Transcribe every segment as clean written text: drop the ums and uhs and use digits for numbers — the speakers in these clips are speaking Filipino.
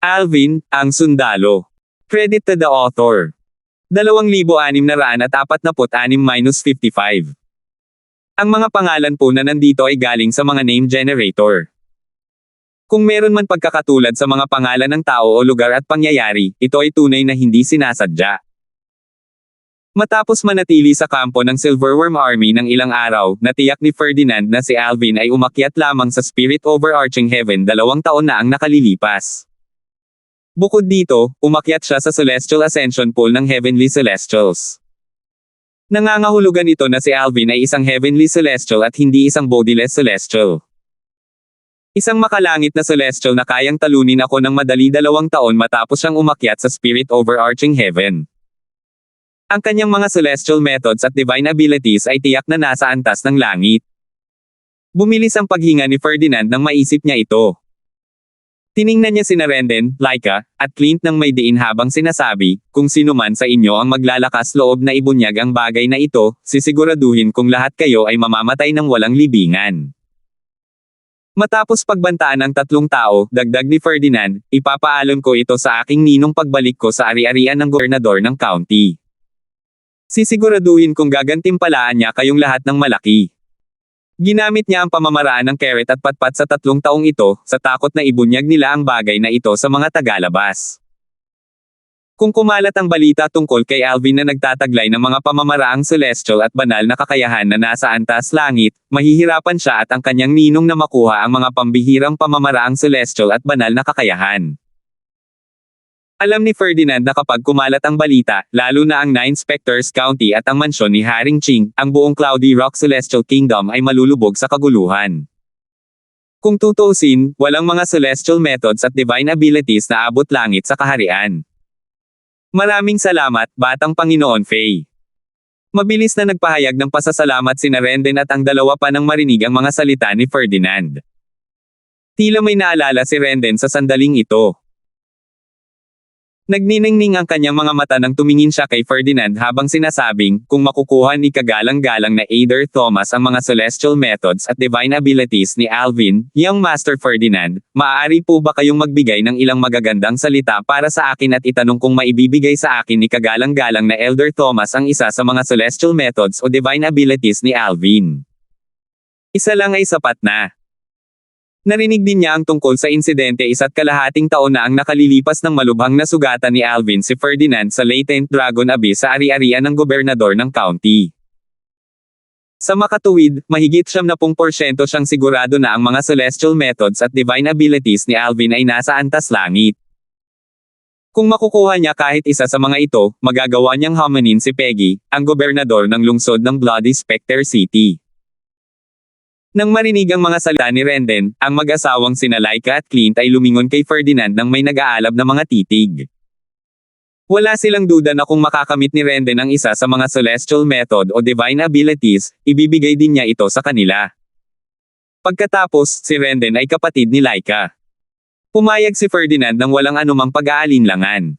Alvin, ang sundalo. Credit to the author. 2,646-55. Ang mga pangalan po na nandito ay galing sa mga name generator. Kung meron man pagkakatulad sa mga pangalan ng tao o lugar at pangyayari, ito ay tunay na hindi sinasadya. Matapos manatili sa kampo ng Silverworm Army ng ilang araw, natiyak ni Ferdinand na si Alvin ay umakyat lamang sa Spirit Overarching Heaven 2 taon na ang nakalilipas. Bukod dito, umakyat siya sa Celestial Ascension Pool ng Heavenly Celestials. Nangangahulugan ito na si Alvin ay isang Heavenly Celestial at hindi isang bodiless Celestial. Isang makalangit na Celestial na kayang talunin ako ng madali 2 taon matapos siyang umakyat sa Spirit Overarching Heaven. Ang kanyang mga celestial methods at divine abilities ay tiyak na nasa antas ng langit. Bumilis ang paghinga ni Ferdinand nang maisip niya ito. Tiningnan niya sina Renden, Laika, at Clint nang may diin habang sinasabi, kung sino man sa inyo ang maglalakas loob na ibunyag ang bagay na ito, sisiguraduhin kung lahat kayo ay mamamatay ng walang libingan. Matapos pagbantaan ng 3 tao, dagdag ni Ferdinand, ipapaalam ko ito sa aking ninong pagbalik ko sa ari-arian ng gobernador ng county. Sisiguraduhin kung gagantimpalaan niya kayong lahat ng malaki. Ginamit niya ang pamamaraan ng carrot at patpat sa 3 taong ito, sa takot na ibunyag nila ang bagay na ito sa mga tagalabas. Kung kumalat ang balita tungkol kay Alvin na nagtataglay ng mga pamamaraang celestial at banal na kakayahan na nasa antas langit, mahihirapan siya at ang kanyang ninong na makuha ang mga pambihirang pamamaraang celestial at banal na kakayahan. Alam ni Ferdinand na kapag kumalat ang balita, lalo na ang 9 Spectres County at ang mansyon ni Haring Ching, ang buong Cloudy Rock Celestial Kingdom ay malulubog sa kaguluhan. Kung tutuusin, walang mga celestial methods at divine abilities na abot langit sa kaharian. Maraming salamat, Batang Panginoon Faye. Mabilis na nagpahayag ng pasasalamat sina Renden at ang dalawa pa nang marinig ang mga salita ni Ferdinand. Tila may naalala si Renden sa sandaling ito. Nagniningning ang kanyang mga mata nang tumingin siya kay Ferdinand habang sinasabing, kung makukuha ni kagalang-galang na Aether Thomas ang mga celestial methods at divine abilities ni Alvin, Young Master Ferdinand, maaari po ba kayong magbigay ng ilang magagandang salita para sa akin at itanong kung maibibigay sa akin ni kagalang-galang na Elder Thomas ang isa sa mga celestial methods o divine abilities ni Alvin? Isa lang ay sapat na. Narinig din niya ang tungkol sa insidente 1.5 taon na ang nakalilipas ng malubhang na sugatan ni Alvin si Ferdinand sa Latent Dragon Abyss sa ari-arian ng gobernador ng county. Sa makatuwid, mahigit 70% siyang sigurado na ang mga celestial methods at divine abilities ni Alvin ay nasa antas langit. Kung makukuha niya kahit isa sa mga ito, magagawa niyang homanin si Peggy, ang gobernador ng lungsod ng Bloody Spectre City. Nang marinig ang mga salita ni Renden, ang mag-asawang sina Laika at Clint ay lumingon kay Ferdinand nang may nag-aalab na mga titig. Wala silang duda na kung makakamit ni Renden ang isa sa mga celestial method o divine abilities, ibibigay din niya ito sa kanila. Pagkatapos, si Renden ay kapatid ni Laika. Pumayag si Ferdinand nang walang anumang pag-aalinlangan.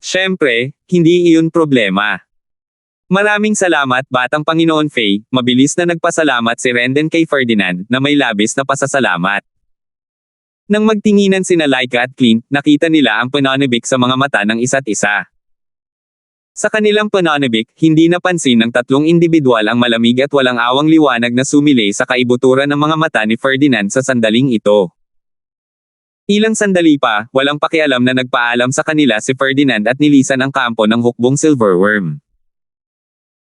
Siyempre, hindi iyon problema. Maraming salamat, Batang Panginoon Faye, mabilis na nagpasalamat si Renden kay Ferdinand, na may labis na pasasalamat. Nang magtinginan sina Laika at Clint, nakita nila ang pananabik sa mga mata ng isa't isa. Sa kanilang pananabik, hindi napansin ng 3 individual ang malamig at walang awang liwanag na sumilay sa kaibuturan ng mga mata ni Ferdinand sa sandaling ito. Ilang sandali pa, walang pakialam na nagpaalam sa kanila si Ferdinand at nilisan ang kampo ng hukbong Silverworm.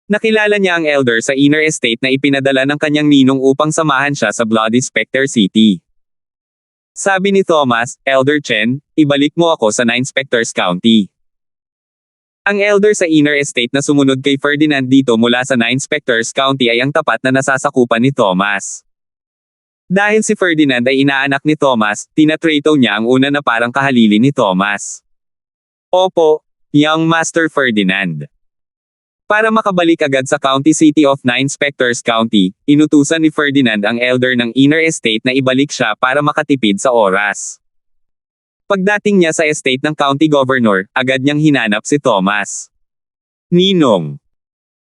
Nakilala niya ang elder sa inner estate na ipinadala ng kanyang ninong upang samahan siya sa Bloody Spectre City. Sabi ni Thomas, Elder Chen, ibalik mo ako sa 9 Spectres County. Ang elder sa inner estate na sumunod kay Ferdinand dito mula sa 9 Spectres County ay ang tapat na nasasakupan ni Thomas. Dahil si Ferdinand ay inaanak ni Thomas, tinatrato niya ang una na parang kahalili ni Thomas. Opo, Young Master Ferdinand. Para makabalik agad sa county city of 9 Spectres County, inutusan ni Ferdinand ang elder ng inner estate na ibalik siya para makatipid sa oras. Pagdating niya sa estate ng county governor, agad niyang hinanap si Thomas. Ninong.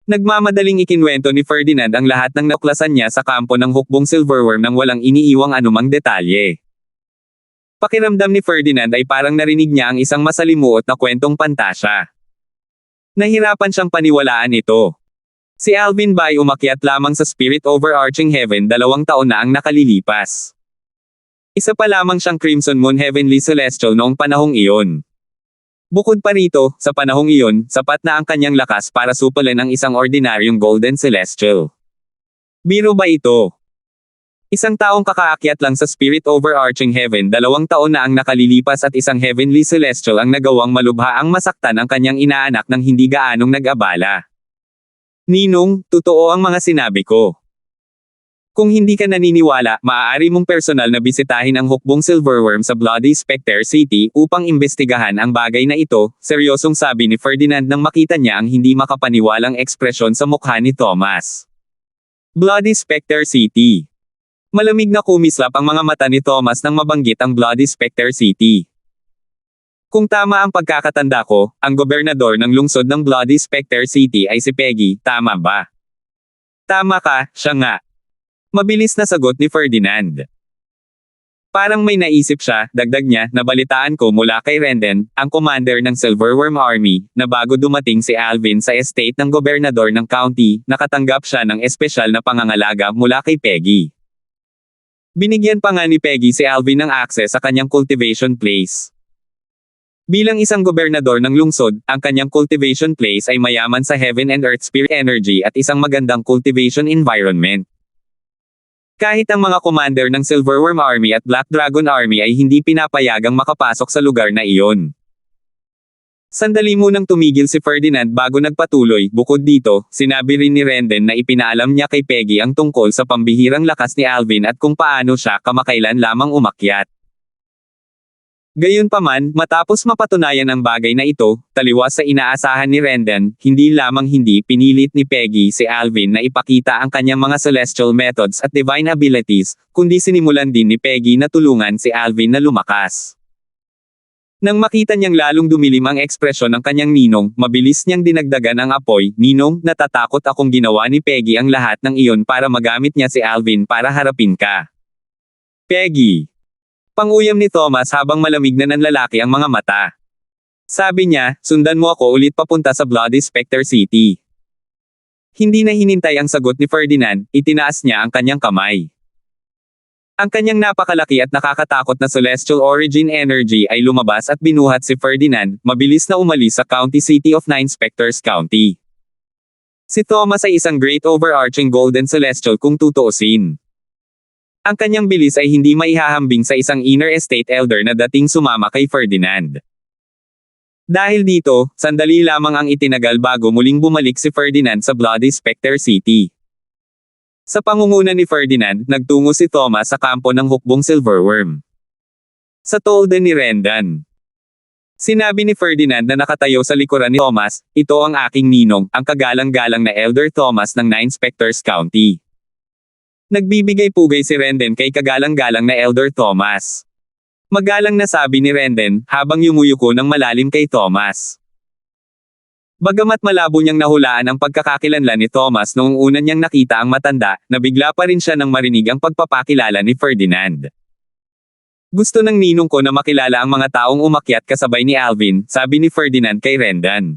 Nagmamadaling ikinwento ni Ferdinand ang lahat ng naklasan niya sa kampo ng hukbong Silverworm nang walang iniiwang anumang detalye. Pakiramdam ni Ferdinand ay parang narinig niya ang isang masalimuot na kwentong pantasya. Nahirapan siyang paniwalaan ito. Si Alvin ba ay umakyat lamang sa Spirit Overarching Heaven 2 taon na ang nakalilipas. Isa pa lamang siyang Crimson Moon Heavenly Celestial noong panahong iyon. Bukod pa rito, sa panahong iyon, sapat na ang kanyang lakas para supalin ang isang ordinaryong Golden Celestial. Biro ba ito? Isang taong kakaakyat lang sa Spirit Overarching Heaven 2 taon na ang nakalilipas at isang Heavenly Celestial ang nagawang malubha ang masaktan ang kanyang inaanak ng hindi gaanong nag-abala. Ninong, totoo ang mga sinabi ko. Kung hindi ka naniniwala, maaari mong personal na bisitahin ang hukbong Silverworm sa Bloody Spectre City upang imbestigahan ang bagay na ito, seryosong sabi ni Ferdinand nang makita niya ang hindi makapaniwalang ekspresyon sa mukha ni Thomas. Bloody Spectre City. Malamig na kumislap ang mga mata ni Thomas nang mabanggit ang Bloody Spectre City. Kung tama ang pagkakatanda ko, ang gobernador ng lungsod ng Bloody Spectre City ay si Peggy, tama ba? Tama ka, siya nga. Mabilis na sagot ni Ferdinand. Parang may naisip siya, dagdag niya, nabalitaan ko mula kay Renden, ang commander ng Silverworm Army, na bago dumating si Alvin sa estate ng gobernador ng county, nakatanggap siya ng espesyal na pangangalaga mula kay Peggy. Binigyan pa nga ni Peggy si Alvin ng access sa kanyang cultivation place. Bilang isang gobernador ng lungsod, ang kanyang cultivation place ay mayaman sa heaven and earth spirit energy at isang magandang cultivation environment. Kahit ang mga commander ng Silverworm Army at Black Dragon Army ay hindi pinapayagang makapasok sa lugar na iyon. Sandali munang tumigil si Ferdinand bago nagpatuloy. Bukod dito, sinabi rin ni Renden na ipinaalam niya kay Peggy ang tungkol sa pambihirang lakas ni Alvin at kung paano siya kamakailan lamang umakyat. Gayunpaman, matapos mapatunayan ang bagay na ito, taliwas sa inaasahan ni Renden, hindi pinilit ni Peggy si Alvin na ipakita ang kanyang mga celestial methods at divine abilities, kundi sinimulan din ni Peggy na tulungan si Alvin na lumakas. Nang makita niyang lalong dumilim ang ekspresyon ng kanyang ninong, mabilis niyang dinagdagan ang apoy. Ninong, natatakot akong ginawa ni Peggy ang lahat ng iyon para magamit niya si Alvin para harapin ka. Peggy. Panguyam ni Thomas habang malamig na nanlalaki ang mga mata. Sabi niya, sundan mo ako ulit papunta sa Bloody Spectre City. Hindi na hinintay ang sagot ni Ferdinand, itinaas niya ang kanyang kamay. Ang kanyang napakalaki at nakakatakot na celestial origin energy ay lumabas at binuhat si Ferdinand, mabilis na umalis sa County City of Nine Spectres County. Si Thomas ay isang great overarching golden celestial kung tutuusin. Ang kanyang bilis ay hindi maihahambing sa isang inner estate elder na dating sumama kay Ferdinand. Dahil dito, sandali lamang ang itinagal bago muling bumalik si Ferdinand sa Bloody Spectre City. Sa pangunguna ni Ferdinand, nagtungo si Thomas sa kampo ng hukbong Silverworm. Sa tolda ni Renden. Sinabi ni Ferdinand na nakatayo sa likuran ni Thomas, ito ang aking ninong, ang kagalang-galang na Elder Thomas ng Nine Spectres County. Nagbibigay pugay si Renden kay kagalang-galang na Elder Thomas. Magalang na sabi ni Renden, habang yumuyuko ng malalim kay Thomas. Bagamat malabo niyang nahulaan ang pagkakakilanlan ni Thomas noong una niyang nakita ang matanda, nabigla pa rin siya nang marinig ang pagpapakilala ni Ferdinand. Gusto ng ninong ko na makilala ang mga taong umakyat kasabay ni Alvin, sabi ni Ferdinand kay Renden.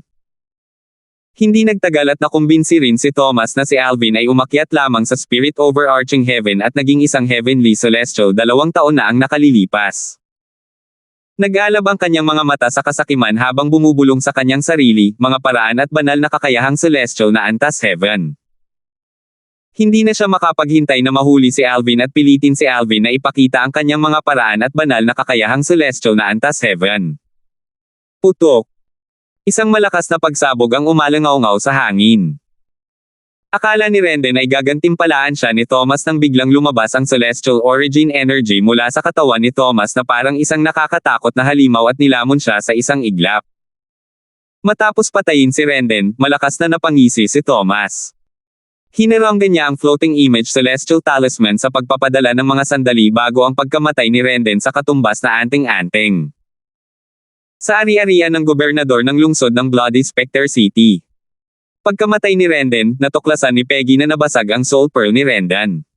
Hindi nagtagal at nakumbinsi rin si Thomas na si Alvin ay umakyat lamang sa Spirit Overarching Heaven at naging isang Heavenly Celestial 2 taon na ang nakalilipas. Nag-aalab ang kanyang mga mata sa kasakiman habang bumubulong sa kanyang sarili, mga paraan at banal na kakayahang celestial na antas heaven. Hindi na siya makapaghintay na mahuli si Alvin at pilitin si Alvin na ipakita ang kanyang mga paraan at banal na kakayahang celestial na antas heaven. Putok. Isang malakas na pagsabog ang umalangaw-ngaw sa hangin. Akala ni Renden ay gagantimpalaan siya ni Thomas nang biglang lumabas ang celestial origin energy mula sa katawan ni Thomas na parang isang nakakatakot na halimaw at nilamon siya sa isang iglap. Matapos patayin si Renden, malakas na napangisi si Thomas. Hinaranggan niya ang floating image celestial talisman sa pagpapadala ng mga sandali bago ang pagkamatay ni Renden sa katumbas na anting-anting. Sa ari-arian ng gobernador ng lungsod ng Bloody Spectre City. Pagkamatay ni Renden, natuklasan ni Peggy na nabasag ang soul pearl ni Renden.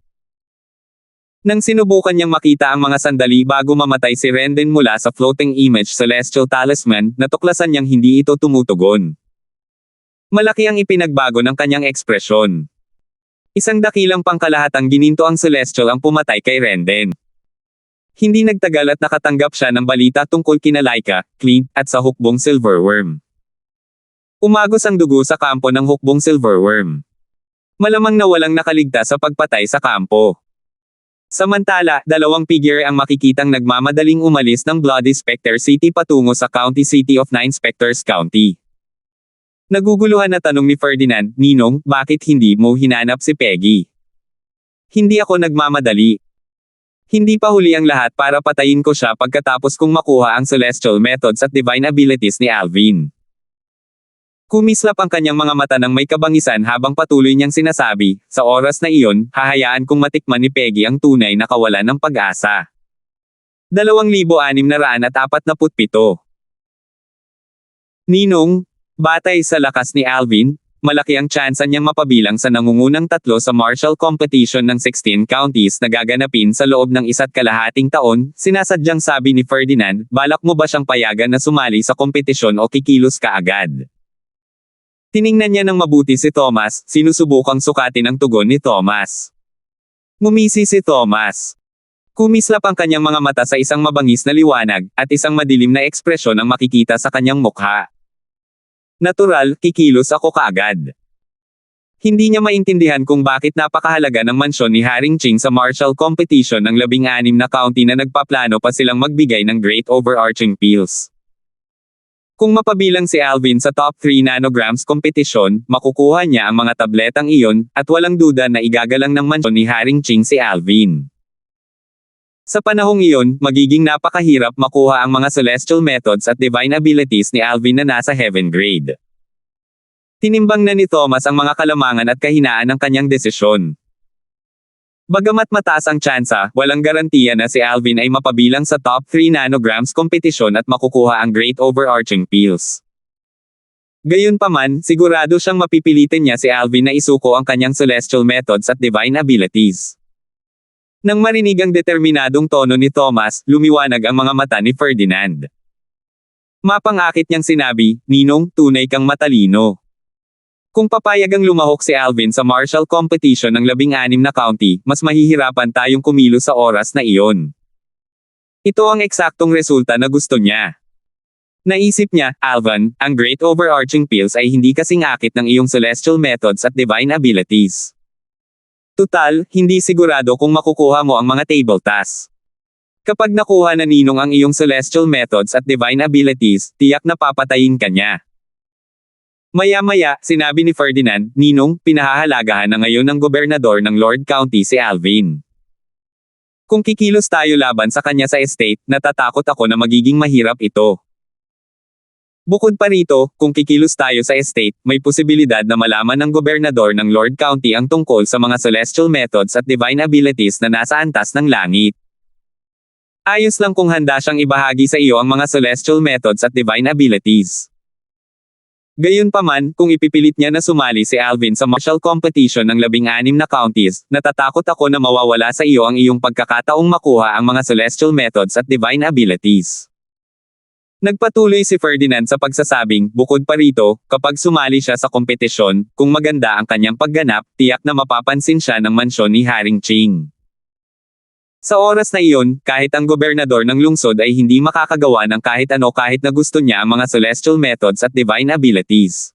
Nang sinubukan niyang makita ang mga sandali bago mamatay si Rendon mula sa floating image celestial talisman, natuklasan niyang hindi ito tumutugon. Malaki ang ipinagbago ng kanyang ekspresyon. Isang dakilang pangkalahatang gininto ang celestial ang pumatay kay Rendon. Hindi nagtagal at nakatanggap siya ng balita tungkol kina Laika, Clint, at sa hukbong silverworm. Umagos ang dugo sa kampo ng hukbong silverworm. Malamang na walang nakaligtas sa pagpatay sa kampo. Samantala, dalawang figure ang makikitang nagmamadaling umalis ng Bloody Spectre City patungo sa County City of Nine Spectres County. Naguguluhan na tanong ni Ferdinand, "Ninong, bakit hindi mo hinanap si Peggy?" "Hindi ako nagmamadali. Hindi pa huli ang lahat para patayin ko siya pagkatapos kong makuha ang celestial methods at divine abilities ni Alvin." Kumislap ang kanyang mga mata ng may kabangisan habang patuloy niyang sinasabi, "Sa oras na iyon, hahayaan kong matikman ni Peggy ang tunay na kawalan ng pag-asa." 2647. Ninong, batay sa lakas ni Alvin, malaki ang tsansa niyang mapabilang sa nangungunang tatlo sa martial competition ng 16 counties na gaganapin sa loob ng 1.5 taon, sinasadyang sabi ni Ferdinand, "Balak mo ba siyang payagan na sumali sa kompetisyon o kikilos ka agad?" Tiningnan niya ng mabuti si Thomas, sinusubukang sukatin ang tugon ni Thomas. Ngumisi si Thomas. Kumislap ang kanyang mga mata sa isang mabangis na liwanag, at isang madilim na ekspresyon ang makikita sa kanyang mukha. "Natural, kikilos ako kaagad." Hindi niya maintindihan kung bakit napakahalaga ng mansyon ni Haring Ching sa martial competition ng 16 na county na nagpaplano pa silang magbigay ng great overarching pills. Kung mapabilang si Alvin sa top 3 nanograms kompetisyon, makukuha niya ang mga tabletang iyon, at walang duda na igagalang ng mansyon ni Haring Ching si Alvin. Sa panahong iyon, magiging napakahirap makuha ang mga celestial methods at divine abilities ni Alvin na nasa heaven grade. Tinimbang na ni Thomas ang mga kalamangan at kahinaan ng kanyang desisyon. Bagamat mataas ang tsansa, walang garantiya na si Alvin ay mapabilang sa top 3 nanograms kompetisyon at makukuha ang great overarching pills. Gayunpaman, sigurado siyang mapipilitin niya si Alvin na isuko ang kanyang celestial methods at divine abilities. Nang marinig ang determinadong tono ni Thomas, lumiwanag ang mga mata ni Ferdinand. Mapangakit niyang sinabi, "Ninong, tunay kang matalino. Kung papayagang lumahok si Alvin sa martial competition ng 16 na county, mas mahihirapan tayong kumilos sa oras na iyon." Ito ang eksaktong resulta na gusto niya. Naisip niya, "Alvin, ang great overarching pills ay hindi kasing akit ng iyong celestial methods at divine abilities. Tutal, hindi sigurado kung makukuha mo ang mga table tasks. Kapag nakuha na Ninong ang iyong celestial methods at divine abilities, tiyak na papatayin ka niya." Maya-maya, sinabi ni Ferdinand, "Ninong, pinahahalagahan na ngayon ng gobernador ng Lord County si Alvin. Kung kikilos tayo laban sa kanya sa estate, natatakot ako na magiging mahirap ito. Bukod pa rito, kung kikilos tayo sa estate, may posibilidad na malaman ng gobernador ng Lord County ang tungkol sa mga celestial methods at divine abilities na nasa antas ng langit. Ayos lang kung handa siyang ibahagi sa iyo ang mga celestial methods at divine abilities. Gayunpaman, kung ipipilit niya na sumali si Alvin sa martial competition ng 16 na counties, natatakot ako na mawawala sa iyo ang iyong pagkakataong makuha ang mga celestial methods at divine abilities." Nagpatuloy si Ferdinand sa pagsasabing, "Bukod pa rito, kapag sumali siya sa kompetisyon, kung maganda ang kanyang pagganap, tiyak na mapapansin siya ng mansyon ni Haring Ching. Sa oras na iyon, kahit ang gobernador ng lungsod ay hindi makakagawa ng kahit ano kahit na gusto niya ang mga celestial methods at divine abilities."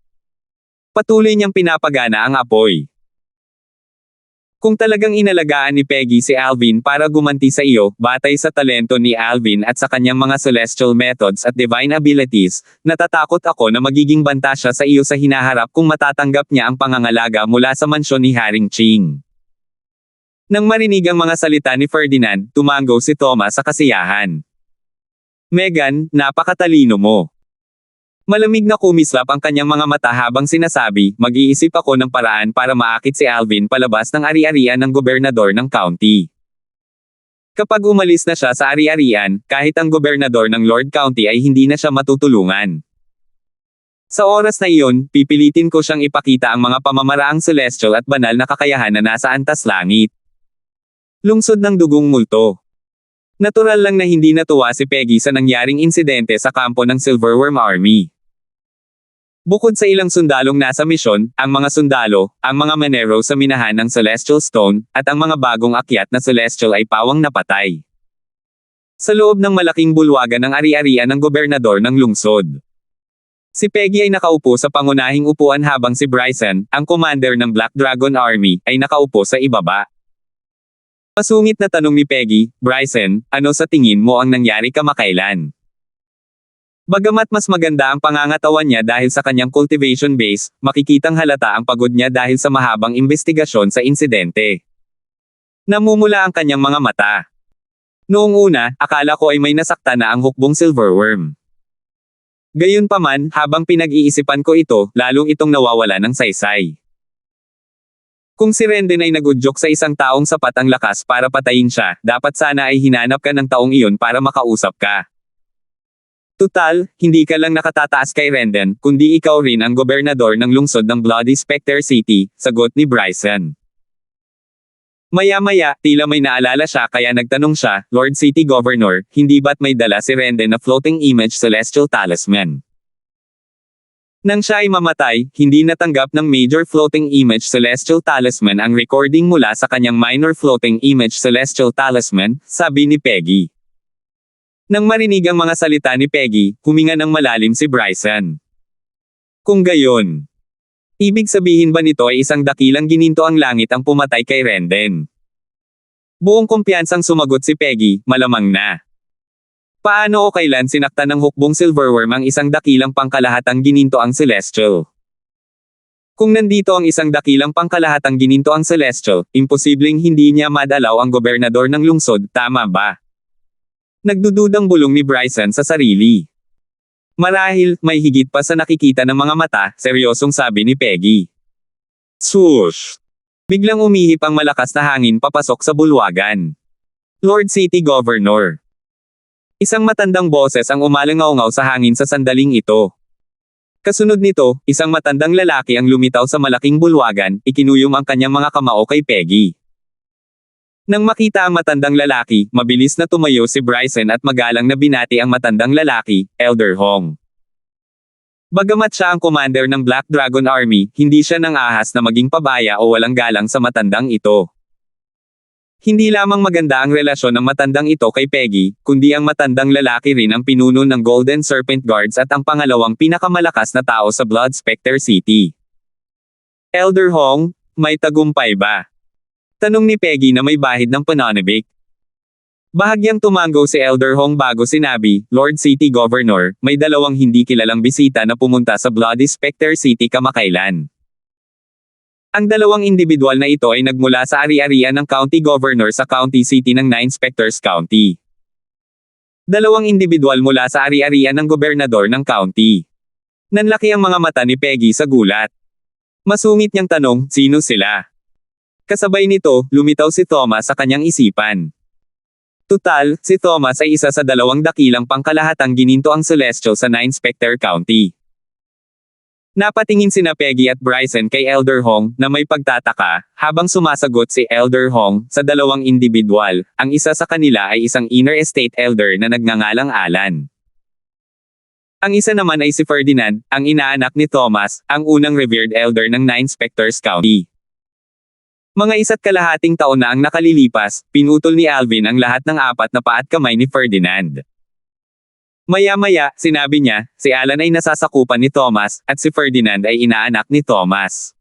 Patuloy niyang pinapagana ang apoy. "Kung talagang inalagaan ni Peggy si Alvin para gumanti sa iyo, batay sa talento ni Alvin at sa kanyang mga celestial methods at divine abilities, natatakot ako na magiging banta siya sa iyo sa hinaharap kung matatanggap niya ang pangangalaga mula sa mansyon ni Haring Ching." Nang marinig ang mga salita ni Ferdinand, tumango si Thomas sa kasiyahan. "Megan, napakatalino mo." Malamig na kumislap ang kanyang mga mata habang sinasabi, "Mag-iisip ako ng paraan para maakit si Alvin palabas ng ari-arian ng gobernador ng county. Kapag umalis na siya sa ari-arian, kahit ang gobernador ng Lord County ay hindi na siya matutulungan. Sa oras na iyon, pipilitin ko siyang ipakita ang mga pamamaraang celestial at banal na kakayahan na nasa antas langit." Lungsod ng dugong multo. Natural lang na hindi natuwa si Peggy sa nangyaring insidente sa kampo ng Silverworm Army. Bukod sa ilang sundalong nasa misyon, ang mga sundalo, ang mga Manero sa minahan ng Celestial Stone, at ang mga bagong akyat na Celestial ay pawang napatay. Sa loob ng malaking bulwagan ng ari-arian ng gobernador ng lungsod. Si Peggy ay nakaupo sa pangunahing upuan habang si Bryson, ang commander ng Black Dragon Army, ay nakaupo sa ibaba. Masungit na tanong ni Peggy, "Bryson, ano sa tingin mo ang nangyari kamakailan?" Bagamat mas maganda ang pangangatawan niya dahil sa kanyang cultivation base, makikitang halata ang pagod niya dahil sa mahabang investigasyon sa insidente. Namumula ang kanyang mga mata. Noong una, akala ko ay may nasaktan na ang hukbong silverworm. Gayunpaman, habang pinag-iisipan ko ito, lalong itong nawawala ng saysay. Kung si Renden ay nagudyok sa isang taong sapat ang lakas para patayin siya, dapat sana ay hinanap ka ng taong iyon para makausap ka. Tutal, hindi ka lang nakatataas kay Renden, kundi ikaw rin ang gobernador ng lungsod ng Bloody Spectre City, sagot ni Bryson. Maya-maya, tila may naalala siya kaya nagtanong siya, "Lord City Governor, hindi ba't may dala si Renden na floating image celestial talisman?" Nang siya ay mamatay, hindi natanggap ng major floating image celestial talisman ang recording mula sa kanyang minor floating image celestial talisman, sabi ni Peggy. Nang marinig ang mga salita ni Peggy, huminga ng malalim si Bryson. Kung gayon, ibig sabihin ba nito ay isang dakilang gininto ang langit ang pumatay kay Renden? Buong kumpiyansang sumagot si Peggy, malamang na. Paano o kailan sinaktan ng hukbong silverworm ang isang dakilang pangkalahatang gininto ang celestial? Kung nandito ang isang dakilang pangkalahatang gininto ang celestial, imposibleng hindi niya madalaw ang gobernador ng lungsod, tama ba? Nagdududang bulong ni Bryson sa sarili. Marahil, may higit pa sa nakikita ng mga mata, seryosong sabi ni Peggy. Swoosh! Biglang umihip ang malakas na hangin papasok sa bulwagan. Lord City Governor. Isang matandang boses ang umalangaw-ngaw sa hangin sa sandaling ito. Kasunod nito, isang matandang lalaki ang lumitaw sa malaking bulwagan, ikinuyom ang kanyang mga kamao kay Peggy. Nang makita ang matandang lalaki, mabilis na tumayo si Bryson at magalang na binati ang matandang lalaki, Elder Hong. Bagamat siya ang commander ng Black Dragon Army, hindi siya nang ahas na maging pabaya o walang galang sa matandang ito. Hindi lamang maganda ang relasyon ng matandang ito kay Peggy, kundi ang matandang lalaki rin ang pinuno ng Golden Serpent Guards at ang pangalawang pinakamalakas na tao sa Blood Spectre City. Elder Hong, may tagumpay ba? Tanong ni Peggy na may bahid ng pananabik. Bahagyang tumango si Elder Hong bago sinabi, "Lord City Governor, may dalawang hindi kilalang bisita na pumunta sa Bloody Spectre City kamakailan. Ang dalawang individual na ito ay nagmula sa ari-arian ng County Governor sa County City ng Nine Spectres County. Dalawang individual mula sa ari-arian ng gobernador ng county." Nanlaki ang mga mata ni Peggy sa gulat. Masungit niyang tanong, sino sila? Kasabay nito, lumitaw si Thomas sa kanyang isipan. Tutal, si Thomas ay isa sa dalawang dakilang pangkalahatang gininto ang Celestial sa Nine Spectre County. Napatingin sina Peggy at Bryson kay Elder Hong na may pagtataka, habang sumasagot si Elder Hong sa dalawang individual, ang isa sa kanila ay isang inner estate elder na nagngangalang Alan. Ang isa naman ay si Ferdinand, ang inaanak ni Thomas, ang unang revered elder ng Nine Spectres County. Mga 1.5 taon na ang nakalilipas, pinutol ni Alvin ang lahat ng 4 na paa at kamay ni Ferdinand. Maya-maya, sinabi niya, si Alan ay nasasakupan ni Thomas, at si Ferdinand ay inaanak ni Thomas.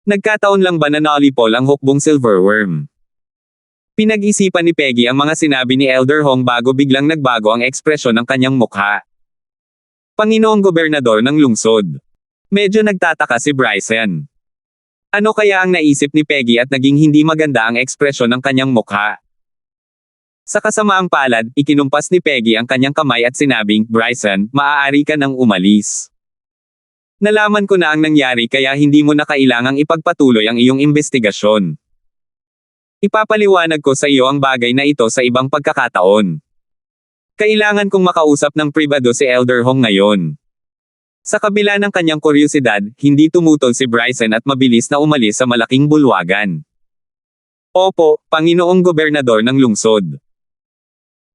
Nagkataon lang ba na nalipol ang hukbong silverworm? Pinag-isipan ni Peggy ang mga sinabi ni Elder Hong bago biglang nagbago ang ekspresyon ng kanyang mukha. Panginoong Gobernador ng lungsod. Medyo nagtataka si Bryson. Ano kaya ang naisip ni Peggy at naging hindi maganda ang ekspresyon ng kanyang mukha? Sa kasamaang palad, ikinumpas ni Peggy ang kanyang kamay at sinabing, "Bryson, maaari ka nang umalis. Nalaman ko na ang nangyari kaya hindi mo na kailangang ipagpatuloy ang iyong investigasyon. Ipapaliwanag ko sa iyo ang bagay na ito sa ibang pagkakataon. Kailangan kong makausap ng pribado si Elder Hong ngayon." Sa kabila ng kanyang kuryosidad, hindi tumutol si Bryson at mabilis na umalis sa malaking bulwagan. Opo, Panginoong Gobernador ng lungsod.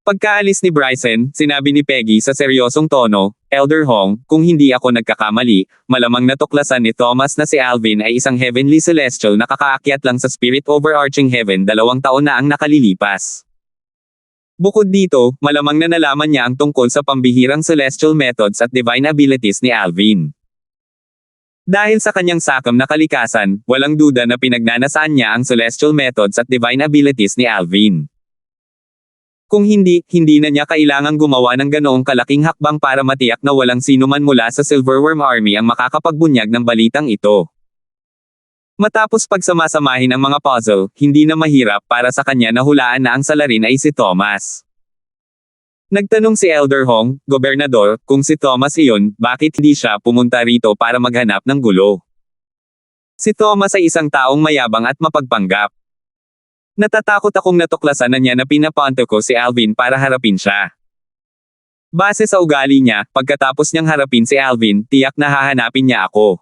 Pagkaalis ni Bryson, sinabi ni Peggy sa seryosong tono, Elder Hong, kung hindi ako nagkakamali, malamang natuklasan ni Thomas na si Alvin ay isang heavenly celestial na kakaakyat lang sa spirit overarching heaven 2 taon na ang nakalilipas. Bukod dito, malamang na nalaman niya ang tungkol sa pambihirang celestial methods at divine abilities ni Alvin. Dahil sa kanyang sakam na kalikasan, walang duda na pinagnanasaan niya ang celestial methods at divine abilities ni Alvin. Kung hindi na niya kailangang gumawa ng ganoong kalaking hakbang para matiyak na walang sinuman mula sa Silverworm Army ang makakapagbunyag ng balitang ito. Matapos pagsamasamahin ang mga puzzle, hindi na mahirap para sa kanya na hulaan na ang salarin ay si Thomas. Nagtanong si Elder Hong, Gobernador, kung si Thomas iyon, bakit hindi siya pumunta rito para maghanap ng gulo? Si Thomas ay isang taong mayabang at mapagpanggap. Natatakot akong natuklasan na niya na pinapunta ko si Alvin para harapin siya. Base sa ugali niya, pagkatapos niyang harapin si Alvin, tiyak na hahanapin niya ako.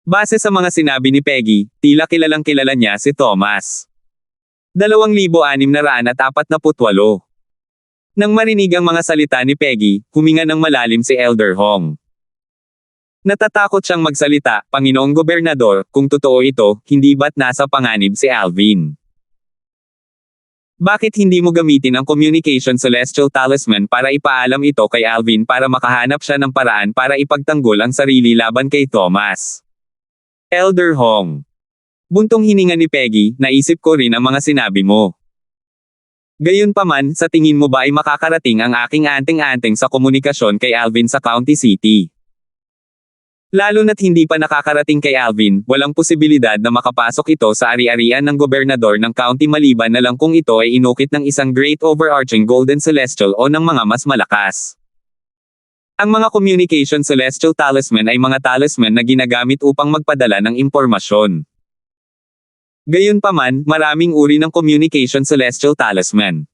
Base sa mga sinabi ni Peggy, tila kilalang kilala niya si Thomas. 2,648. Nang marinig ang mga salita ni Peggy, huminga ng malalim si Elder Hong. Natatakot siyang magsalita, Panginoong Gobernador, kung totoo ito, hindi ba't nasa panganib si Alvin? Bakit hindi mo gamitin ang Communication Celestial Talisman para ipaalam ito kay Alvin para makahanap siya ng paraan para ipagtanggol ang sarili laban kay Thomas? Elder Hong. Buntong hininga ni Peggy, naisip ko rin ang mga sinabi mo. Gayunpaman, sa tingin mo ba ay makakarating ang aking anting-anting sa komunikasyon kay Alvin sa County City? Lalo na't hindi pa nakakarating kay Alvin, walang posibilidad na makapasok ito sa ari-arian ng gobernador ng county maliban na lang kung ito ay inukit ng isang great overarching golden celestial o ng mga mas malakas. Ang mga communication celestial talisman ay mga talisman na ginagamit upang magpadala ng impormasyon. Gayunpaman, maraming uri ng communication celestial talisman.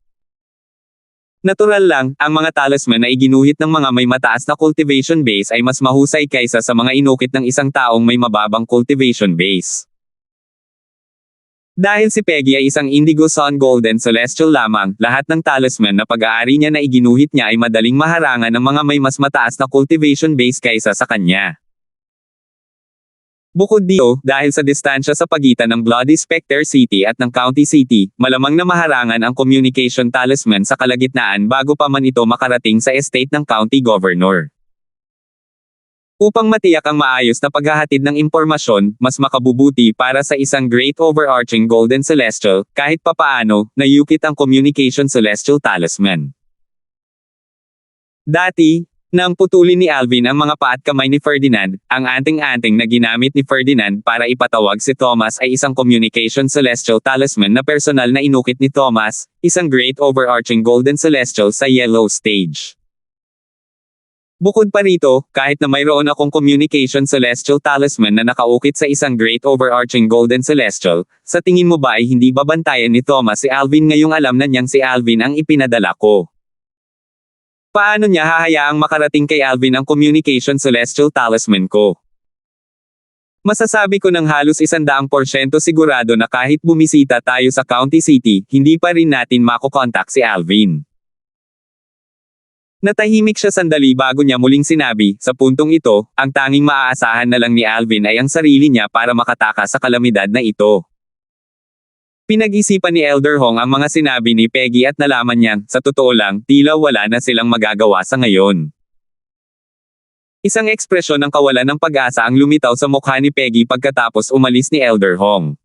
Natural lang, ang mga talisman na iginuhit ng mga may mataas na cultivation base ay mas mahusay kaysa sa mga inukit ng isang taong may mababang cultivation base. Dahil si Peggy ay isang Indigo Sun Golden Celestial lamang, lahat ng talisman na pag-aari niya na iginuhit niya ay madaling maharangan ng mga may mas mataas na cultivation base kaysa sa kanya. Bukod dito, dahil sa distansya sa pagitan ng Bloody Spectre City at ng County City, malamang na maharangan ang communication talisman sa kalagitnaan bago pa man ito makarating sa estate ng county governor. Upang matiyak ang maayos na paghahatid ng impormasyon, mas makabubuti para sa isang great overarching golden celestial, kahit papaano, nayukit ang communication celestial talisman. Dati, nang putulin ni Alvin ang mga paa at kamay ni Ferdinand, ang anting-anting na ginamit ni Ferdinand para ipatawag si Thomas ay isang communication celestial talisman na personal na inukit ni Thomas, isang great overarching golden celestial sa yellow stage. Bukod pa rito, kahit na mayroon akong communication celestial talisman na nakaukit sa isang great overarching golden celestial, sa tingin mo ba ay hindi babantayan ni Thomas si Alvin ngayong alam na niyang si Alvin ang ipinadala ko? Paano niya hahayaang makarating kay Alvin ang communication celestial talisman ko? Masasabi ko ng halos 100% sigurado na kahit bumisita tayo sa County City, hindi pa rin natin makokontak si Alvin. Natahimik siya sandali bago niya muling sinabi, sa puntong ito, ang tanging maaasahan na lang ni Alvin ay ang sarili niya para makatakas sa kalamidad na ito. Pinag-isipan ni Elder Hong ang mga sinabi ni Peggy at nalaman niyang, sa totoo lang, tila wala na silang magagawa sa ngayon. Isang ekspresyon ng kawalan ng pag-asa ang lumitaw sa mukha ni Peggy pagkatapos umalis ni Elder Hong.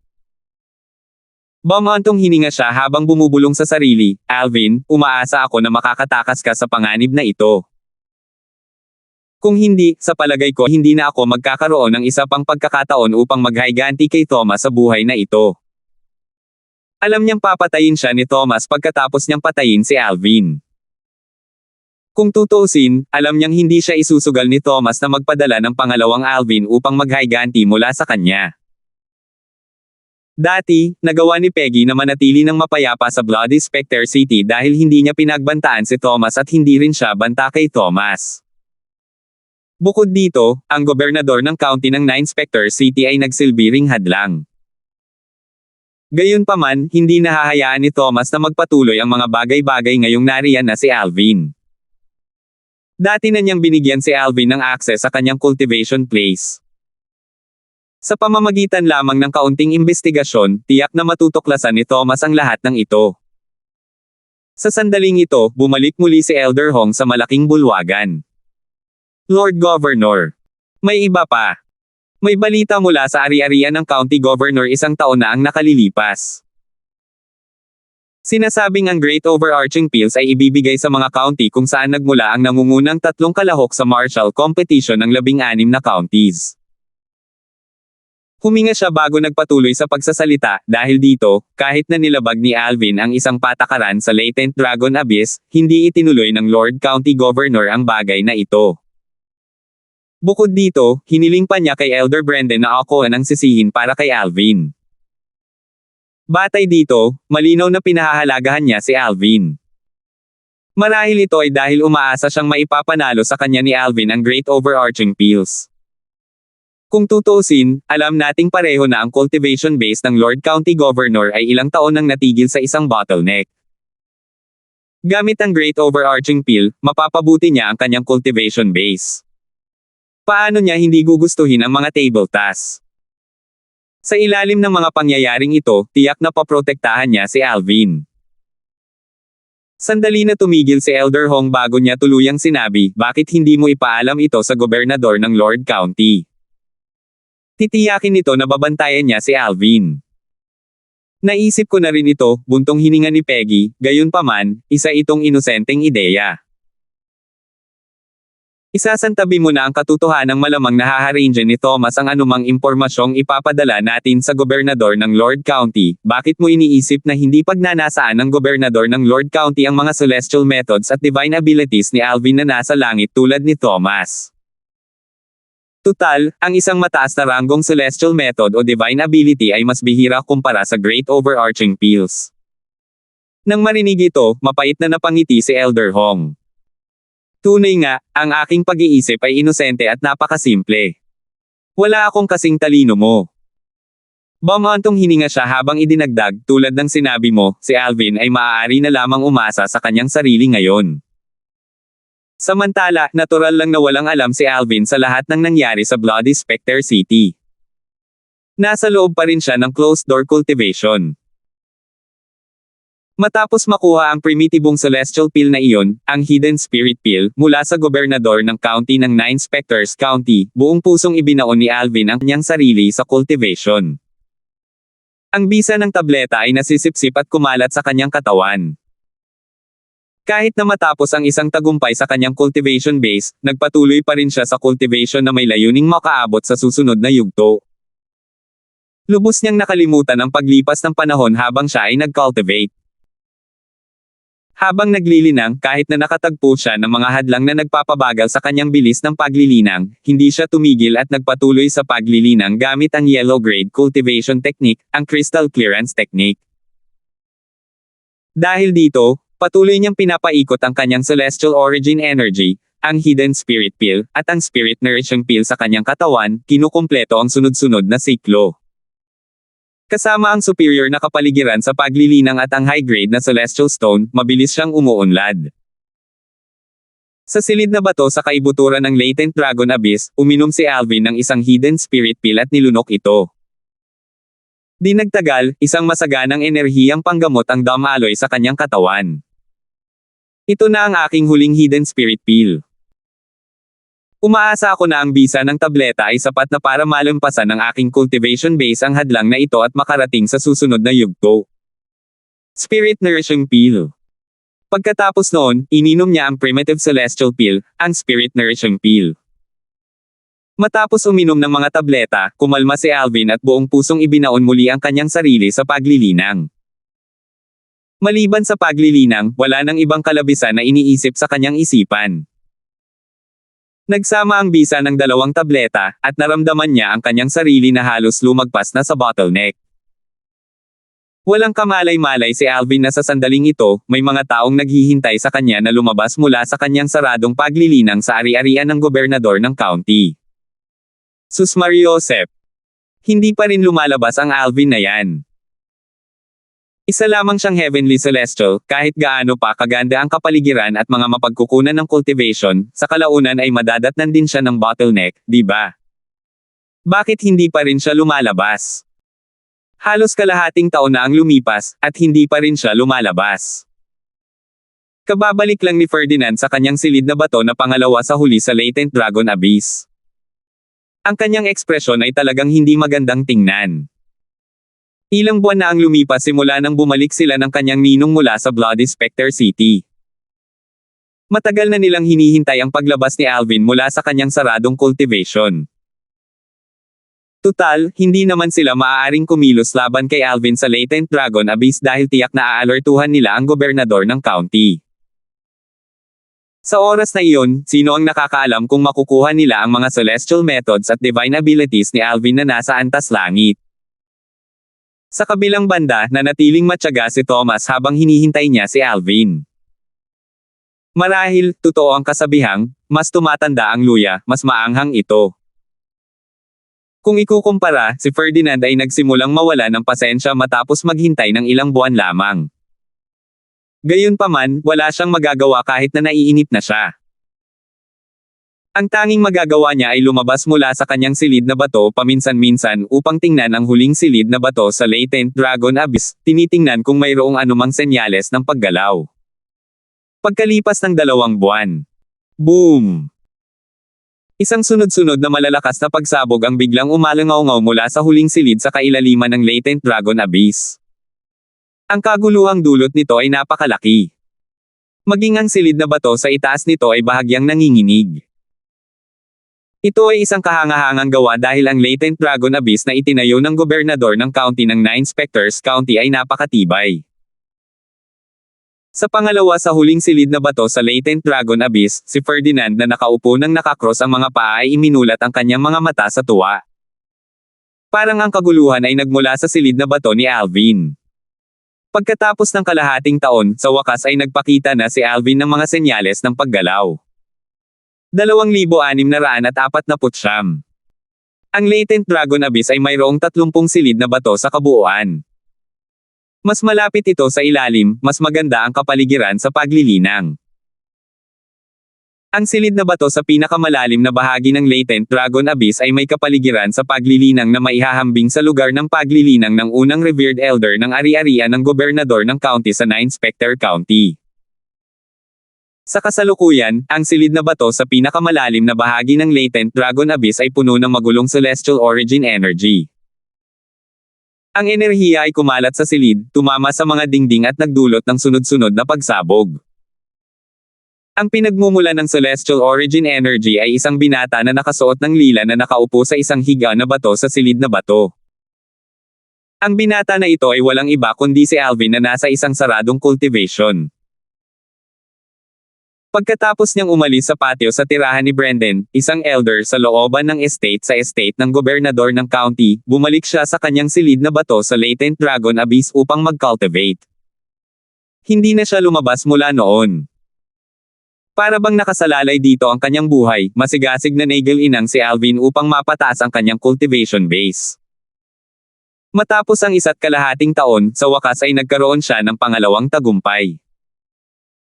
Bumantong hininga siya habang bumubulong sa sarili, Alvin, umaasa ako na makakatakas ka sa panganib na ito. Kung hindi, sa palagay ko hindi na ako magkakaroon ng isa pang pagkakataon upang maghayganti kay Thomas sa buhay na ito. Alam niyang papatayin siya ni Thomas pagkatapos niyang patayin si Alvin. Kung tutuusin, alam niyang hindi siya isusugal ni Thomas na magpadala ng pangalawang Alvin upang maghayganti mula sa kanya. Dati, nagawa ni Peggy na manatili ng mapayapa sa Bloody Spectre City dahil hindi niya pinagbantaan si Thomas at hindi rin siya banta kay Thomas. Bukod dito, ang gobernador ng county ng 9 Spectre City ay nagsilbi ring hadlang. Gayunpaman, hindi nahahayaan ni Thomas na magpatuloy ang mga bagay-bagay ngayong nariyan na si Alvin. Dati na niyang binigyan si Alvin ng access sa kanyang cultivation place. Sa pamamagitan lamang ng kaunting imbestigasyon, tiyak na matutuklasan ni Thomas ang lahat ng ito. Sa sandaling ito, bumalik muli si Elder Hong sa malaking bulwagan. Lord Governor. May iba pa. May balita mula sa ari-arian ng County Governor 1 taon na ang nakalilipas. Sinasabing ang Great Overarching Pills ay ibibigay sa mga county kung saan nagmula ang nangungunang 3 kalahok sa martial competition ng 16 na counties. Huminga siya bago nagpatuloy sa pagsasalita, dahil dito, kahit na nilabag ni Alvin ang isang patakaran sa Latent Dragon Abyss, hindi itinuloy ng Lord County Governor ang bagay na ito. Bukod dito, hiniling pa niya kay Elder Brendan na akuan ang sisihin para kay Alvin. Batay dito, malinaw na pinahahalagahan niya si Alvin. Marahil ito ay dahil umaasa siyang maipapanalo sa kanya ni Alvin ang Great Overarching Pills. Kung tutuusin, alam nating pareho na ang cultivation base ng Lord County Governor ay ilang taon nang natigil sa isang bottleneck. Gamit ang Great Overarching Pill, mapapabuti niya ang kanyang cultivation base. Paano niya hindi gugustuhin ang mga table tasks? Sa ilalim ng mga pangyayaring ito, tiyak na paprotektahan niya si Alvin. Sandali na tumigil si Elder Hong bago niya tuluyang sinabi, bakit hindi mo ipaalam ito sa gobernador ng Lord County? Titiyakin nito na babantayan niya si Alvin. Naisip ko na rin ito, buntong hininga ni Peggy, gayunpaman, isa itong inosenteng ideya. Isasantabi mo na ang katotohanang malamang nahaharangin ni Thomas ang anumang impormasyong ipapadala natin sa gobernador ng Lord County. Bakit mo iniisip na hindi pagnanasaan ng gobernador ng Lord County ang mga celestial methods at divine abilities ni Alvin na nasa langit tulad ni Thomas? Tutal, ang isang mataas na ranggong celestial method o divine ability ay mas bihira kumpara sa Great Overarching Pills. Nang marinig ito, mapait na napangiti si Elder Hong. Tunay nga, ang aking pag-iisip ay inosente at napakasimple. Wala akong kasing talino mo. Bamantong hininga siya habang idinagdag, tulad ng sinabi mo, si Alvin ay maaari na lamang umasa sa kanyang sarili ngayon. Samantala, natural lang na walang alam si Alvin sa lahat ng nangyari sa Bloody Spectre City. Nasa loob pa rin siya ng closed-door cultivation. Matapos makuha ang primitibong celestial pill na iyon, ang Hidden Spirit Pill, mula sa gobernador ng county ng Nine Spectres County, buong pusong ibinaon ni Alvin ang kanyang sarili sa cultivation. Ang bisa ng tableta ay nasisipsip at kumalat sa kanyang katawan. Kahit na matapos ang isang tagumpay sa kanyang cultivation base, nagpatuloy pa rin siya sa cultivation na may layuning makaabot sa susunod na yugto. Lubos niyang nakalimutan ang paglipas ng panahon habang siya ay nag-cultivate. Habang naglilinang, kahit na nakatagpo siya ng mga hadlang na nagpapabagal sa kanyang bilis ng paglilinang, hindi siya tumigil at nagpatuloy sa paglilinang gamit ang yellow grade cultivation technique, ang crystal clearance technique. Dahil dito, patuloy niyang pinapaikot ang kanyang celestial origin energy, ang hidden spirit pill, at ang spirit nourishing pill sa kanyang katawan, kinukumpleto ang sunod-sunod na siklo. Kasama ang superior na kapaligiran sa paglilinang at ang high-grade na celestial stone, mabilis siyang umuunlad. Sa silid na bato sa kaibuturan ng Latent Dragon Abyss, uminom si Alvin ng isang hidden spirit pill at nilunok ito. Di nagtagal, isang masaganang enerhiyang panggamot ang dumaloy sa kanyang katawan. Ito na ang aking huling hidden spirit pill. Umaasa ako na ang bisa ng tableta ay sapat na para malampasan ng aking cultivation base ang hadlang na ito at makarating sa susunod na yugto. Spirit Nourishing Pill. Pagkatapos noon, ininom niya ang Primitive Celestial Pill, ang Spirit Nourishing Pill. Matapos uminom ng mga tableta, kumalma si Alvin at buong pusong ibinaon muli ang kanyang sarili sa paglilinang. Maliban sa paglilinang, wala nang ibang kalabisan na iniisip sa kanyang isipan. Nagsama ang bisa ng 2 tableta, at naramdaman niya ang kanyang sarili na halos lumagpas na sa bottleneck. Walang kamalay-malay si Alvin na sa sandaling ito, may mga taong naghihintay sa kanya na lumabas mula sa kanyang saradong paglilinang sa ari-arian ng gobernador ng county. Sus Mariosep. Hindi pa rin lumalabas ang Alvin na yan. Isa lamang siyang heavenly celestial, kahit gaano pa kaganda ang kapaligiran at mga mapagkukunan ng cultivation, sa kalaunan ay madadatnan din siya ng bottleneck, di ba? Bakit hindi pa rin siya lumalabas? Halos kalahating taon na ang lumipas, at hindi pa rin siya lumalabas. Kababalik lang ni Ferdinand sa kanyang silid na bato na pangalawa sa huli sa Latent Dragon Abyss. Ang kanyang ekspresyon ay talagang hindi magandang tingnan. Ilang buwan na ang lumipas simula nang bumalik sila ng kanyang ninong mula sa Bloody Spectre City. Matagal na nilang hinihintay ang paglabas ni Alvin mula sa kanyang saradong cultivation. Tutal, hindi naman sila maaaring kumilos laban kay Alvin sa Latent Dragon Abyss dahil tiyak na aalertuhan nila ang gobernador ng county. Sa oras na iyon, sino ang nakakaalam kung makukuha nila ang mga celestial methods at divine abilities ni Alvin na nasa antas langit? Sa kabilang banda, nanatiling matyaga si Thomas habang hinihintay niya si Alvin. Marahil, totoo ang kasabihang, mas tumatanda ang luya, mas maanghang ito. Kung ikukumpara, si Ferdinand ay nagsimulang mawala ng pasensya matapos maghintay ng ilang buwan lamang. Gayunpaman, wala siyang magagawa kahit na naiinip na siya. Ang tanging magagawa niya ay lumabas mula sa kanyang silid na bato paminsan-minsan upang tingnan ang huling silid na bato sa Latent Dragon Abyss, tinitingnan kung mayroong anumang senyales ng paggalaw. Pagkalipas ng 2 buwan. Boom! Isang sunod-sunod na malalakas na pagsabog ang biglang umalangaw-ngaw mula sa huling silid sa kailaliman ng Latent Dragon Abyss. Ang kaguluhang dulot nito ay napakalaki. Maging ang silid na bato sa itaas nito ay bahagyang nanginginig. Ito ay isang kahangahangang gawa dahil ang Latent Dragon Abyss na itinayo ng gobernador ng county ng Nine Spectres County ay napakatibay. Sa pangalawa sa huling silid na bato sa Latent Dragon Abyss, si Ferdinand na nakaupo ng nakakross ang mga paa ay iminulat ang kanyang mga mata sa tuwa. Parang ang kaguluhan ay nagmula sa silid na bato ni Alvin. Pagkatapos ng kalahating taon, sa wakas ay nagpakita na si Alvin ng mga senyales ng paggalaw. 2,649. Ang Latent Dragon Abyss ay mayroong 30 silid na bato sa kabuuan. Mas malapit ito sa ilalim, mas maganda ang kapaligiran sa paglilinang. Ang silid na bato sa pinakamalalim na bahagi ng Latent Dragon Abyss ay may kapaligiran sa paglilinang na maihahambing sa lugar ng paglilinang ng unang revered elder ng ari-arian ng gobernador ng county sa Nine Spectre County. Sa kasalukuyan, ang silid na bato sa pinakamalalim na bahagi ng Latent Dragon Abyss ay puno ng magulong celestial origin energy. Ang enerhiya ay kumalat sa silid, tumama sa mga dingding at nagdulot ng sunod-sunod na pagsabog. Ang pinagmumula ng celestial origin energy ay isang binata na nakasuot ng lila na nakaupo sa isang higa na bato sa silid na bato. Ang binata na ito ay walang iba kundi si Alvin na nasa isang saradong cultivation. Pagkatapos niyang umalis sa patio sa tirahan ni Brendan, isang elder sa looban ng estate sa estate ng gobernador ng county, bumalik siya sa kanyang silid na bato sa Latent Dragon Abyss upang mag-cultivate. Hindi na siya lumabas mula noon. Para bang nakasalalay dito ang kanyang buhay, masigasig na nagil-inang si Alvin upang mapataas ang kanyang cultivation base. Matapos ang 1.5 taon, sa wakas ay nagkaroon siya ng pangalawang tagumpay.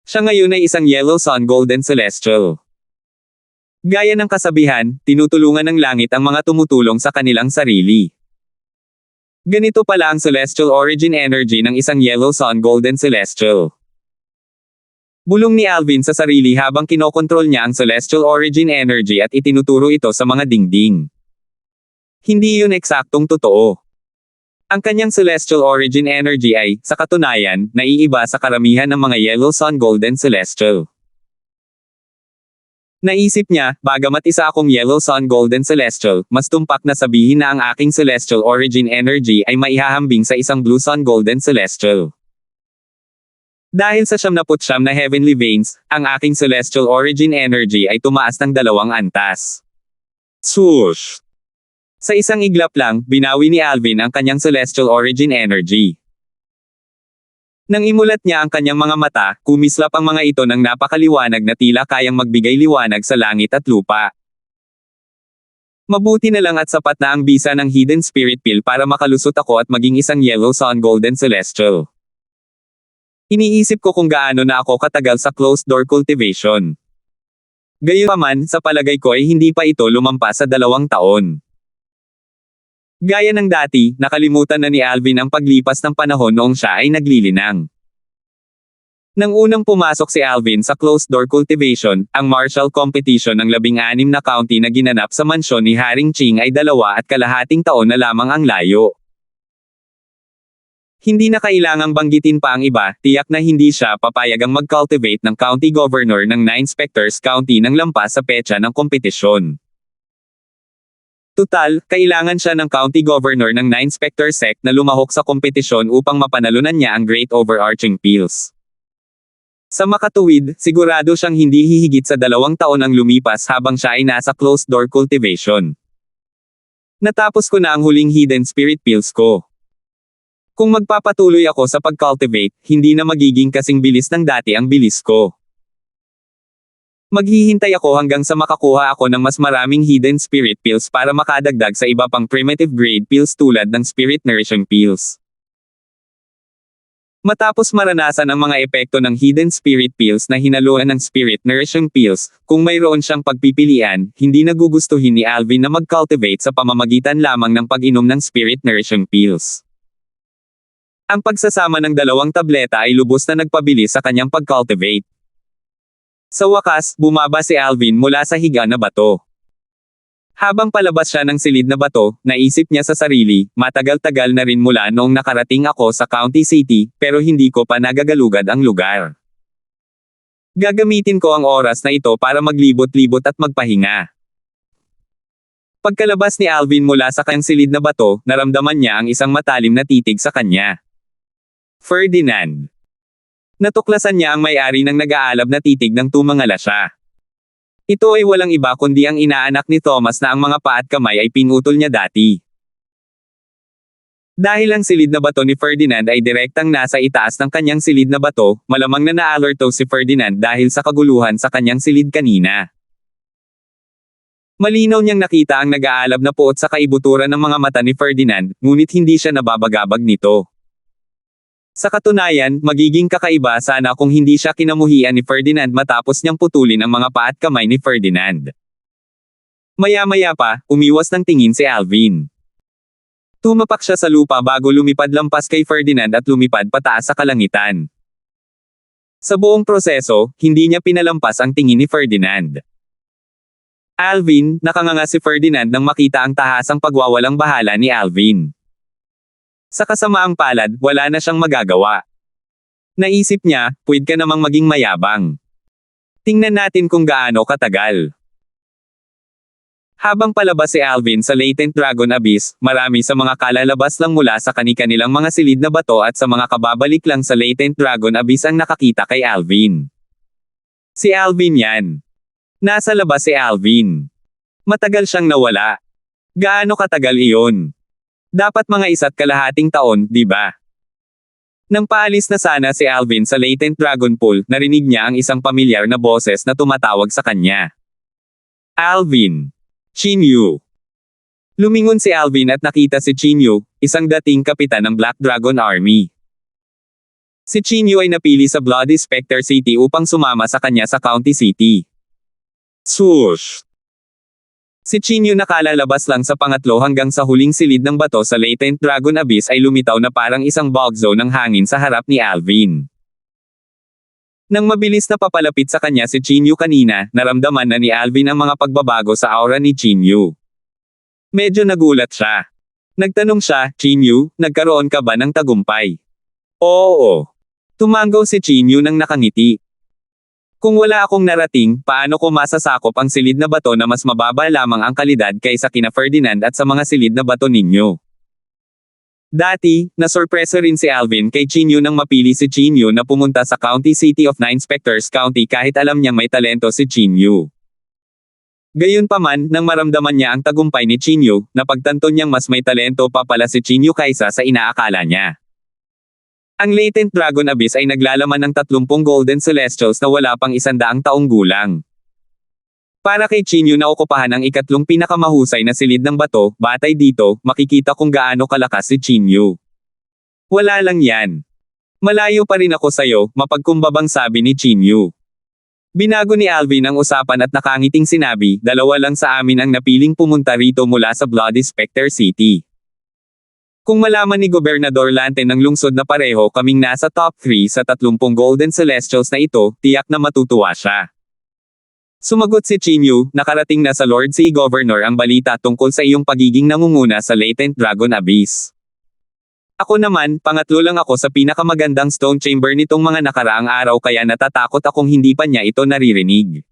Siya ngayon ay isang Yellow Sun Golden Celestial. Gaya ng kasabihan, tinutulungan ng langit ang mga tumutulong sa kanilang sarili. Ganito pala ang celestial origin energy ng isang Yellow Sun Golden Celestial. Bulong ni Alvin sa sarili habang kinokontrol niya ang celestial origin energy at itinuturo ito sa mga dingding. Hindi yun eksaktong totoo. Ang kanyang celestial origin energy ay, sa katunayan, naiiba sa karamihan ng mga Yellow Sun Golden Celestial. Naisip niya, bagamat isa akong Yellow Sun Golden Celestial, mas tumpak na sabihin na ang aking celestial origin energy ay maihahambing sa isang Blue Sun Golden Celestial. Dahil sa 79 na heavenly veins, ang aking celestial origin energy ay tumaas ng 2 antas. Swoosh! Sa isang iglap lang, binawi ni Alvin ang kanyang celestial origin energy. Nang imulat niya ang kanyang mga mata, kumislap ang mga ito ng napakaliwanag na tila kayang magbigay liwanag sa langit at lupa. Mabuti na lang at sapat na ang bisa ng Hidden Spirit Pill para makalusot ako at maging isang Yellow Sun Golden Celestial. Iniisip ko kung gaano na ako katagal sa closed-door cultivation. Gayunpaman, sa palagay ko ay hindi pa ito lumampas sa 2 taon. Gaya ng dati, nakalimutan na ni Alvin ang paglipas ng panahon noong siya ay naglilinang. Nang unang pumasok si Alvin sa closed-door cultivation, ang martial competition ng 16 na county na ginanap sa mansyon ni Haring Ching ay 2.5 taon na lamang ang layo. Hindi na kailangang banggitin pa ang iba, tiyak na hindi siya papayagang mag-cultivate ng county governor ng 9 Specters County nang lampas sa petsa ng kompetisyon. Tutal, kailangan siya ng county governor ng 9 Specter Sect na lumahok sa kompetisyon upang mapanalunan niya ang Great Overarching Pills. Sa makatuwid, sigurado siyang hindi hihigit sa 2 taon ang lumipas habang siya ay nasa closed-door cultivation. Natapos ko na ang huling hidden spirit pills ko. Kung magpapatuloy ako sa pag-cultivate, hindi na magiging kasing bilis ng dati ang bilis ko. Maghihintay ako hanggang sa makakuha ako ng mas maraming hidden spirit pills para makadagdag sa iba pang primitive grade pills tulad ng spirit nourishing pills. Matapos maranasan ang mga epekto ng hidden spirit pills na hinaluan ng spirit nourishing pills, kung mayroon siyang pagpipilian, hindi nagugustuhin ni Alvin na mag-cultivate sa pamamagitan lamang ng pag-inom ng spirit nourishing pills. Ang pagsasama ng 2 tableta ay lubos na nagpabilis sa kanyang pag-cultivate. Sa wakas, bumaba si Alvin mula sa higa na bato. Habang palabas siya ng silid na bato, naisip niya sa sarili, matagal-tagal na rin mula noong nakarating ako sa county city, pero hindi ko pa nagagalugad ang lugar. Gagamitin ko ang oras na ito para maglibot-libot at magpahinga. Pagkalabas ni Alvin mula sa kanyang silid na bato, naramdaman niya ang isang matalim na titig sa kanya. Ferdinand. Natuklasan niya ang may-ari ng nag-aalab na titig nang tumangala siya. Ito ay walang iba kundi ang inaanak ni Thomas na ang mga paa at kamay ay pinutol niya dati. Dahil ang silid na bato ni Ferdinand ay direktang nasa itaas ng kanyang silid na bato, malamang na na-alerto si Ferdinand dahil sa kaguluhan sa kanyang silid kanina. Malinaw niyang nakita ang nag-aalab na puot sa kaibuturan ng mga mata ni Ferdinand, ngunit hindi siya nababagabag nito. Sa katunayan, magiging kakaiba sana kung hindi siya kinamuhian ni Ferdinand matapos niyang putulin ang mga paa at kamay ni Ferdinand. Maya-maya pa, umiwas ng tingin si Alvin. Tumapak siya sa lupa bago lumipad lampas kay Ferdinand at lumipad pataas sa kalangitan. Sa buong proseso, hindi niya pinalampas ang tingin ni Ferdinand. Alvin, nakanganga si Ferdinand nang makita ang tahasang pagwawalang bahala ni Alvin. Sa kasamaang palad, wala na siyang magagawa. Naisip niya, pwede ka namang maging mayabang. Tingnan natin kung gaano katagal. Habang palabas si Alvin sa Latent Dragon Abyss, marami sa mga kalalabas lang mula sa kani-kanilang mga silid na bato at sa mga kababalik lang sa Latent Dragon Abyss ang nakakita kay Alvin. Si Alvin yan. Nasa labas si Alvin. Matagal siyang nawala. Gaano katagal iyon? Dapat mga 1.5 taon, di ba? Nang paalis na sana si Alvin sa Latent Dragon Pool, narinig niya ang isang pamilyar na boses na tumatawag sa kanya. Alvin. Chinyu. Lumingon si Alvin at nakita si Chinyu, isang dating kapitan ng Black Dragon Army. Si Chinyu ay napili sa Bloody Specter City upang sumama sa kanya sa County City. Swoosh! Si Chinyu na kalalabas lang sa pangatlo hanggang sa huling silid ng bato sa Latent Dragon Abyss ay lumitaw na parang isang bog zone ng hangin sa harap ni Alvin. Nang mabilis na papalapit sa kanya si Chinyu kanina, naramdaman na ni Alvin ang mga pagbabago sa aura ni Chinyu. Medyo nagulat siya. Nagtanong siya, Chinyu, nagkaroon ka ba ng tagumpay? Oo. Tumanggaw si Chinyu nang nakangiti. Kung wala akong narating, paano ko masasakop ang silid na bato na mas mababa lamang ang kalidad kaysa kina Ferdinand at sa mga silid na bato ninyo? Dati, nasorpreso rin si Alvin kay Chinyu nang mapili si Chinyu na pumunta sa County City of 9 Specters County kahit alam niyang may talento si Chinyu. Gayunpaman, nang maramdaman niya ang tagumpay ni Chinyu, napagtanto niyang mas may talento pa pala si Chinyu kaysa sa inaakala niya. Ang Latent Dragon Abyss ay naglalaman ng 30 Golden Celestials na wala pang 100 taong gulang. Para kay Chinyu na okupahan ang ikatlong pinakamahusay na silid ng bato, batay dito, makikita kung gaano kalakas si Chinyu. Wala lang yan. Malayo pa rin ako sa'yo, mapagkumbabang sabi ni Chinyu. Binago ni Alvin ang usapan at nakangiting sinabi, dalawa lang sa amin ang napiling pumunta rito mula sa Bloody Specter City. Kung malaman ni Gobernador Lante ng lungsod na pareho kaming nasa top 3 sa 30 Golden Celestials na ito, tiyak na matutuwa siya. Sumagot si Chinyu, nakarating na sa Lord Sea Governor ang balita tungkol sa iyong pagiging nangunguna sa Latent Dragon Abyss. Ako naman, pangatlo lang ako sa pinakamagandang stone chamber nitong mga nakaraang araw kaya natatakot akong hindi pa niya ito naririnig.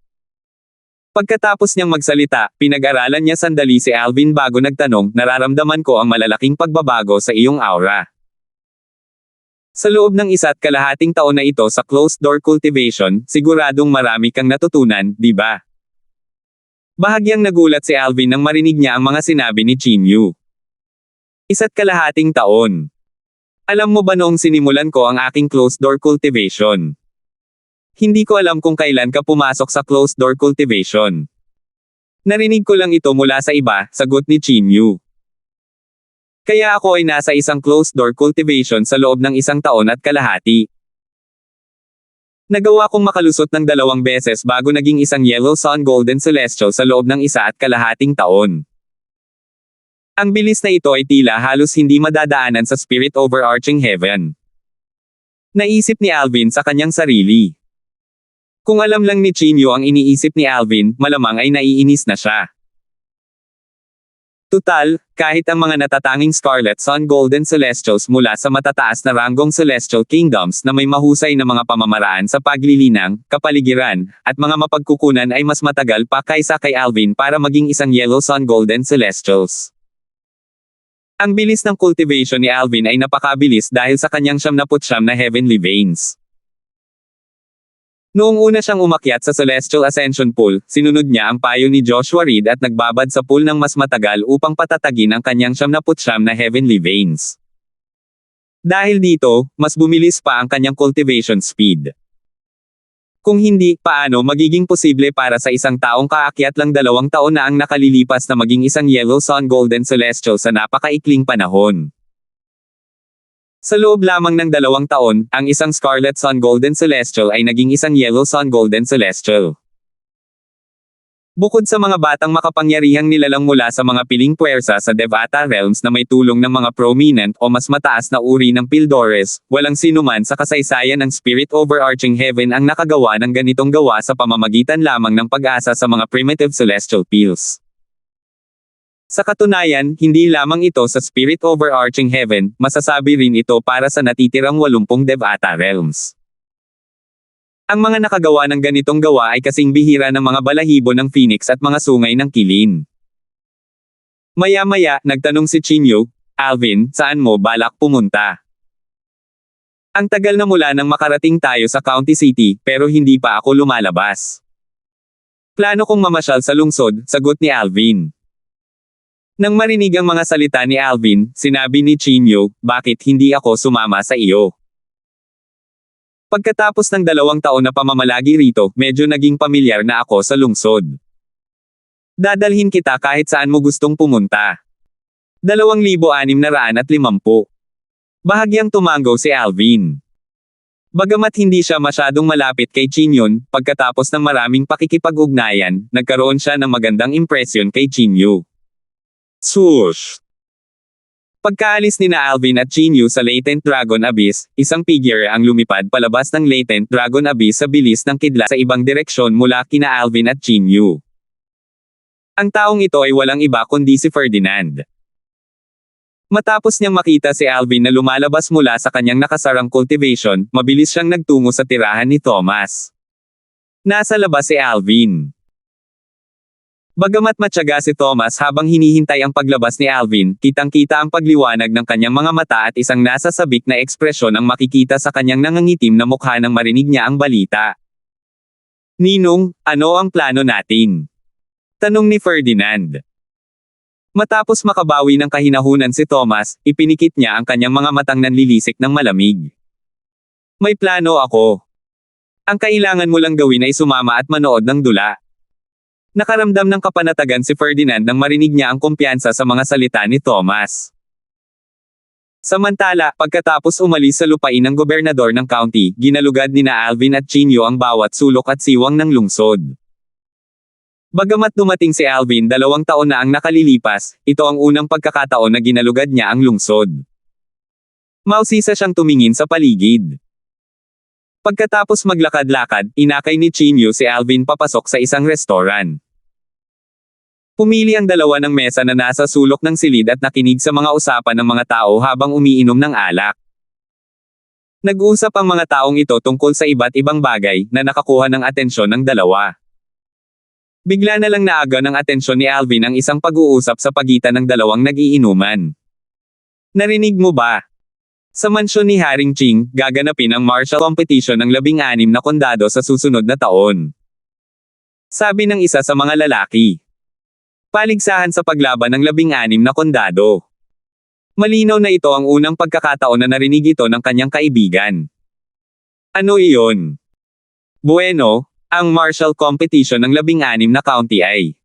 Pagkatapos niyang magsalita, pinag-aralan niya sandali si Alvin bago nagtanong, nararamdaman ko ang malalaking pagbabago sa iyong aura. Sa loob ng 1.5 taon na ito sa closed-door cultivation, siguradong marami kang natutunan, di ba? Bahagyang nagulat si Alvin nang marinig niya ang mga sinabi ni Chinyu. 1.5 taon. Alam mo ba noong sinimulan ko ang aking closed-door cultivation? Hindi ko alam kung kailan ka pumasok sa closed-door cultivation. Narinig ko lang ito mula sa iba, sagot ni Chinyu. Kaya ako ay nasa isang closed-door cultivation sa loob ng 1.5 taon. Nagawa kong makalusot ng 2 beses bago naging isang Yellow Sun Golden Celestial sa loob ng 1.5 taon. Ang bilis na ito ay tila halos hindi madadaanan sa Spirit Overarching Heaven. Naisip ni Alvin sa kanyang sarili. Kung alam lang ni Chinyu ang iniisip ni Alvin, malamang ay naiinis na siya. Tutal, kahit ang mga natatanging Scarlet Sun Golden Celestials mula sa matataas na ranggong Celestial Kingdoms na may mahusay na mga pamamaraan sa paglilinang, kapaligiran, at mga mapagkukunan ay mas matagal pa kaysa kay Alvin para maging isang Yellow Sun Golden Celestials. Ang bilis ng cultivation ni Alvin ay napakabilis dahil sa kanyang 79 na Heavenly Veins. Noong una siyang umakyat sa Celestial Ascension Pool, sinunod niya ang payo ni Joshua Reed at nagbabad sa pool ng mas matagal upang patatagin ang kanyang 79 na Heavenly Veins. Dahil dito, mas bumilis pa ang kanyang cultivation speed. Kung hindi, paano magiging posible para sa isang taong kaakyat lang 2 taon na ang nakalilipas na maging isang Yellow Sun Golden Celestial sa napakaikling panahon? Sa loob lamang ng 2 taon, ang isang Scarlet Sun Golden Celestial ay naging isang Yellow Sun Golden Celestial. Bukod sa mga batang makapangyarihang nilalang mula sa mga piling puwersa sa Devata Realms na may tulong ng mga prominent o mas mataas na uri ng Pildores, walang sinuman sa kasaysayan ng Spirit Overarching Heaven ang nakagawa ng ganitong gawa sa pamamagitan lamang ng pag-asa sa mga primitive celestial pills. Sa katunayan, hindi lamang ito sa Spirit Overarching Heaven, masasabi rin ito para sa natitirang 80 Devata Realms. Ang mga nakagawa ng ganitong gawa ay kasing bihira ng mga balahibo ng Phoenix at mga sungay ng Kilin. Maya-maya, nagtanong si Chinyu, Alvin, saan mo balak pumunta? Ang tagal na mula nang makarating tayo sa County City, pero hindi pa ako lumalabas. Plano kong mamasyal sa lungsod, sagot ni Alvin. Nang marinig ang mga salita ni Alvin, sinabi ni Chinyu, bakit hindi ako sumama sa iyo? Pagkatapos ng 2 taon na pamamalagi rito, medyo naging pamilyar na ako sa lungsod. Dadalhin kita kahit saan mo gustong pumunta. 2,650. Bahagyang tumango si Alvin. Bagamat hindi siya masyadong malapit kay Chinyon, pagkatapos ng maraming pakikipag-ugnayan, nagkaroon siya ng magandang impresyon kay Chinyu. Swoosh! Pagkaalis ni na Alvin at Chinyu sa Latent Dragon Abyss, isang figure ang lumipad palabas ng Latent Dragon Abyss sa bilis ng kidlat sa ibang direksyon mula kina Alvin at Chinyu. Ang taong ito ay walang iba kundi si Ferdinand. Matapos niyang makita si Alvin na lumalabas mula sa kanyang nakasarang cultivation, mabilis siyang nagtungo sa tirahan ni Thomas. Nasa labas si Alvin. Bagamat matyaga si Thomas habang hinihintay ang paglabas ni Alvin, kitang-kita ang pagliwanag ng kanyang mga mata at isang nasasabik na ekspresyon ang makikita sa kanyang nangangitim na mukha nang marinig niya ang balita. Ninong, ano ang plano natin? Tanong ni Ferdinand. Matapos makabawi ng kahinahunan si Thomas, ipinikit niya ang kanyang mga matang nanlilisik ng malamig. May plano ako. Ang kailangan mo lang gawin ay sumama at manood ng dula. Nakaramdam ng kapanatagan si Ferdinand nang marinig niya ang kumpiyansa sa mga salita ni Thomas. Samantala, pagkatapos umalis sa lupain ng gobernador ng county, ginalugad nina Alvin at Chinyo ang bawat sulok at siwang ng lungsod. Bagamat dumating si Alvin 2 taon na ang nakalilipas, ito ang unang pagkakataon na ginalugad niya ang lungsod. Mausisa siyang tumingin sa paligid. Pagkatapos maglakad-lakad, inakay ni Chinyo si Alvin papasok sa isang restaurant. Pumili ang dalawa ng mesa na nasa sulok ng silid at nakinig sa mga usapan ng mga tao habang umiinom ng alak. Nag-uusap ang mga taong ito tungkol sa iba't ibang bagay na nakakuha ng atensyon ng dalawa. Bigla na lang naaga ng atensyon ni Alvin ang isang pag-uusap sa pagitan ng dalawang nag-iinuman. Narinig mo ba? Sa mansyon ni Haring Ching, gaganapin ang martial competition ng 16 na kondado sa susunod na taon. Sabi ng isa sa mga lalaki. Paligsahan sa paglaban ng 16 na kondado. Malinaw na ito ang unang pagkakataon na narinig ito ng kanyang kaibigan. Ano iyon? Bueno, ang martial competition ng 16 na county ay.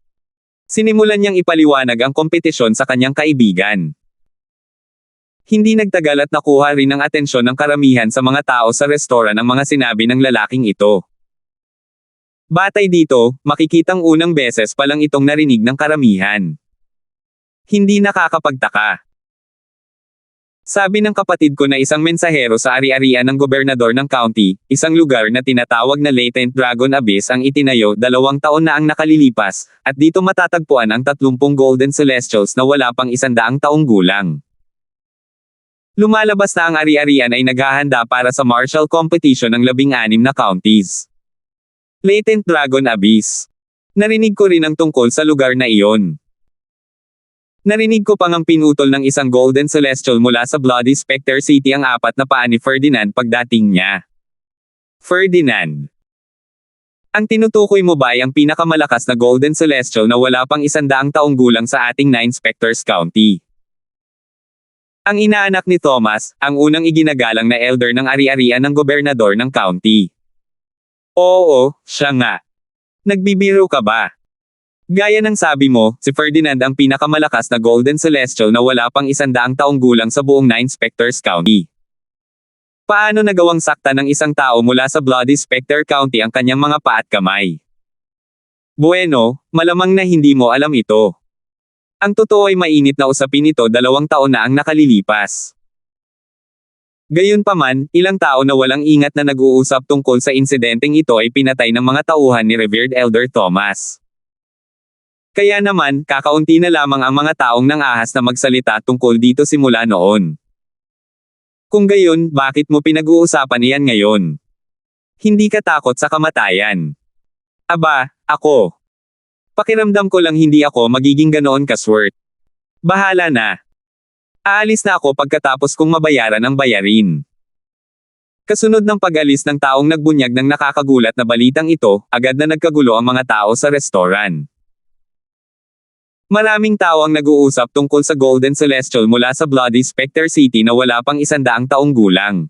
Sinimulan niyang ipaliwanag ang kompetisyon sa kanyang kaibigan. Hindi nagtagal at nakuha rin ang atensyon ng karamihan sa mga tao sa restoran ang mga sinabi ng lalaking ito. Batay dito, makikitang unang beses pa lang itong narinig ng karamihan. Hindi nakakapagtaka. Sabi ng kapatid ko na isang mensahero sa ari-arian ng gobernador ng county, isang lugar na tinatawag na Latent Dragon Abyss ang itinayo 2 taon na ang nakalilipas, at dito matatagpuan ang 30 Golden Celestials na wala pang 100 taong gulang. Lumalabas na ang ari-arian ay naghahanda para sa martial competition ng 16 na counties. Latent Dragon Abyss. Narinig ko rin ang tungkol sa lugar na iyon. Narinig ko pang ang pinutol ng isang Golden Celestial mula sa Bloody Spectre City ang 4 na paa ni Ferdinand pagdating niya. Ferdinand. Ang tinutukoy mo ba ay ang pinakamalakas na Golden Celestial na wala pang 100 taong gulang sa ating 9 Spectres County? Ang inaanak ni Thomas, ang unang iginagalang na elder ng ari-arian ng gobernador ng county. Oo, siya nga. Nagbibiro ka ba? Gaya ng sabi mo, si Ferdinand ang pinakamalakas na Golden Celestial na wala pang 100 taong gulang sa buong 9 Spectres County. Paano nagawang sakta ng isang tao mula sa Bloody Spectre County ang kanyang mga paa at kamay? Bueno, malamang na hindi mo alam ito. Ang totoo ay mainit na usapin ito 2 taon na ang nakalilipas. Gayunpaman, ilang tao na walang ingat na nag-uusap tungkol sa insidenteng ito ay pinatay ng mga tauhan ni Revered Elder Thomas. Kaya naman, kakaunti na lamang ang mga taong nang-ahas na magsalita tungkol dito simula noon. Kung gayon, bakit mo pinag-uusapan iyan ngayon? Hindi ka takot sa kamatayan. Aba, ako. Pakiramdam ko lang hindi ako magiging ganoon kaswert. Bahala na. Aalis na ako pagkatapos kong mabayaran ang bayarin. Kasunod ng pag-alis ng taong nagbunyag ng nakakagulat na balitang ito, agad na nagkagulo ang mga tao sa restoran. Maraming tao ang nag-uusap tungkol sa Golden Celestial mula sa Bloody Spectre City na wala pang 100 taong gulang.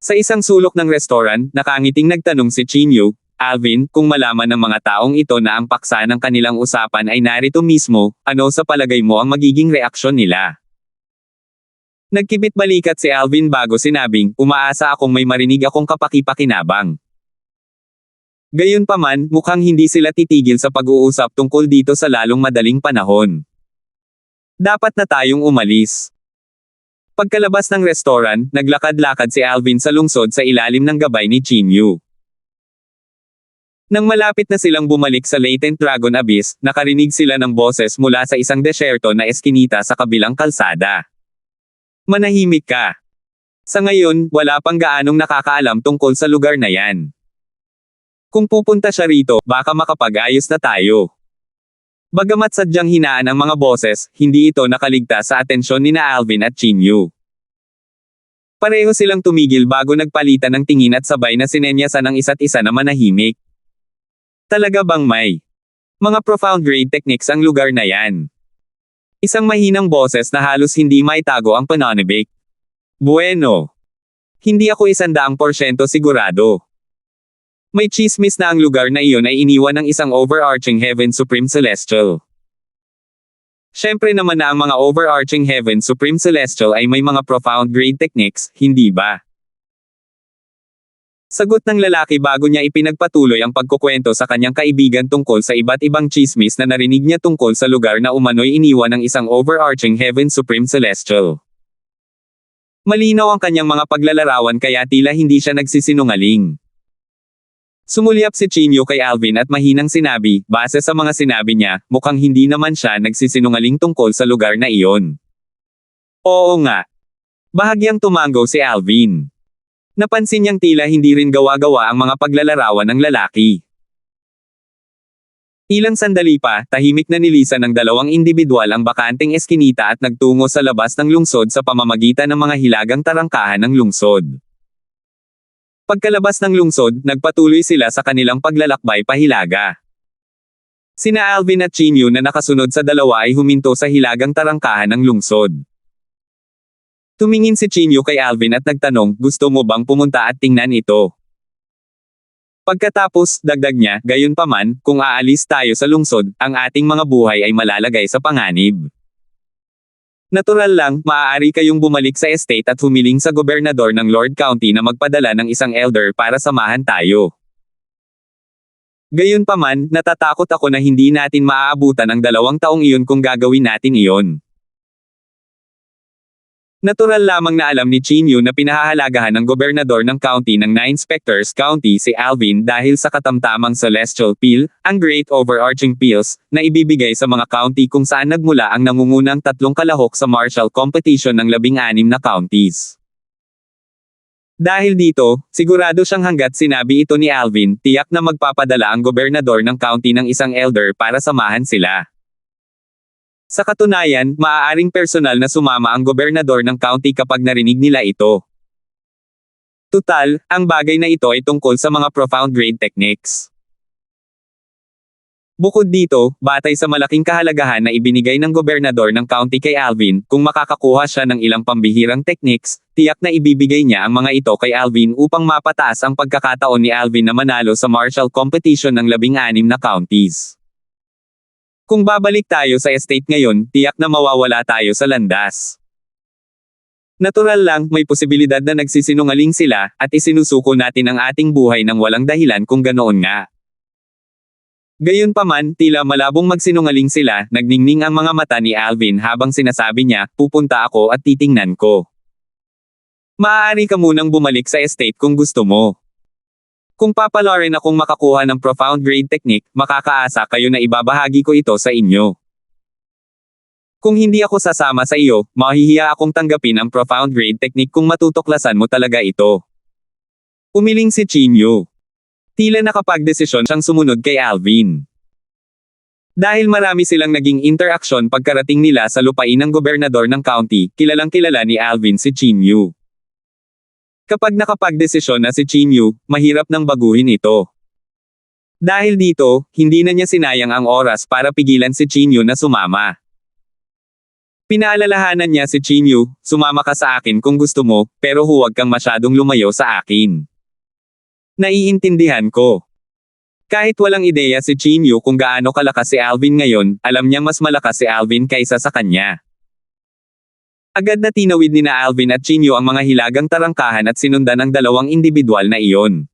Sa isang sulok ng restoran, nakangiting nagtanong si Chinyo, Alvin, kung malaman ng mga taong ito na ang paksa ng kanilang usapan ay narito mismo, ano sa palagay mo ang magiging reaksyon nila? Nagkibit balikat si Alvin bago sinabing, umaasa akong may marinig akong kapaki-pakinabang. Gayunpaman, mukhang hindi sila titigil sa pag-uusap tungkol dito sa lalong madaling panahon. Dapat na tayong umalis. Pagkalabas ng restoran, naglakad-lakad si Alvin sa lungsod sa ilalim ng gabay ni Chinyo. Nang malapit na silang bumalik sa Latent Dragon Abyss, nakarinig sila ng boses mula sa isang desyerto na eskinita sa kabilang kalsada. Manahimik ka. Sa ngayon, wala pang gaanong nakakaalam tungkol sa lugar na yan. Kung pupunta siya rito, baka makapag-ayos na tayo. Bagamat sadyang hinaan ang mga boses, hindi ito nakaligtas sa atensyon ni na Alvin at Chinyo. Pareho silang tumigil bago nagpalitan ng tingin at sabay na sinenyasan ang isa't isa na manahimik. Talaga bang may mga profound grade techniques ang lugar na yan? Isang mahinang boses na halos hindi maitago ang pananabik. Bueno. Hindi ako 100% sigurado. May chismis na ang lugar na iyon ay iniwan ng isang overarching Heaven Supreme Celestial. Syempre naman na ang mga overarching Heaven Supreme Celestial ay may mga profound grade techniques, hindi ba? Sagot ng lalaki bago niya ipinagpatuloy ang pagkukwento sa kanyang kaibigan tungkol sa iba't ibang chismis na narinig niya tungkol sa lugar na umano'y iniwan ng isang overarching Heaven Supreme Celestial. Malinaw ang kanyang mga paglalarawan kaya tila hindi siya nagsisinungaling. Sumulyap si Chinyo kay Alvin at mahinang sinabi, base sa mga sinabi niya, mukhang hindi naman siya nagsisinungaling tungkol sa lugar na iyon. Oo nga. Bahagyang tumango si Alvin. Napansin niyang tila hindi rin gawa-gawa ang mga paglalarawan ng lalaki. Ilang sandali pa, tahimik na nilisan ng dalawang individual ang bakanteng eskinita at nagtungo sa labas ng lungsod sa pamamagitan ng mga hilagang tarangkahan ng lungsod. Pagkalabas ng lungsod, nagpatuloy sila sa kanilang paglalakbay pahilaga. Sina Alvin at Chinyo na nakasunod sa dalawa ay huminto sa hilagang tarangkahan ng lungsod. Tumingin si Chinyo kay Alvin at nagtanong, gusto mo bang pumunta at tingnan ito? Pagkatapos, dagdag niya, gayunpaman, kung aalis tayo sa lungsod, ang ating mga buhay ay malalagay sa panganib. Natural lang, maaari kayong bumalik sa estate at humiling sa gobernador ng Lord County na magpadala ng isang elder para samahan tayo. Gayunpaman, natatakot ako na hindi natin maaabutan ang 2 taong iyon kung gagawin natin iyon. Natural lamang na alam ni Chinyo na pinahahalagahan ng gobernador ng county ng 9 Specters County si Alvin dahil sa katamtamang celestial peel, ang Great Overarching Peels, na ibibigay sa mga county kung saan nagmula ang nangungunang 3 kalahok sa martial competition ng 16 na counties. Dahil dito, sigurado siyang hanggat sinabi ito ni Alvin, tiyak na magpapadala ang gobernador ng county ng isang elder para samahan sila. Sa katunayan, maaaring personal na sumama ang gobernador ng county kapag narinig nila ito. Tutal, ang bagay na ito ay tungkol sa mga profound grade techniques. Bukod dito, batay sa malaking kahalagahan na ibinigay ng gobernador ng county kay Alvin, kung makakakuha siya ng ilang pambihirang techniques, tiyak na ibibigay niya ang mga ito kay Alvin upang mapataas ang pagkakataon ni Alvin na manalo sa martial competition ng 16 na counties. Kung babalik tayo sa estate ngayon, tiyak na mawawala tayo sa landas. Natural lang, may posibilidad na nagsisinungaling sila, at isinusuko natin ang ating buhay ng walang dahilan kung ganoon nga. Gayunpaman, tila malabong magsinungaling sila, nagningning ang mga mata ni Alvin habang sinasabi niya, pupunta ako at titingnan ko. Maaari ka munang bumalik sa estate kung gusto mo. Kung papalarin akong makakuha ng profound grade technique, makakaasa kayo na ibabahagi ko ito sa inyo. Kung hindi ako sasama sa iyo, mahihiya akong tanggapin ang profound grade technique kung matutuklasan mo talaga ito. Umiling si Chinyo. Tila nakapagdesisyon siyang sumunod kay Alvin. Dahil marami silang naging interaksyon pagkarating nila sa lupain ng gobernador ng county, kilalang-kilala ni Alvin si Chinyo. Kapag nakapagdesisyon na si Chinyo, mahirap nang baguhin ito. Dahil dito, hindi na niya sinayang ang oras para pigilan si Chinyo na sumama. Pinaalalahanan niya si Chinyo, sumama ka sa akin kung gusto mo, pero huwag kang masyadong lumayo sa akin. Naiintindihan ko. Kahit walang ideya si Chinyo kung gaano kalakas si Alvin ngayon, alam niyang mas malakas si Alvin kaysa sa kanya. Agad na tinawid ni na Alvin at Chinyo ang mga hilagang tarangkahan at sinundan ang 2 individual na iyon.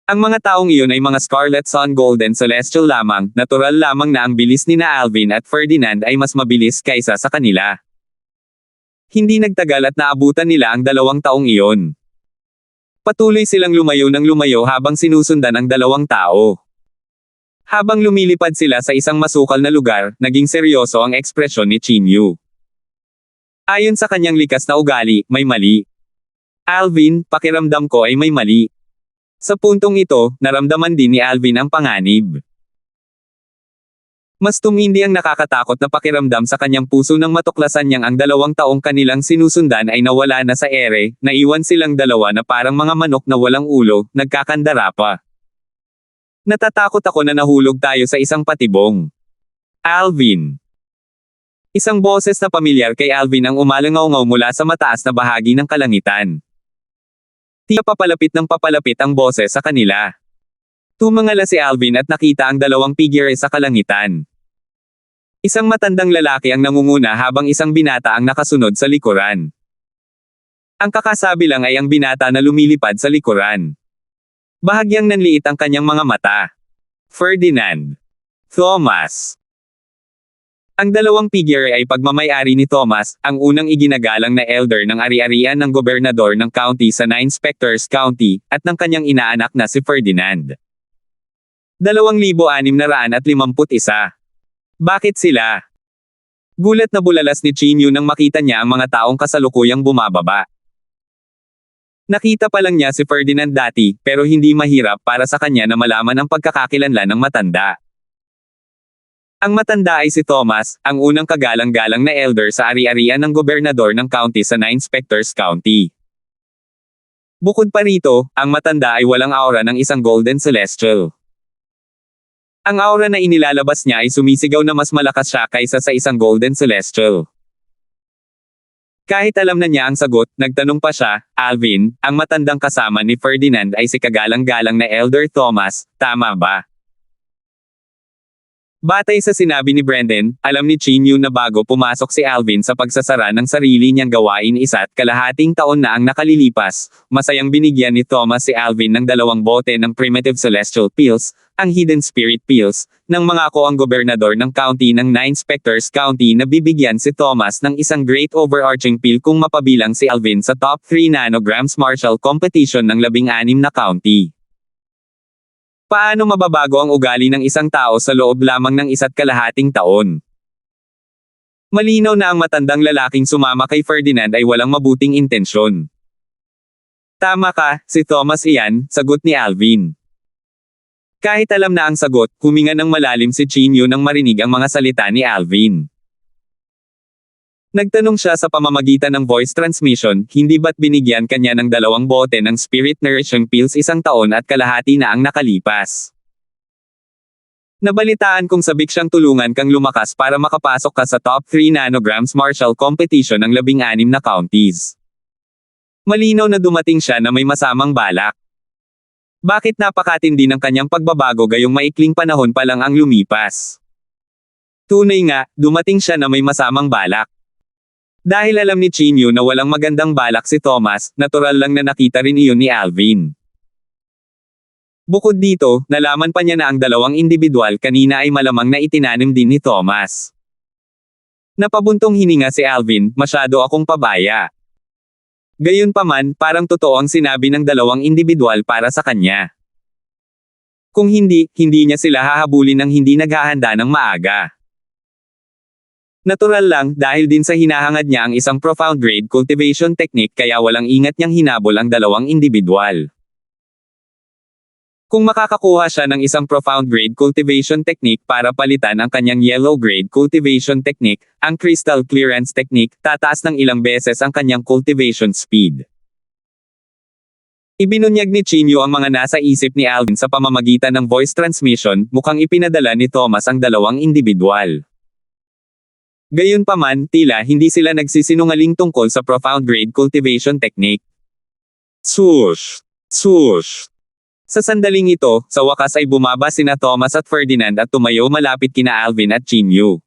Ang mga taong iyon ay mga Scarlet Sun Golden Celestial lamang, natural lamang na ang bilis ni na Alvin at Ferdinand ay mas mabilis kaysa sa kanila. Hindi nagtagal at naabutan nila ang 2 taong iyon. Patuloy silang lumayo ng lumayo habang sinusundan ang 2 tao. Habang lumilipad sila sa isang masukal na lugar, naging seryoso ang ekspresyon ni Chinyo. Ayon sa kanyang likas na ugali, may mali. Alvin, pakiramdam ko ay may mali. Sa puntong ito, naramdaman din ni Alvin ang panganib. Mas tumindi ang nakakatakot na pakiramdam sa kanyang puso nang matuklasan niyang ang 2 taong kanilang sinusundan ay nawala na sa ere, naiwan silang 2 na parang mga manok na walang ulo, nagkakandara pa. Natatakot ako na nahulog tayo sa isang patibong. Alvin. Isang boses na pamilyar kay Alvin ang umalangaw-ngaw mula sa mataas na bahagi ng kalangitan. Tiyak papalapit ng papalapit ang boses sa kanila. Tumangala si Alvin at nakita ang 2 figure sa kalangitan. Isang matandang lalaki ang nangunguna habang isang binata ang nakasunod sa likuran. Ang kakasabi lang ay ang binata na lumilipad sa likuran. Bahagyang nanliit ang kanyang mga mata. Ferdinand. Thomas. Ang dalawang figure ay pagmamay-ari ni Thomas, ang unang iginagalang na elder ng ari-arian ng gobernador ng county sa Nine Spectors County, at ng kanyang inaanak na si Ferdinand. 2,651. Bakit sila? Gulat na bulalas ni Chinyu nang makita niya ang mga taong kasalukuyang bumababa. Nakita pa lang niya si Ferdinand dati, pero hindi mahirap para sa kanya na malaman ang pagkakakilanlan ng matanda. Ang matanda ay si Thomas, ang unang kagalang-galang na elder sa ari-arian ng gobernador ng county sa Nine Spectors County. Bukod pa rito, ang matanda ay walang aura ng isang golden celestial. Ang aura na inilalabas niya ay sumisigaw na mas malakas siya kaysa sa isang golden celestial. Kahit alam na niya ang sagot, nagtanong pa siya, Alvin, ang matandang kasama ni Ferdinand ay si kagalang-galang na Elder Thomas, tama ba? Batay sa sinabi ni Brendan, alam ni Chinyu na bago pumasok si Alvin sa pagsasara ng sarili niyang gawain 1.5 taon na ang nakalilipas, masayang binigyan ni Thomas si Alvin ng 2 bote ng Primitive Celestial Pills, ang Hidden Spirit Pills, nang mangako ang gobernador ng county ng Nine Spectors County na bibigyan si Thomas ng isang Great Overarching Pill kung mapabilang si Alvin sa top 3 nanograms martial competition ng 16 na county. Paano mababago ang ugali ng isang tao sa loob lamang ng 1.5 taon? Malinaw na ang matandang lalaking sumama kay Ferdinand ay walang mabuting intensyon. Tama ka, si Thomas iyan, sagot ni Alvin. Kahit alam na ang sagot, huminga ng malalim si Chinyu nang marinig ang mga salita ni Alvin. Nagtanong siya sa pamamagitan ng voice transmission, hindi ba't binigyan kanya ng 2 bote ng Spirit Nourishing Pills 1.5 taon na ang nakalipas? Nabalitaan kong sabik siyang tulungan kang lumakas para makapasok ka sa top 3 nanograms martial competition ng 16 na counties. Malinaw na dumating siya na may masamang balak. Bakit napakatindi ng kanyang pagbabago gayong maikling panahon pa lang ang lumipas? Tunay nga, dumating siya na may masamang balak. Dahil alam ni Chinyu na walang magandang balak si Thomas, natural lang na nakita rin iyon ni Alvin. Bukod dito, nalaman pa niya na ang 2 individual kanina ay malamang na itinanim din ni Thomas. Napabuntong hininga si Alvin, masyado akong pabaya. Gayunpaman, parang totoo ang sinabi ng 2 individual para sa kanya. Kung hindi, hindi niya sila hahabulin ng hindi naghahanda ng maaga. Natural lang, dahil din sa hinahangad niya ang isang profound grade cultivation technique kaya walang ingat niyang hinabol ang 2 individual. Kung makakakuha siya ng isang profound grade cultivation technique para palitan ang kanyang yellow grade cultivation technique, ang crystal clearance technique, tataas ng ilang beses ang kanyang cultivation speed. Ibinunyag ni Chinyu ang mga nasa isip ni Alvin sa pamamagitan ng voice transmission, mukhang ipinadala ni Thomas ang 2 individual. Gayunpaman, tila hindi sila nagsisinungaling tungkol sa profound grade cultivation technique. Swoosh! Swoosh! Sa sandaling ito, sa wakas ay bumaba sina Thomas at Ferdinand at tumayo malapit kina Alvin at Chinyu.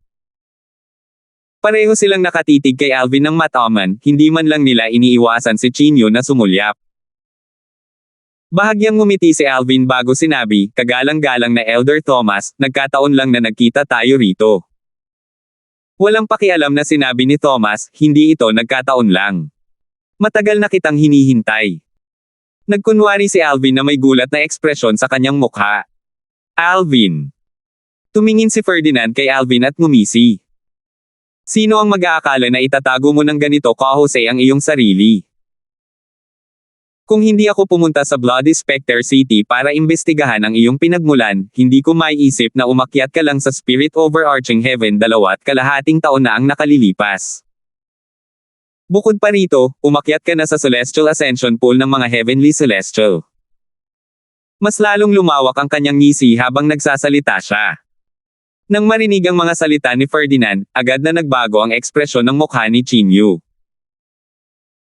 Pareho silang nakatitig kay Alvin ng mataman, hindi man lang nila iniiwasan si Chinyu na sumulyap. Bahagyang ngumiti si Alvin bago sinabi, kagalang-galang na Elder Thomas, nagkataon lang na nagkita tayo rito. Walang pakialam na sinabi ni Thomas, hindi ito nagkataon lang. Matagal na kitang hinihintay. Nagkunwari si Alvin na may gulat na ekspresyon sa kanyang mukha. Alvin. Tumingin si Ferdinand kay Alvin at ngumisi. Sino ang mag-aakala na itatago mo ng ganito kahose ang iyong sarili? Kung hindi ako pumunta sa Bloody Spectre City para imbestigahan ang iyong pinagmulan, hindi ko maiisip na umakyat ka lang sa Spirit Overarching Heaven 2.5 taon na ang nakalilipas. Bukod pa rito, umakyat ka na sa Celestial Ascension Pool ng mga Heavenly Celestial. Mas lalong lumawak ang kanyang ngisi habang nagsasalita siya. Nang marinig ang mga salita ni Ferdinand, agad na nagbago ang ekspresyon ng mukha ni Chinyu.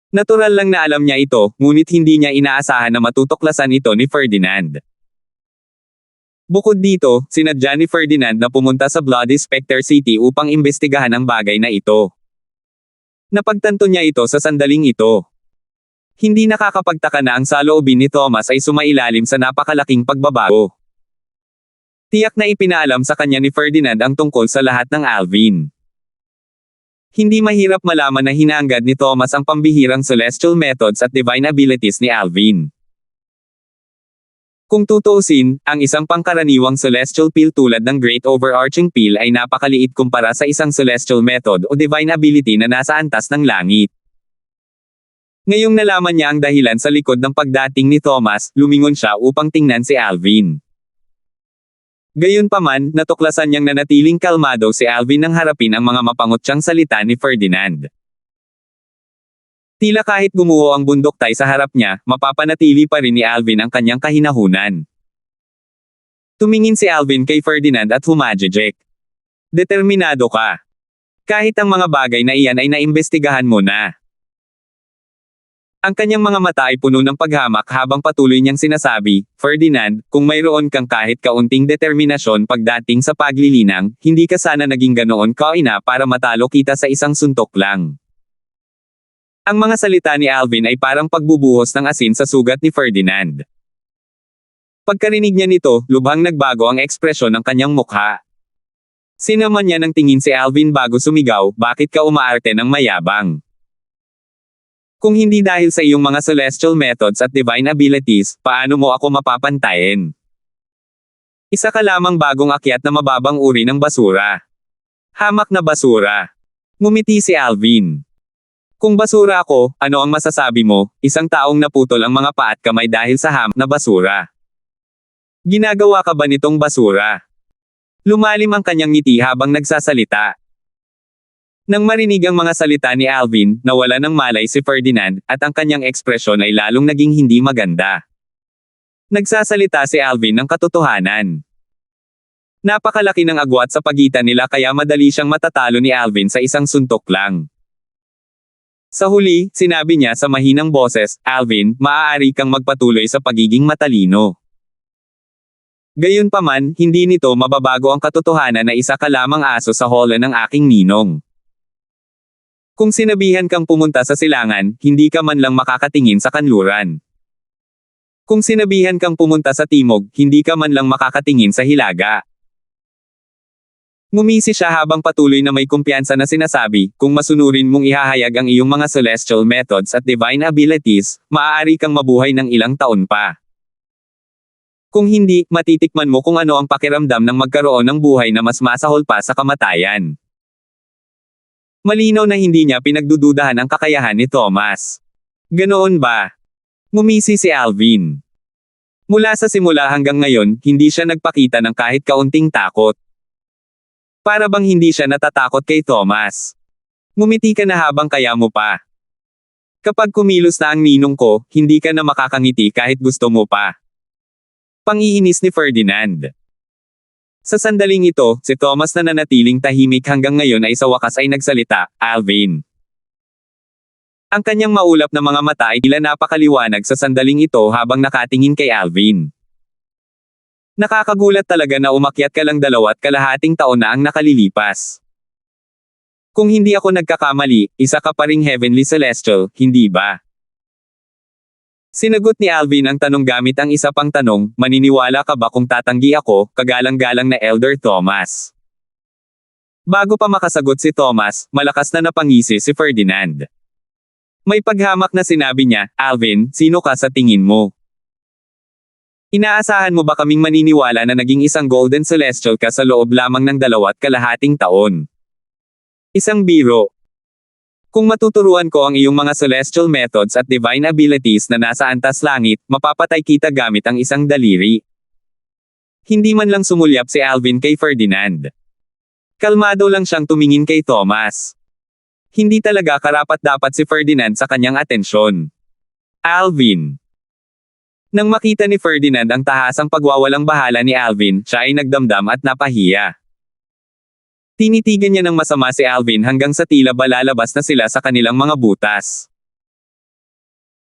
Natural lang na alam niya ito, ngunit hindi niya inaasahan na matutuklasan ito ni Ferdinand. Bukod dito, sinadya ni Ferdinand na pumunta sa Bloody Spectre City upang imbestigahan ang bagay na ito. Napagtanto niya ito sa sandaling ito. Hindi nakakapagtaka na ang saloobin ni Thomas ay sumailalim sa napakalaking pagbabago. Tiyak na ipinaalam sa kanya ni Ferdinand ang tungkol sa lahat ng Alvin. Hindi mahirap malaman na hinanggad ni Thomas ang pambihirang celestial methods at divine abilities ni Alvin. Kung tutuusin, ang isang pangkaraniwang celestial pill tulad ng Great Overarching Pill ay napakaliit kumpara sa isang celestial method o divine ability na nasa antas ng langit. Ngayong nalaman niya ang dahilan sa likod ng pagdating ni Thomas, lumingon siya upang tingnan si Alvin. Gayunpaman, natuklasan niyang nanatiling kalmado si Alvin nang harapin ang mga mapangutyang salita ni Ferdinand. Tila kahit gumuho ang bundoktay sa harap niya, mapapanatili pa rin ni Alvin ang kanyang kahinahunan. Tumingin si Alvin kay Ferdinand at humajejek. Determinado ka. Kahit ang mga bagay na iyan ay naimbestigahan mo na. Ang kanyang mga mata ay puno ng paghamak habang patuloy niyang sinasabi, Ferdinand, kung mayroon kang kahit kaunting determinasyon pagdating sa paglilinang, hindi ka sana naging ganoon kaina para matalo kita sa isang suntok lang. Ang mga salita ni Alvin ay parang pagbubuhos ng asin sa sugat ni Ferdinand. Pagkarinig niya nito, lubhang nagbago ang ekspresyon ng kanyang mukha. Sinaman niya ng tingin si Alvin bago sumigaw, bakit ka umaarte ng mayabang? Kung hindi dahil sa iyong mga celestial methods at divine abilities, paano mo ako mapapantayin? Isa ka lamang bagong akyat na mababang uri ng basura. Hamak na basura. Ngumiti si Alvin. Kung basura ako, ano ang masasabi mo? Isang taong naputol ang mga paa at kamay dahil sa hamak na basura. Ginagawa ka ba nitong basura? Lumalim ang kanyang ngiti habang nagsasalita. Nang marinig ang mga salita ni Alvin, nawala ng malay si Ferdinand, at ang kanyang ekspresyon ay lalong naging hindi maganda. Nagsasalita si Alvin ng katotohanan. Napakalaki ng agwat sa pagitan nila kaya madali siyang matatalo ni Alvin sa isang suntok lang. Sa huli, sinabi niya sa mahinang boses, Alvin, maaari kang magpatuloy sa pagiging matalino. Gayunpaman, hindi nito mababago ang katotohanan na isa ka lamang aso sa holo ng aking ninong. Kung sinabihan kang pumunta sa silangan, hindi ka man lang makakatingin sa kanluran. Kung sinabihan kang pumunta sa timog, hindi ka man lang makakatingin sa hilaga. Ngumisi siya habang patuloy na may kumpiyansa na sinasabi, kung masunurin mong ihahayag ang iyong mga celestial methods at divine abilities, maaari kang mabuhay ng ilang taon pa. Kung hindi, matitikman mo kung ano ang pakiramdam ng magkaroon ng buhay na mas masahol pa sa kamatayan. Malinaw na hindi niya pinagdududahan ang kakayahan ni Thomas. Ganoon ba? Ngumisi si Alvin. Mula sa simula hanggang ngayon, hindi siya nagpakita ng kahit kaunting takot. Para bang hindi siya natatakot kay Thomas. Ngumiti ka na habang kaya mo pa. Kapag kumilos na ang ninong ko, hindi ka na makakangiti kahit gusto mo pa. Pangiinis ni Ferdinand. Sa sandaling ito, si Thomas na nanatiling tahimik hanggang ngayon ay sa wakas ay nagsalita, Alvin. Ang kanyang maulap na mga mata ay tila napakaliwanag sa sandaling ito habang nakatingin kay Alvin. Nakakagulat talaga na umakyat ka lang 2.5 taon na ang nakalilipas. Kung hindi ako nagkakamali, isa ka pa ring heavenly celestial, hindi ba? Sinagot ni Alvin ang tanong gamit ang isa pang tanong, maniniwala ka ba kung tatanggi ako, kagalang-galang na Elder Thomas? Bago pa makasagot si Thomas, malakas na napangisi si Ferdinand. May paghamak na sinabi niya, Alvin, sino ka sa tingin mo? Inaasahan mo ba kaming maniniwala na naging isang golden celestial ka sa loob lamang ng 2.5 taon? Isang biro. Kung matuturuan ko ang iyong mga celestial methods at divine abilities na nasa antas langit, mapapatay kita gamit ang isang daliri. Hindi man lang sumulyap si Alvin kay Ferdinand. Kalmado lang siyang tumingin kay Thomas. Hindi talaga karapat-dapat si Ferdinand sa kanyang atensyon. Alvin. Nang makita ni Ferdinand ang tahasang pagwawalang bahala ni Alvin, siya ay nagdamdam at napahiya. Tinitigan niya ng masama si Alvin hanggang sa tila ba lalabas na sila sa kanilang mga butas.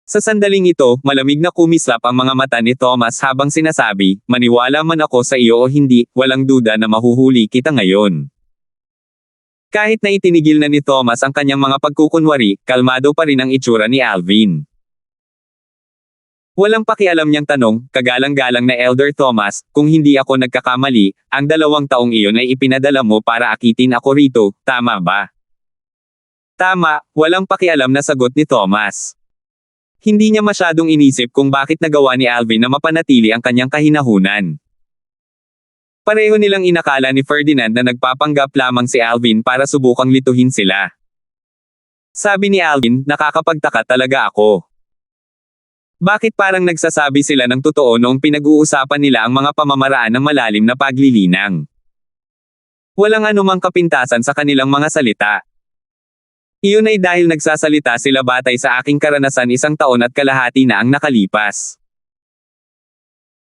Sa sandaling ito, malamig na kumislap ang mga mata ni Thomas habang sinasabi, maniwala man ako sa iyo o hindi, walang duda na mahuhuli kita ngayon. Kahit na itinigil na ni Thomas ang kanyang mga pagkukunwari, kalmado pa rin ang itsura ni Alvin. Walang pakialam niyang tanong, kagalang-galang na Elder Thomas, kung hindi ako nagkakamali, ang 2 taong iyon ay ipinadala mo para akitin ako rito, tama ba? Tama, walang pakialam na sagot ni Thomas. Hindi niya masyadong inisip kung bakit nagawa ni Alvin na mapanatili ang kanyang kahinahunan. Pareho nilang inakala ni Ferdinand na nagpapanggap lamang si Alvin para subukang lituhin sila. Sabi ni Alvin, nakakapagtaka talaga ako. Bakit parang nagsasabi sila ng totoo noong pinag-uusapan nila ang mga pamamaraan ng malalim na paglilinang? Walang anumang kapintasan sa kanilang mga salita. Iyon ay dahil nagsasalita sila batay sa aking karanasan 1 taon at kalahati na ang nakalipas.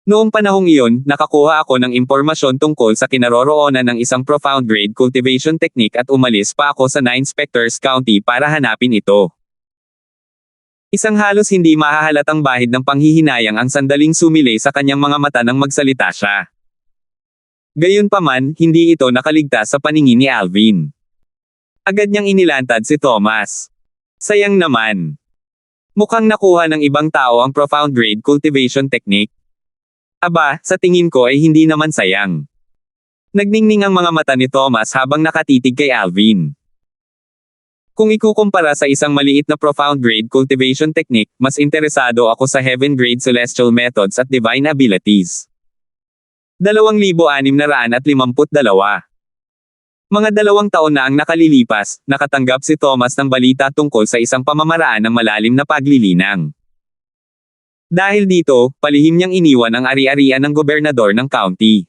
Noong panahong iyon, nakakuha ako ng impormasyon tungkol sa kinaroroonan ng isang profound grade cultivation technique at umalis pa ako sa 9 Specters County para hanapin ito. Isang halos hindi mahahalatang bahid ng panghihinayang ang sandaling sumilay sa kanyang mga mata nang magsalita siya. Gayunpaman, hindi ito nakaligtas sa paningin ni Alvin. Agad niyang inilantad si Thomas. Sayang naman. Mukhang nakuha ng ibang tao ang profound grade cultivation technique. Aba, sa tingin ko ay hindi naman sayang. Nagningning ang mga mata ni Thomas habang nakatitig kay Alvin. Kung ikukumpara sa isang maliit na profound grade cultivation technique, mas interesado ako sa heaven grade celestial methods at divine abilities. 2,652. Mga 2 taon na ang nakalilipas, nakatanggap si Thomas ng balita tungkol sa isang pamamaraan ng malalim na paglilinang. Dahil dito, palihim niyang iniwan ang ari-arian ng gobernador ng county.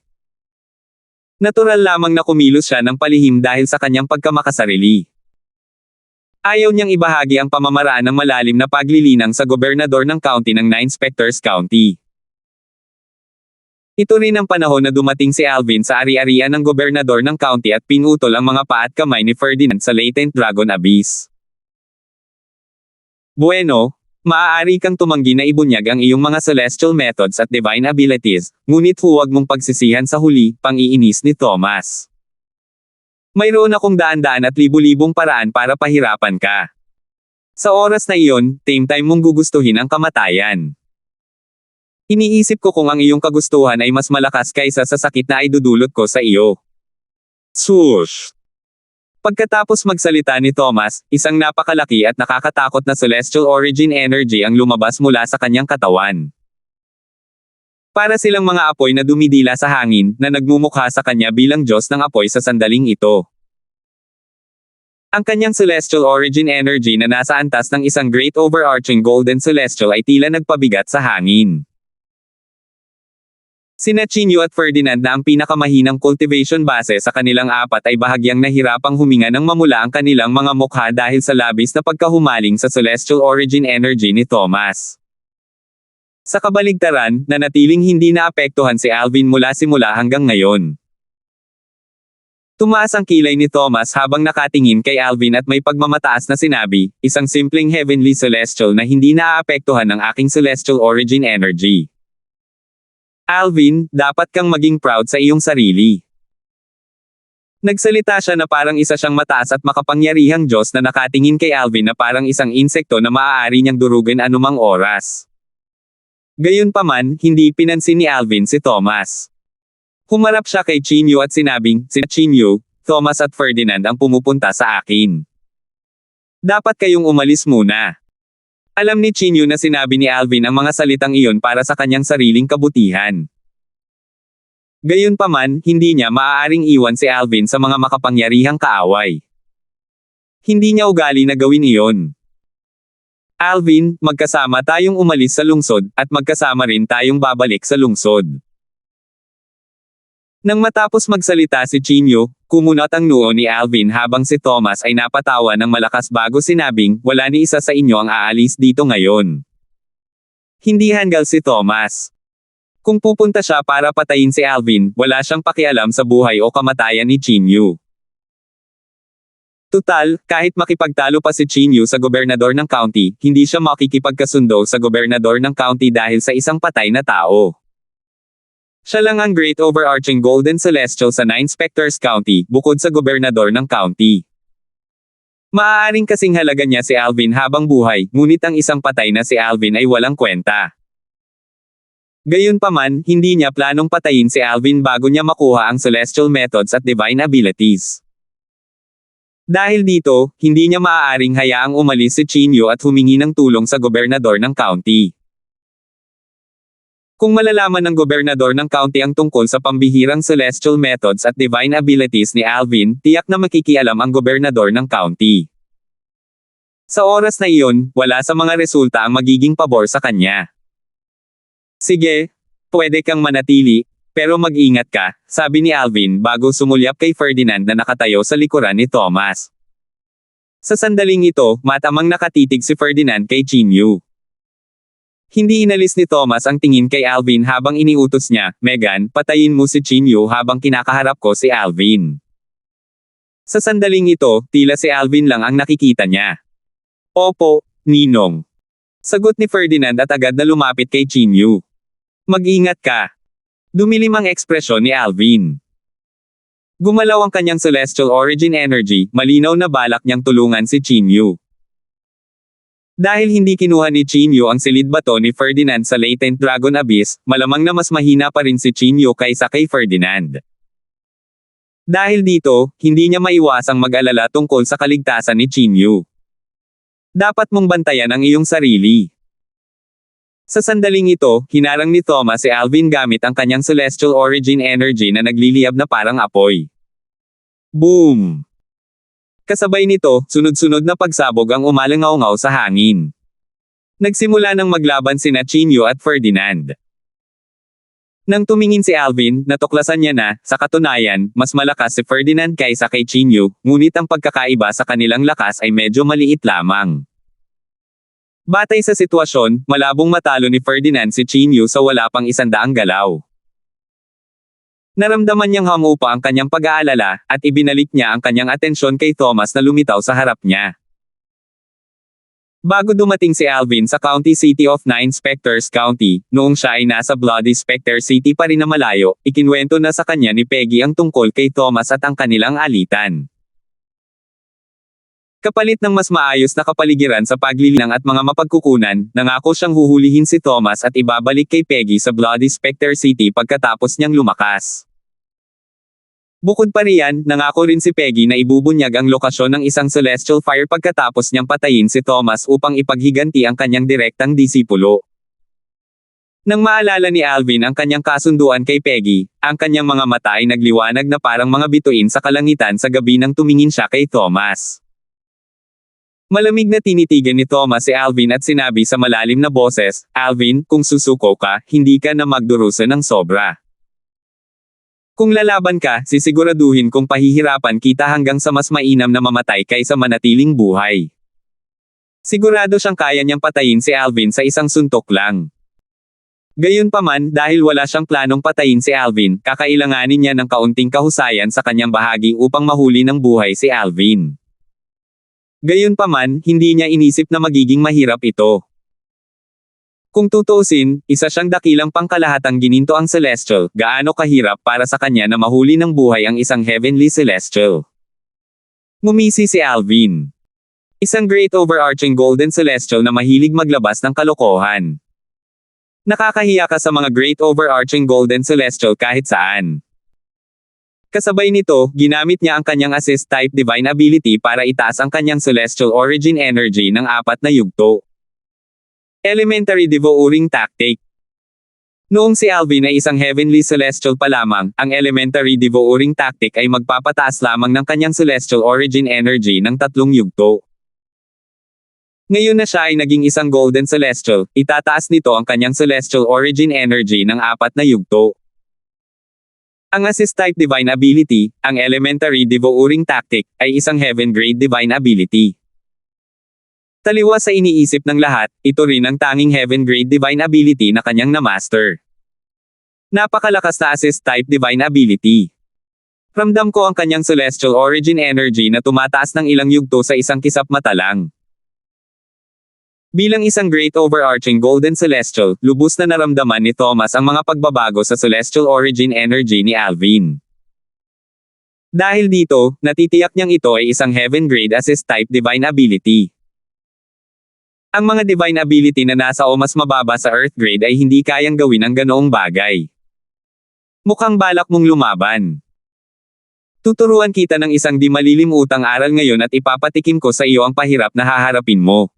Natural lamang na kumilos siya ng palihim dahil sa kanyang pagkamakasarili. Ayaw niyang ibahagi ang pamamaraan ng malalim na paglilinang sa gobernador ng county ng 9 Specters County. Ito rin ang panahon na dumating si Alvin sa ari-arian ng gobernador ng county at pinutol ang mga paa at kamay ni Ferdinand sa latent dragon abyss. Bueno, maaari kang tumanggi na ibunyag ang iyong mga celestial methods at divine abilities, ngunit huwag mong pagsisihan sa huli, pang-iinis ni Thomas. Mayroon akong daan-daan at libu-libong paraan para pahirapan ka. Sa oras na iyon, same time mong gugustuhin ang kamatayan. Iniisip ko kung ang iyong kagustuhan ay mas malakas kaysa sa sakit na idudulot ko sa iyo. Swoosh! Pagkatapos magsalita ni Thomas, isang napakalaki at nakakatakot na celestial origin energy ang lumabas mula sa kanyang katawan. Para silang mga apoy na dumidila sa hangin, na nagmumukha sa kanya bilang Diyos ng apoy sa sandaling ito. Ang kanyang celestial origin energy na nasa antas ng isang great overarching golden celestial ay tila nagpabigat sa hangin. Sina Chinyo at Ferdinand na ang pinakamahinang cultivation base sa kanilang apat ay bahagyang nahirapang huminga nang mamula ang kanilang mga mukha dahil sa labis na pagkahumaling sa celestial origin energy ni Thomas. Sa kabaligtaran, nanatiling hindi naapektuhan si Alvin mula simula hanggang ngayon. Tumaas ang kilay ni Thomas habang nakatingin kay Alvin at may pagmamataas na sinabi, isang simpleng heavenly celestial na hindi naaapektuhan ng aking celestial origin energy. Alvin, dapat kang maging proud sa iyong sarili. Nagsalita siya na parang isa siyang mataas at makapangyarihang Diyos na nakatingin kay Alvin na parang isang insekto na maaari niyang durugin anumang oras. Gayunpaman, hindi pinansin ni Alvin si Thomas. Humarap siya kay Chinyo at sinabing, "Sina Chinyo, Thomas at Ferdinand ang pumupunta sa akin. Dapat kayong umalis muna." Alam ni Chinyo na sinabi ni Alvin ang mga salitang iyon para sa kanyang sariling kabutihan. Gayunpaman, hindi niya maaaring iwan si Alvin sa mga makapangyarihang kaaway. Hindi niya ugali na gawin iyon. Alvin, magkasama tayong umalis sa lungsod, at magkasama rin tayong babalik sa lungsod. Nang matapos magsalita si Chinyo, kumunot ang noo ni Alvin habang si Thomas ay napatawa ng malakas bago sinabing, wala ni isa sa inyo ang aalis dito ngayon. Hindi hanggal si Thomas. Kung pupunta siya para patayin si Alvin, wala siyang pakialam sa buhay o kamatayan ni Chinyo. Tutal, kahit makipagtalo pa si Chinyu sa gobernador ng county, hindi siya makikipagkasundo sa gobernador ng county dahil sa isang patay na tao. Siya lang ang great overarching golden celestial sa Nine Specters County, bukod sa gobernador ng county. Maaaring kasing halaga niya si Alvin habang buhay, ngunit ang isang patay na si Alvin ay walang kwenta. Gayunpaman, hindi niya planong patayin si Alvin bago niya makuha ang celestial methods at divine abilities. Dahil dito, hindi niya maaaring hayaang umalis si Chinyu at humingi ng tulong sa gobernador ng county. Kung malalaman ng gobernador ng county ang tungkol sa pambihirang celestial methods at divine abilities ni Alvin, tiyak na makikialam ang gobernador ng county. Sa oras na iyon, wala sa mga resulta ang magiging pabor sa kanya. Sige, pwede kang manatili, pero mag-ingat ka, sabi ni Alvin bago sumulyap kay Ferdinand na nakatayo sa likuran ni Thomas. Sa sandaling ito, matamang nakatitig si Ferdinand kay Chinyu. Hindi inalis ni Thomas ang tingin kay Alvin habang iniutos niya, "Megan, patayin mo si Chinyu habang kinakaharap ko si Alvin." Sa sandaling ito, tila si Alvin lang ang nakikita niya. "Opo, Ninong." Sagot ni Ferdinand at agad na lumapit kay Chinyu. "Mag-ingat ka." Dumilim ang ekspresyon ni Alvin. Gumalaw ang kanyang celestial origin energy, malinaw na balak niyang tulungan si Chinyu. Dahil hindi kinuha ni Chinyu ang silid bato ni Ferdinand sa latent dragon abyss, malamang na mas mahina pa rin si Chinyu kaysa kay Ferdinand. Dahil dito, hindi niya maiwasang mag-alala tungkol sa kaligtasan ni Chinyu. Dapat mong bantayan ang iyong sarili. Sa sandaling ito, hinarang ni Thomas si Alvin gamit ang kanyang celestial origin energy na nagliliyab na parang apoy. Boom! Kasabay nito, sunod-sunod na pagsabog ang umalangaw-ngaw sa hangin. Nagsimula ng maglaban sina Chinyu at Ferdinand. Nang tumingin si Alvin, natuklasan niya na, sa katunayan, mas malakas si Ferdinand kaysa kay Chinyu, ngunit ang pagkakaiba sa kanilang lakas ay medyo maliit lamang. Batay sa sitwasyon, malabong matalo ni Ferdinand si Chinyu sa wala pang 100 galaw. Naramdaman niyang hamupa ang kanyang pag-aalala, at ibinalik niya ang kanyang atensyon kay Thomas na lumitaw sa harap niya. Bago dumating si Alvin sa County City of Nine Specters County, noong siya ay nasa Bloody Specter City pa rin na malayo, ikinwento na sa kanya ni Peggy ang tungkol kay Thomas at ang kanilang alitan. Kapalit ng mas maayos na kapaligiran sa paglilinang at mga mapagkukunan, nangako siyang huhulihin si Thomas at ibabalik kay Peggy sa Bloody Specter City pagkatapos niyang lumakas. Bukod pa riyan, nangako rin si Peggy na ibubunyag ang lokasyon ng isang celestial fire pagkatapos niyang patayin si Thomas upang ipaghiganti ang kanyang direktang disipulo. Nang maalala ni Alvin ang kanyang kasunduan kay Peggy, ang kanyang mga mata ay nagliwanag na parang mga bituin sa kalangitan sa gabi nang tumingin siya kay Thomas. Malamig na tinitigan ni Thomas si Alvin at sinabi sa malalim na boses, "Alvin, kung susuko ka, hindi ka na magdurusa ng sobra. Kung lalaban ka, sisiguraduhin kong pahihirapan kita hanggang sa mas mainam na mamatay kaysa manatiling buhay." Sigurado siyang kaya niyang patayin si Alvin sa isang suntok lang. Gayunpaman, dahil wala siyang planong patayin si Alvin, kakailanganin niya ng kaunting kahusayan sa kanyang bahagi upang mahuli ng buhay si Alvin. Gayunpaman, hindi niya inisip na magiging mahirap ito. Kung tutuusin, isa siyang dakilang pangkalahatang gininto ang celestial, gaano kahirap para sa kanya na mahuli ng buhay ang isang heavenly celestial. Ngumisi si Alvin. Isang great overarching golden celestial na mahilig maglabas ng kalokohan. Nakakahiya ka sa mga great overarching golden celestial kahit saan. Kasabay nito, ginamit niya ang kanyang assist-type divine ability para itaas ang kanyang celestial origin energy ng 4 na yugto. Elementary Devouring Tactic. Noong si Alvin ay isang heavenly celestial pa lamang, ang Elementary Devouring Tactic ay magpapataas lamang ng kanyang celestial origin energy ng 3 yugto. Ngayon na siya ay naging isang golden celestial, itataas nito ang kanyang celestial origin energy ng 4 na yugto. Ang assist-type divine ability, ang Elementary Devouring Tactic, ay isang heaven-grade divine ability. Taliwas sa iniisip ng lahat, ito rin ang tanging heaven-grade divine ability na kanyang na-master. Napakalakas na assist-type divine ability. Ramdam ko ang kanyang celestial origin energy na tumataas ng ilang yugto sa isang kisap mata lang. Bilang isang great overarching golden celestial, lubos na naramdaman ni Thomas ang mga pagbabago sa celestial origin energy ni Alvin. Dahil dito, natitiyak niyang ito ay isang heaven grade assist type divine ability. Ang mga divine ability na nasa o mas mababa sa earth grade ay hindi kayang gawin ang ganoong bagay. Mukhang balak mong lumaban. Tuturuan kita ng isang di malilimutang aral ngayon at ipapatikim ko sa iyo ang pahirap na haharapin mo.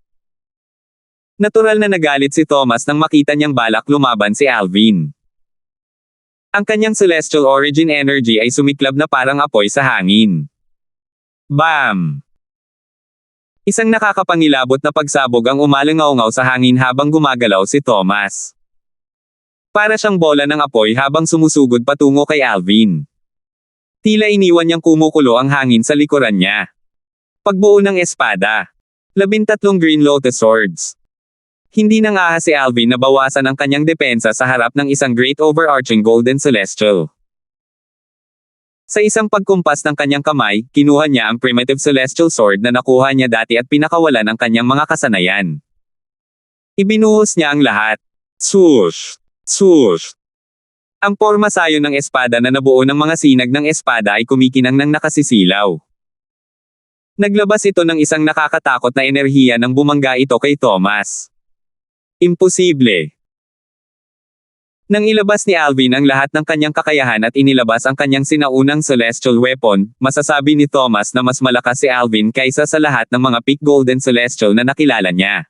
Natural na nagalit si Thomas nang makita niyang balak lumaban si Alvin. Ang kanyang celestial origin energy ay sumiklab na parang apoy sa hangin. Bam! Isang nakakapangilabot na pagsabog ang umalangaw-ngaw sa hangin habang gumagalaw si Thomas. Para siyang bola ng apoy habang sumusugod patungo kay Alvin. Tila iniwan niyang kumukulo ang hangin sa likuran niya. Pagbuo ng espada. 13 Green Lotus Swords. Hindi nang ahas si Alvin na bawasan ang kanyang depensa sa harap ng isang great overarching golden celestial. Sa isang pagkumpas ng kanyang kamay, kinuha niya ang primitive celestial sword na nakuha niya dati at pinakawalan ang kanyang mga kasanayan. Ibinuhos niya ang lahat. Swoosh! Swoosh! Ang porma sayo ng espada na nabuo ng mga sinag ng espada ay kumikinang ng nakasisilaw. Naglabas ito ng isang nakakatakot na enerhiya nang bumangga ito kay Thomas. Imposible. Nang ilabas ni Alvin ang lahat ng kanyang kakayahan at inilabas ang kanyang sinaunang celestial weapon, masasabi ni Thomas na mas malakas si Alvin kaysa sa lahat ng mga peak golden celestial na nakilala niya.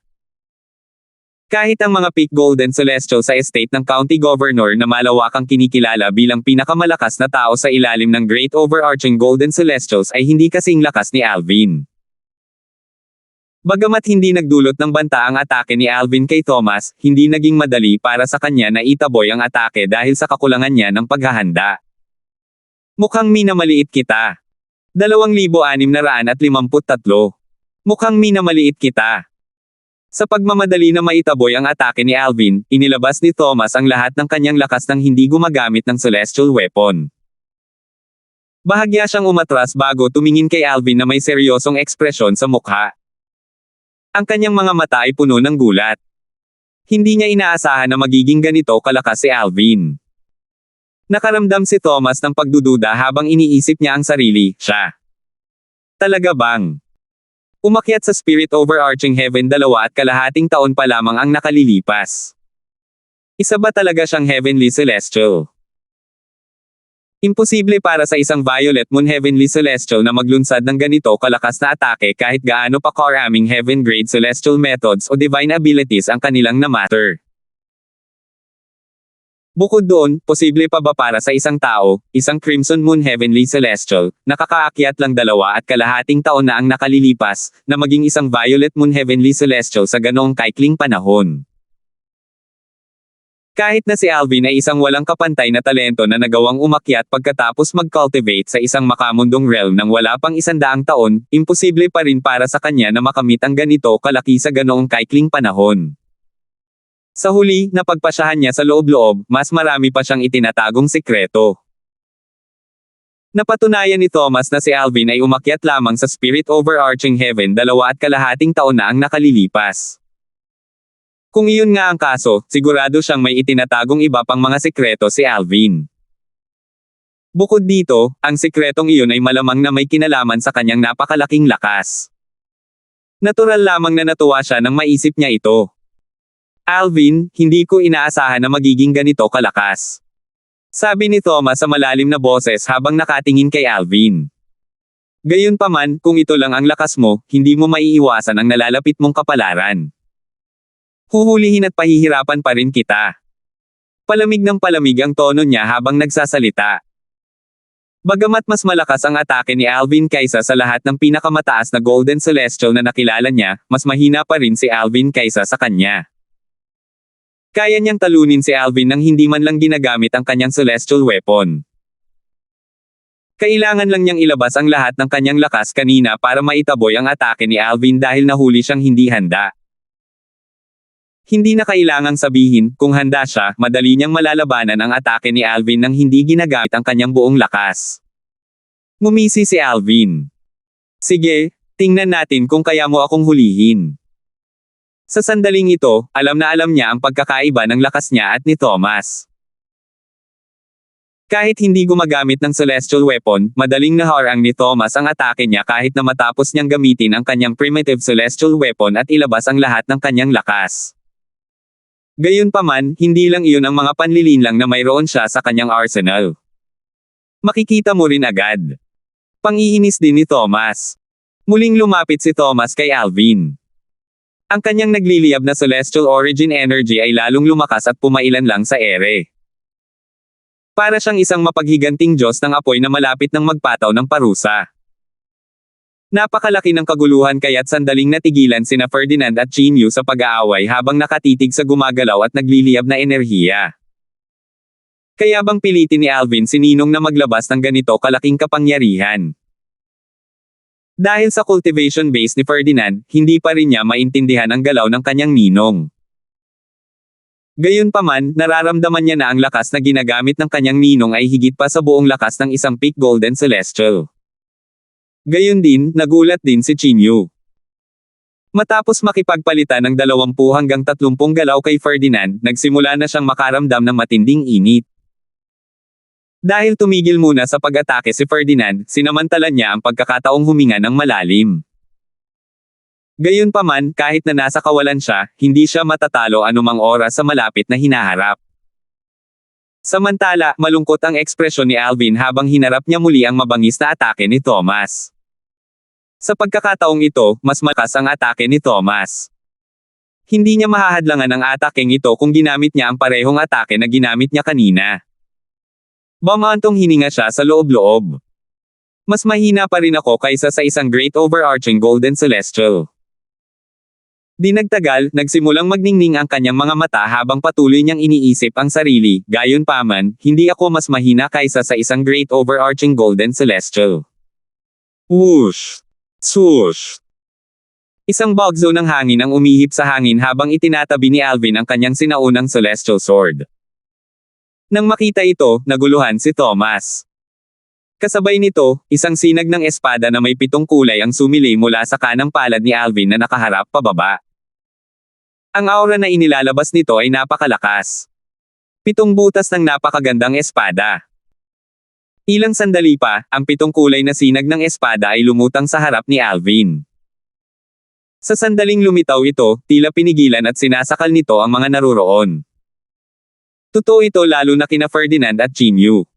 Kahit ang mga peak golden celestial sa estate ng county governor na malawakang kinikilala bilang pinakamalakas na tao sa ilalim ng great overarching golden celestials ay hindi kasing lakas ni Alvin. Bagamat hindi nagdulot ng banta ang atake ni Alvin kay Thomas, hindi naging madali para sa kanya na itaboy ang atake dahil sa kakulangan niya ng paghahanda. Mukhang minamaliit kita. 2,653. Mukhang minamaliit kita. Sa pagmamadali na maitaboy ang atake ni Alvin, inilabas ni Thomas ang lahat ng kanyang lakas nang hindi gumagamit ng celestial weapon. Bahagya siyang umatras bago tumingin kay Alvin na may seryosong ekspresyon sa mukha. Ang kanyang mga mata ay puno ng gulat. Hindi niya inaasahan na magiging ganito kalakas si Alvin. Nakaramdam si Thomas ng pagdududa habang iniisip niya ang sarili, siya. Talaga bang? Umakyat sa Spirit Overarching Heaven 2.5 taon pa lamang ang nakalilipas. Isa ba talaga siyang Heavenly Celestial? Imposible para sa isang Violet Moon Heavenly Celestial na maglunsad ng ganito kalakas na atake kahit gaano pa karaming Heaven Grade Celestial Methods o Divine Abilities ang kanilang na-matter. Bukod doon, posible pa ba para sa isang tao, isang Crimson Moon Heavenly Celestial, nakakaakyat lang 2.5 taon na ang nakalilipas, na maging isang Violet Moon Heavenly Celestial sa ganoong kaikling panahon? Kahit na si Alvin ay isang walang kapantay na talento na nagawang umakyat pagkatapos mag-cultivate sa isang makamundong realm ng wala pang 100 taon, imposible pa rin para sa kanya na makamit ang ganito kalaki sa ganoong kaikling panahon. Sa huli, napagpasyahan niya sa loob-loob, mas marami pa siyang itinatagong sikreto. Napatunayan ni Thomas na si Alvin ay umakyat lamang sa Spirit Overarching Heaven 2.5 taon na ang nakalilipas. Kung iyon nga ang kaso, sigurado siyang may itinatagong iba pang mga sikreto si Alvin. Bukod dito, ang sikretong iyon ay malamang na may kinalaman sa kanyang napakalaking lakas. Natural lamang na natuwa siya nang maisip niya ito. Alvin, hindi ko inaasahan na magiging ganito kalakas. Sabi ni Thomas sa malalim na boses habang nakatingin kay Alvin. Gayunpaman, kung ito lang ang lakas mo, hindi mo maiiwasan ang nalalapit mong kapalaran. Huhulihin at pahihirapan pa rin kita. Palamig ng palamig ang tono niya habang nagsasalita. Bagamat mas malakas ang atake ni Alvin kaysa sa lahat ng pinakamataas na Golden Celestial na nakilala niya, mas mahina pa rin si Alvin kaysa sa kanya. Kaya niyang talunin si Alvin nang hindi man lang ginagamit ang kanyang celestial weapon. Kailangan lang niyang ilabas ang lahat ng kanyang lakas kanina para maitaboy ang atake ni Alvin dahil nahuli siyang hindi handa. Hindi na kailangang sabihin, kung handa siya, madali niyang malalabanan ang atake ni Alvin nang hindi ginagamit ang kanyang buong lakas. Ngumisi si Alvin. Sige, tingnan natin kung kaya mo akong hulihin. Sa sandaling ito, alam na alam niya ang pagkakaiba ng lakas niya at ni Thomas. Kahit hindi gumagamit ng celestial weapon, madaling naharang ni Thomas ang atake niya kahit na matapos niyang gamitin ang kanyang primitive celestial weapon at ilabas ang lahat ng kanyang lakas. Gayunpaman, hindi lang iyon ang mga panlilinlang na mayroon siya sa kanyang arsenal. Makikita mo rin agad. Pangiinis din ni Thomas. Muling lumapit si Thomas kay Alvin. Ang kanyang nagliliyab na celestial origin energy ay lalong lumakas at pumailan lang sa ere. Para siyang isang mapaghiganting Diyos ng apoy na malapit ng magpataw ng parusa. Napakalaki ng kaguluhan kaya't sandaling natigilan sina Ferdinand at Chinyu sa pag-aaway habang nakatitig sa gumagalaw at nagliliyab na enerhiya. Kaya bang pilitin ni Alvin si Ninong na maglabas ng ganito kalaking kapangyarihan? Dahil sa cultivation base ni Ferdinand, hindi pa rin niya maintindihan ang galaw ng kanyang ninong. Gayunpaman, nararamdaman niya na ang lakas na ginagamit ng kanyang ninong ay higit pa sa buong lakas ng isang peak golden celestial. Gayon din, nagulat din si Chinyu. Matapos makipagpalitan ng 20 hanggang 30 galaw kay Ferdinand, nagsimula na siyang makaramdam ng matinding init. Dahil tumigil muna sa pag-atake si Ferdinand, sinamantala niya ang pagkakataong huminga ng malalim. Gayunpaman, kahit na nasa kawalan siya, hindi siya matatalo anumang oras sa malapit na hinaharap. Samantala, malungkot ang ekspresyon ni Alvin habang hinarap niya muli ang mabangis na atake ni Thomas. Sa pagkakataong ito, mas malakas ang atake ni Thomas. Hindi niya mahahadlangan ang atakeng ito kung ginamit niya ang parehong atake na ginamit niya kanina. Bumantong hininga siya sa loob-loob. Mas mahina pa rin ako kaysa sa isang great overarching golden celestial. Di nagtagal, nagsimulang magningning ang kanyang mga mata habang patuloy niyang iniisip ang sarili, gayunpaman, hindi ako mas mahina kaysa sa isang great overarching golden celestial. Whoosh! Swoosh! Isang bagzo ng hangin ang umihip sa hangin habang itinatabi ni Alvin ang kanyang sinaunang celestial sword. Nang makita ito, naguluhan si Thomas. Kasabay nito, isang sinag ng espada na may 7 kulay ang sumilay mula sa kanang palad ni Alvin na nakaharap pababa. Ang aura na inilalabas nito ay napakalakas. 7 butas ng napakagandang espada. Ilang sandali pa, ang 7 kulay na sinag ng espada ay lumutang sa harap ni Alvin. Sa sandaling lumitaw ito, tila pinigilan at sinasakal nito ang mga naruroon. Totoo ito lalo na kina Ferdinand at Chinyu.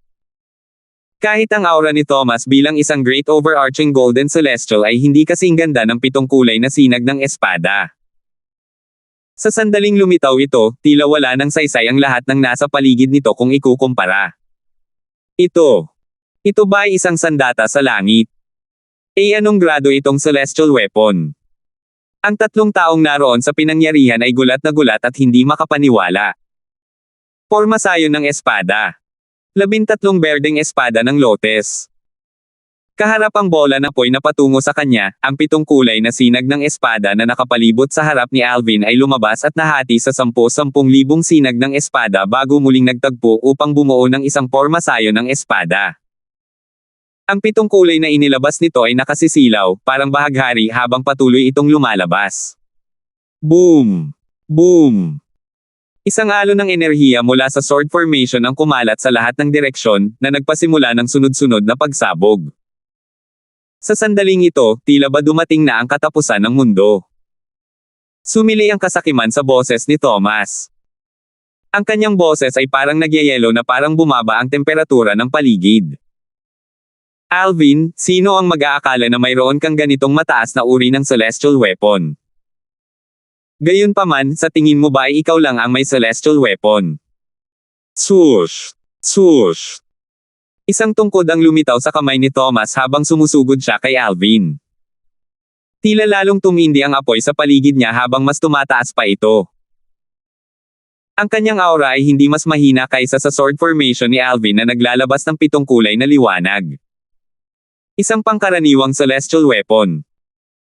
Kahit ang aura ni Thomas bilang isang great overarching golden celestial ay hindi kasing ganda ng 7 kulay na sinag ng espada. Sa sandaling lumitaw ito, tila wala ng saysay ang lahat ng nasa paligid nito kung ikukumpara. Ito ba ay isang sandata sa langit? Anong grado itong celestial weapon? Ang 3 taong naroon sa pinangyarihan ay gulat na gulat at hindi makapaniwala. Porma sayon ng espada. 13 berdeng espada ng lotes. Kaharap ang bola na apoy na patungo sa kanya, ang 7 kulay na sinag ng espada na nakapalibot sa harap ni Alvin ay lumabas at nahati sa 10,000 sinag ng espada bago muling nagtagpo upang bumuo ng isang porma sayon ng espada. Ang 7 kulay na inilabas nito ay nakasisilaw, parang bahaghari habang patuloy itong lumalabas. Boom! Boom! Isang alon ng enerhiya mula sa sword formation ang kumalat sa lahat ng direksyon, na nagpasimula ng sunod-sunod na pagsabog. Sa sandaling ito, tila ba dumating na ang katapusan ng mundo. Sumili ang kasakiman sa boses ni Thomas. Ang kanyang boses ay parang nagyayelo na parang bumaba ang temperatura ng paligid. Alvin, sino ang mag-aakala na mayroon kang ganitong mataas na uri ng celestial weapon? Gayunpaman, sa tingin mo ba ay ikaw lang ang may celestial weapon? Swoosh! Swoosh! Isang tungkod ang lumitaw sa kamay ni Thomas habang sumusugod siya kay Alvin. Tila lalong tumindi ang apoy sa paligid niya habang mas tumataas pa ito. Ang kanyang aura ay hindi mas mahina kaysa sa sword formation ni Alvin na naglalabas ng 7 kulay na liwanag. Isang pangkaraniwang celestial weapon.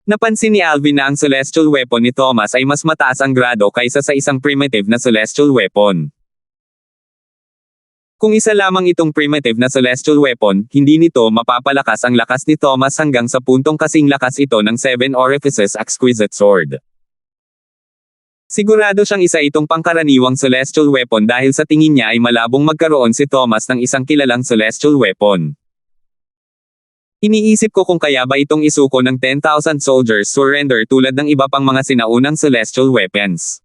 Napansin ni Alvin na ang celestial weapon ni Thomas ay mas mataas ang grado kaysa sa isang primitive na celestial weapon. Kung isa lamang itong primitive na celestial weapon, hindi nito mapapalakas ang lakas ni Thomas hanggang sa puntong kasing lakas ito ng Seven Orifices Exquisite Sword. Sigurado siyang isa itong pangkaraniwang celestial weapon dahil sa tingin niya ay malabong magkaroon si Thomas ng isang kilalang celestial weapon. Iniisip ko kung kaya ba itong isuko ng 10,000 soldiers surrender tulad ng iba pang mga sinaunang celestial weapons.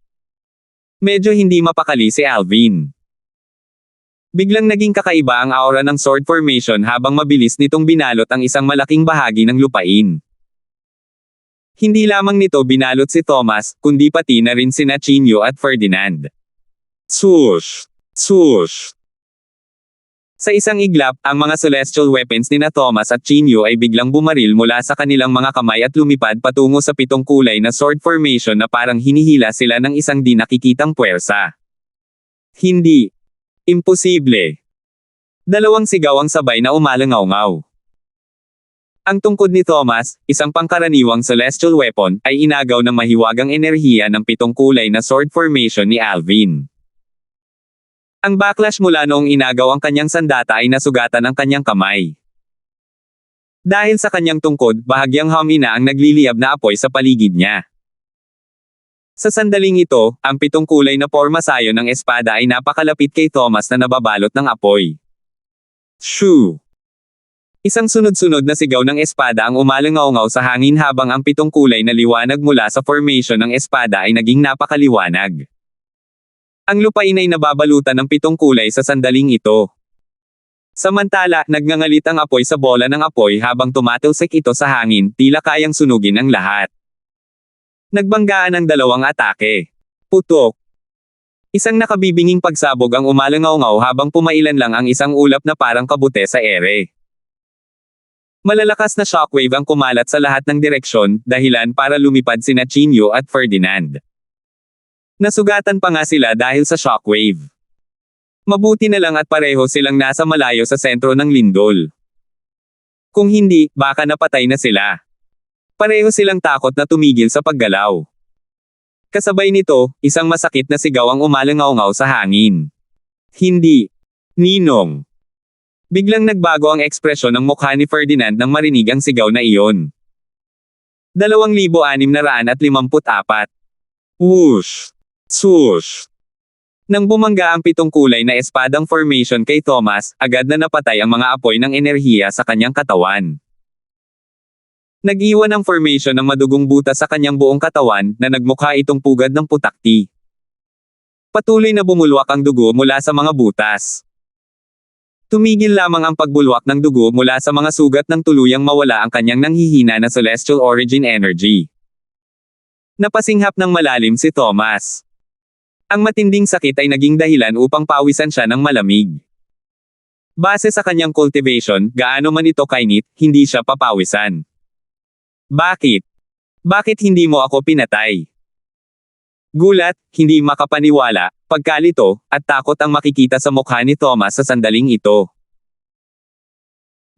Medyo hindi mapakali si Alvin. Biglang naging kakaiba ang aura ng sword formation habang mabilis nitong binalot ang isang malaking bahagi ng lupain. Hindi lamang nito binalot si Thomas, kundi pati na rin sina Chinyo at Ferdinand. Swoosh! Swoosh! Sa isang iglap, ang mga celestial weapons ni na Thomas at Chinyo ay biglang bumaril mula sa kanilang mga kamay at lumipad patungo sa 7 kulay na sword formation na parang hinihila sila ng isang di nakikitang puwersa. Hindi. Imposible. Dalawang sigaw ang sabay na umalangaw-ngaw. Ang tungkod ni Thomas, isang pangkaraniwang celestial weapon, ay inagaw ng mahiwagang enerhiya ng 7 kulay na sword formation ni Alvin. Ang backlash mula noong inagaw ang kanyang sandata ay nasugatan ang kanyang kamay. Dahil sa kanyang tungkod, bahagyang humina ang nagliliyab na apoy sa paligid niya. Sa sandaling ito, ang 7 kulay na pormasayo ng espada ay napakalapit kay Thomas na nababalot ng apoy. Shoo! Isang sunod-sunod na sigaw ng espada ang umalangaw-ngaw sa hangin habang ang 7 kulay na liwanag mula sa formation ng espada ay naging napakaliwanag. Ang lupain ay nababalutan ng 7 kulay sa sandaling ito. Samantala, nagngangalit ang apoy sa bola ng apoy habang tumatalsik ito sa hangin, tila kayang sunugin ang lahat. Nagbanggaan ang 2 atake. Putok. Isang nakabibinging pagsabog ang umalangaw-ngaw habang pumailan lang ang isang ulap na parang kabute sa ere. Malalakas na shockwave ang kumalat sa lahat ng direksyon, dahilan para lumipad sina Chinyo at Ferdinand. Nasugatan pa nga sila dahil sa shockwave. Mabuti na lang at pareho silang nasa malayo sa sentro ng lindol. Kung hindi, baka napatay na sila. Pareho silang takot na tumigil sa paggalaw. Kasabay nito, isang masakit na sigaw ang umalangaw-ngaw sa hangin. Hindi. Ninong. Biglang nagbago ang ekspresyon ng mukha ni Ferdinand nang marinig ang sigaw na iyon. 2,654. Whoosh! Swoosh! Nang bumangga ang 7 kulay na espadang formation kay Thomas, agad na napatay ang mga apoy ng enerhiya sa kanyang katawan. Nag-iwan ang formation ng madugong butas sa kanyang buong katawan na nagmukha itong pugad ng putakti. Patuloy na bumulwak ang dugo mula sa mga butas. Tumigil lamang ang pagbulwak ng dugo mula sa mga sugat nang tuluyang mawala ang kanyang nanghihina na celestial origin energy. Napasinghap ng malalim si Thomas. Ang matinding sakit ay naging dahilan upang pawisan siya ng malamig. Base sa kanyang cultivation, gaano man ito kainit, hindi siya papawisan. Bakit? Bakit hindi mo ako pinatay? Gulat, hindi makapaniwala, pagkalito, at takot ang makikita sa mukha ni Thomas sa sandaling ito.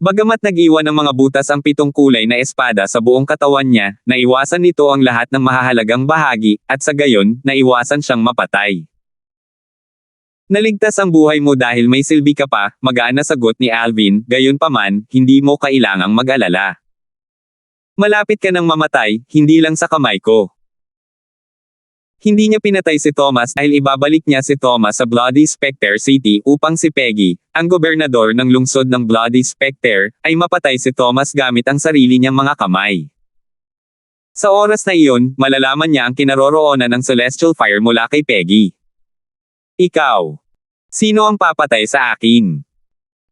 Bagamat nag-iwan ng mga butas ang 7 kulay na espada sa buong katawan niya, naiwasan nito ang lahat ng mahahalagang bahagi, at sa gayon, naiwasan siyang mapatay. Naligtas ang buhay mo dahil may silbi ka pa, magaan na sagot ni Alvin, gayunpaman, hindi mo kailangang mag-alala. Malapit ka nang mamatay, hindi lang sa kamay ko. Hindi niya pinatay si Thomas dahil ibabalik niya si Thomas sa Bloody Spectre City upang si Peggy, ang gobernador ng lungsod ng Bloody Spectre, ay mapatay si Thomas gamit ang sarili niyang mga kamay. Sa oras na iyon, malalaman niya ang kinaroroonan ng celestial fire mula kay Peggy. Ikaw. Sino ang papatay sa akin?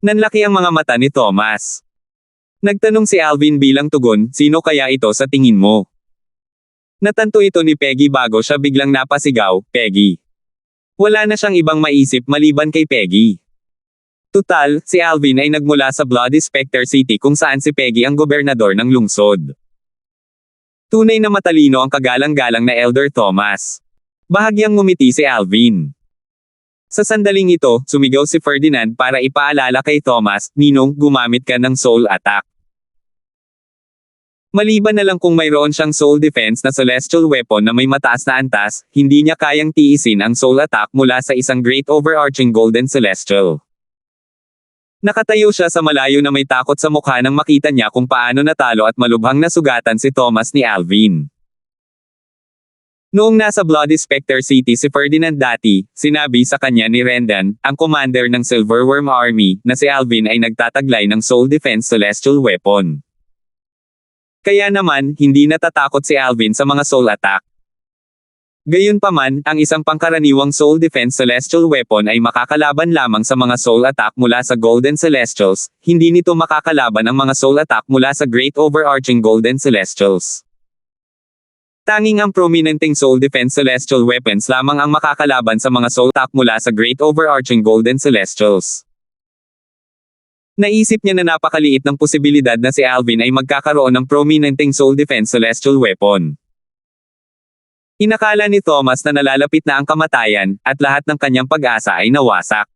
Nanlaki ang mga mata ni Thomas. Nagtanong si Alvin bilang tugon, sino kaya ito sa tingin mo? Natanto ito ni Peggy bago siya biglang napasigaw, Peggy. Wala na siyang ibang maisip maliban kay Peggy. Tutal, si Alvin ay nagmula sa Bloody Spectre City kung saan si Peggy ang gobernador ng lungsod. Tunay na matalino ang kagalang-galang na Elder Thomas. Bahagyang ngumiti si Alvin. Sa sandaling ito, sumigaw si Ferdinand para ipaalala kay Thomas, Ninong, gumamit ka ng soul attack. Maliban na lang kung mayroon siyang soul defense na celestial weapon na may mataas na antas, hindi niya kayang tiisin ang soul attack mula sa isang great overarching golden celestial. Nakatayo siya sa malayo na may takot sa mukha nang makita niya kung paano natalo at malubhang nasugatan si Thomas ni Alvin. Noong nasa Bloody Spectre City si Ferdinand dati, sinabi sa kanya ni Rendan, ang commander ng Silverworm Army, na si Alvin ay nagtataglay ng Soul Defense Celestial Weapon. Kaya naman, hindi natatakot si Alvin sa mga soul attack. Gayunpaman, ang isang pangkaraniwang Soul Defense Celestial Weapon ay makakalaban lamang sa mga soul attack mula sa Golden Celestials, hindi nito makakalaban ang mga soul attack mula sa Great Overarching Golden Celestials. Tanging ang prominenteng Soul Defense Celestial Weapons lamang ang makakalaban sa mga soul attack mula sa Great Overarching Golden Celestials. Naisip niya na napakaliit ng posibilidad na si Alvin ay magkakaroon ng prominenteng Soul Defense Celestial Weapon. Inakala ni Thomas na nalalapit na ang kamatayan, at lahat ng kanyang pag-asa ay nawasak.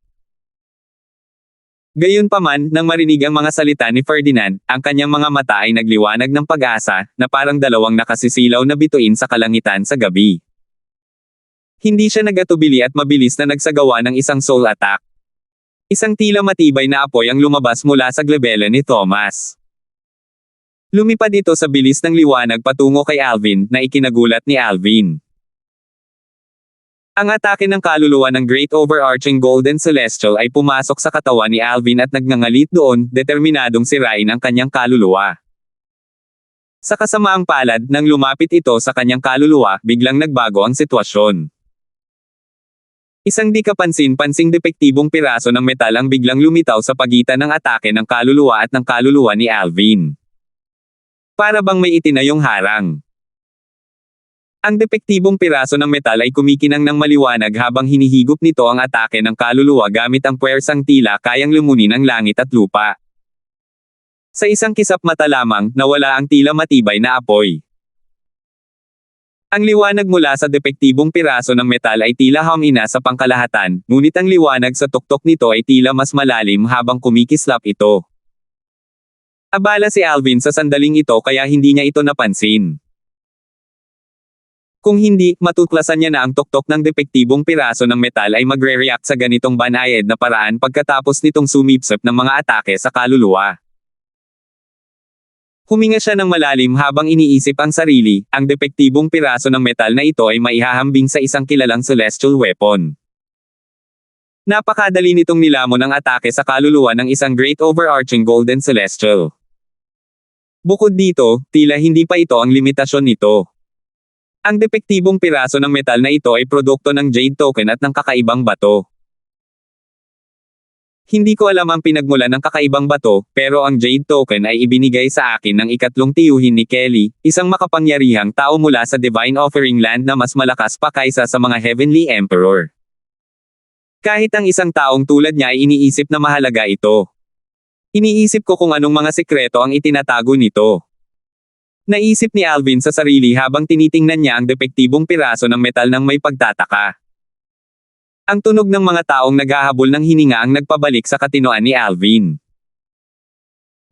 Gayunpaman, nang marinig ang mga salita ni Ferdinand, ang kanyang mga mata ay nagliwanag ng pag-asa, na parang dalawang nakasisilaw na bituin sa kalangitan sa gabi. Hindi siya nagatubili at mabilis na nagsagawa ng isang soul attack. Isang tila matibay na apoy ang lumabas mula sa glabela ni Thomas. Lumipad ito sa bilis ng liwanag patungo kay Alvin, na ikinagulat ni Alvin. Ang atake ng kaluluwa ng Great Overarching Golden Celestial ay pumasok sa katawan ni Alvin at nagngangalit doon, determinadong sirain ang kanyang kaluluwa. Sa kasamaang palad, nang lumapit ito sa kanyang kaluluwa, biglang nagbago ang sitwasyon. Isang di kapansin-pansing depektibong piraso ng metal ang biglang lumitaw sa pagitan ng atake ng kaluluwa at ng kaluluwa ni Alvin. Para bang may itinayong harang. Ang depektibong piraso ng metal ay kumikinang ng maliwanag habang hinihigop nito ang atake ng kaluluwa gamit ang puwersang tila kayang lumunin ang langit at lupa. Sa isang kisap mata lamang, nawala ang tila matibay na apoy. Ang liwanag mula sa depektibong piraso ng metal ay tila humina sa pangkalahatan, ngunit ang liwanag sa tuktok nito ay tila mas malalim habang kumikislap ito. Abala si Alvin sa sandaling ito kaya hindi niya ito napansin. Kung hindi, matuklasan niya na ang tuktok ng depektibong piraso ng metal ay magre-react sa ganitong banayad na paraan pagkatapos nitong sumipsip ng mga atake sa kaluluwa. Huminga siya ng malalim habang iniisip ang sarili, ang depektibong piraso ng metal na ito ay maihahambing sa isang kilalang celestial weapon. Napakadali nitong nilamon ang atake sa kaluluwa ng isang Great Overarching Golden Celestial. Bukod dito, tila hindi pa ito ang limitasyon nito. Ang depektibong piraso ng metal na ito ay produkto ng Jade Token at ng kakaibang bato. Hindi ko alam ang pinagmulan ng kakaibang bato, pero ang Jade Token ay ibinigay sa akin ng ikatlong tiyuhin ni Kelly, isang makapangyarihang tao mula sa Divine Offering Land na mas malakas pa kaysa sa mga Heavenly Emperor. Kahit ang isang taong tulad niya ay iniisip na mahalaga ito. Iniisip ko kung anong mga sekreto ang itinatago nito. Naisip ni Alvin sa sarili habang tinitingnan niya ang depektibong piraso ng metal ng may pagtataka. Ang tunog ng mga taong naghahabol ng hininga ang nagpabalik sa katinoan ni Alvin.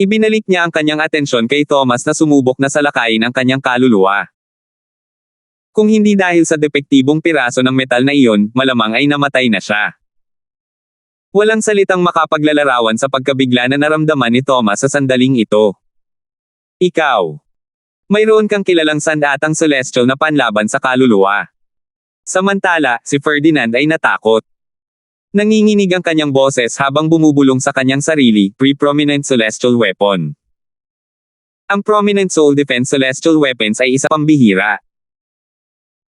Ibinalik niya ang kanyang atensyon kay Thomas na sumubok na salakayin ang kanyang kaluluwa. Kung hindi dahil sa depektibong piraso ng metal na iyon, malamang ay namatay na siya. Walang salitang makapaglalarawan sa pagkabigla na naramdaman ni Thomas sa sandaling ito. Ikaw. Mayroon kang kilalang sandatang celestial na panlaban sa kaluluwa. Samantala, si Ferdinand ay natakot. Nanginginig ang kanyang boses habang bumubulong sa kanyang sarili, pre-prominent celestial weapon. Ang prominent soul defense celestial weapons ay isa pambihira.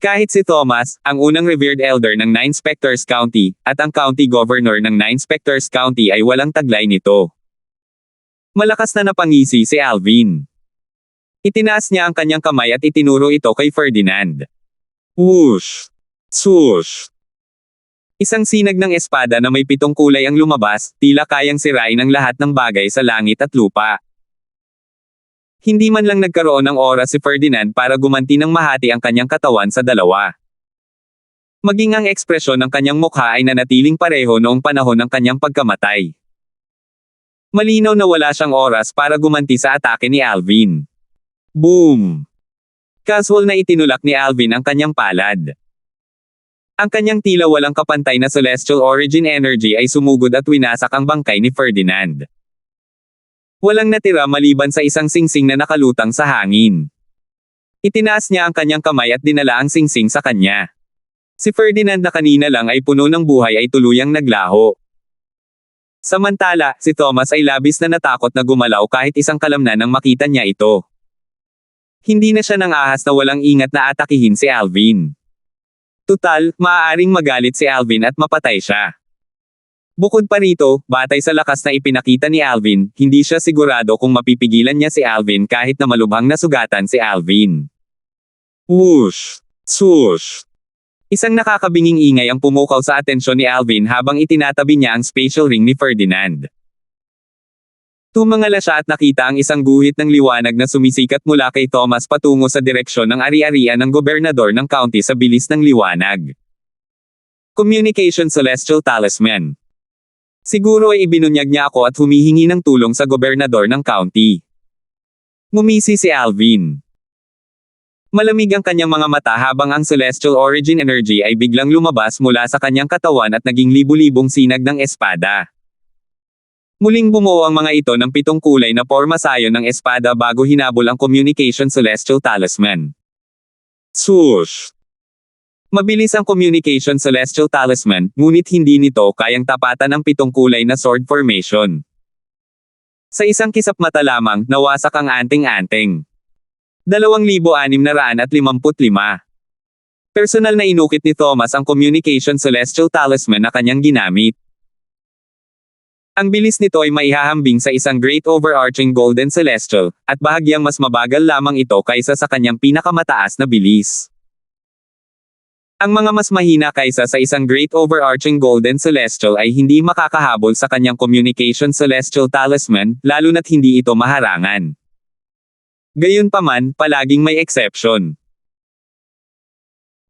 Kahit si Thomas, ang unang revered elder ng Nine Spectres County, at ang county governor ng Nine Spectres County ay walang taglay nito. Malakas na napangisi si Alvin. Itinaas niya ang kanyang kamay at itinuro ito kay Ferdinand. Whoosh! Swoosh! Isang sinag ng espada na may 7 kulay ang lumabas, tila kayang sirain ang lahat ng bagay sa langit at lupa. Hindi man lang nagkaroon ng oras si Ferdinand para gumanti ng mahati ang kanyang katawan sa dalawa. Maging ang ekspresyon ng kanyang mukha ay nanatiling pareho noong panahon ng kanyang pagkamatay. Malinaw na wala siyang oras para gumanti sa atake ni Alvin. Boom! Casual na itinulak ni Alvin ang kanyang palad. Ang kanyang tila walang kapantay na celestial origin energy ay sumugod at winasak ang bangkay ni Ferdinand. Walang natira maliban sa isang singsing na nakalutang sa hangin. Itinaas niya ang kanyang kamay at dinala ang singsing sa kanya. Si Ferdinand na kanina lang ay puno ng buhay ay tuluyang naglaho. Samantala, si Thomas ay labis na natakot na gumalaw kahit isang kalamnan nang makita niya ito. Hindi na siya nang ahas na walang ingat na atakihin si Alvin. Tutal, maaaring magalit si Alvin at mapatay siya. Bukod pa rito, batay sa lakas na ipinakita ni Alvin, hindi siya sigurado kung mapipigilan niya si Alvin kahit na malubhang nasugatan si Alvin. Whoosh! Swoosh! Isang nakakabinging ingay ang pumukaw sa atensyon ni Alvin habang itinatabi niya ang spatial ring ni Ferdinand. Tumangala siya at nakita ang isang guhit ng liwanag na sumisikat mula kay Thomas patungo sa direksyon ng ari-arian ng gobernador ng county sa bilis ng liwanag. Communication Celestial Talisman. Siguro ay ibinunyag niya ako at humihingi ng tulong sa gobernador ng county. Ngumisi si Alvin. Malamig ang kanyang mga mata habang ang celestial origin energy ay biglang lumabas mula sa kanyang katawan at naging libu-libong sinag ng espada. Muling bumuo ang mga ito ng 7 kulay na pormasayo ng espada bago hinabol ang Communication Celestial Talisman. Swoosh! Mabilis ang Communication Celestial Talisman, ngunit hindi nito kayang tapatan ang 7 kulay na sword formation. Sa isang kisap mata lamang, nawasak ang anting-anting. 2,655. Personal na inukit ni Thomas ang Communication Celestial Talisman na kanyang ginamit. Ang bilis nito ay maihahambing sa isang Great Overarching Golden Celestial, at bahagyang mas mabagal lamang ito kaysa sa kanyang pinakamataas na bilis. Ang mga mas mahina kaysa sa isang Great Overarching Golden Celestial ay hindi makakahabol sa kanyang Communication Celestial Talisman, lalo na't hindi ito maharangan. Gayunpaman, palaging may exception.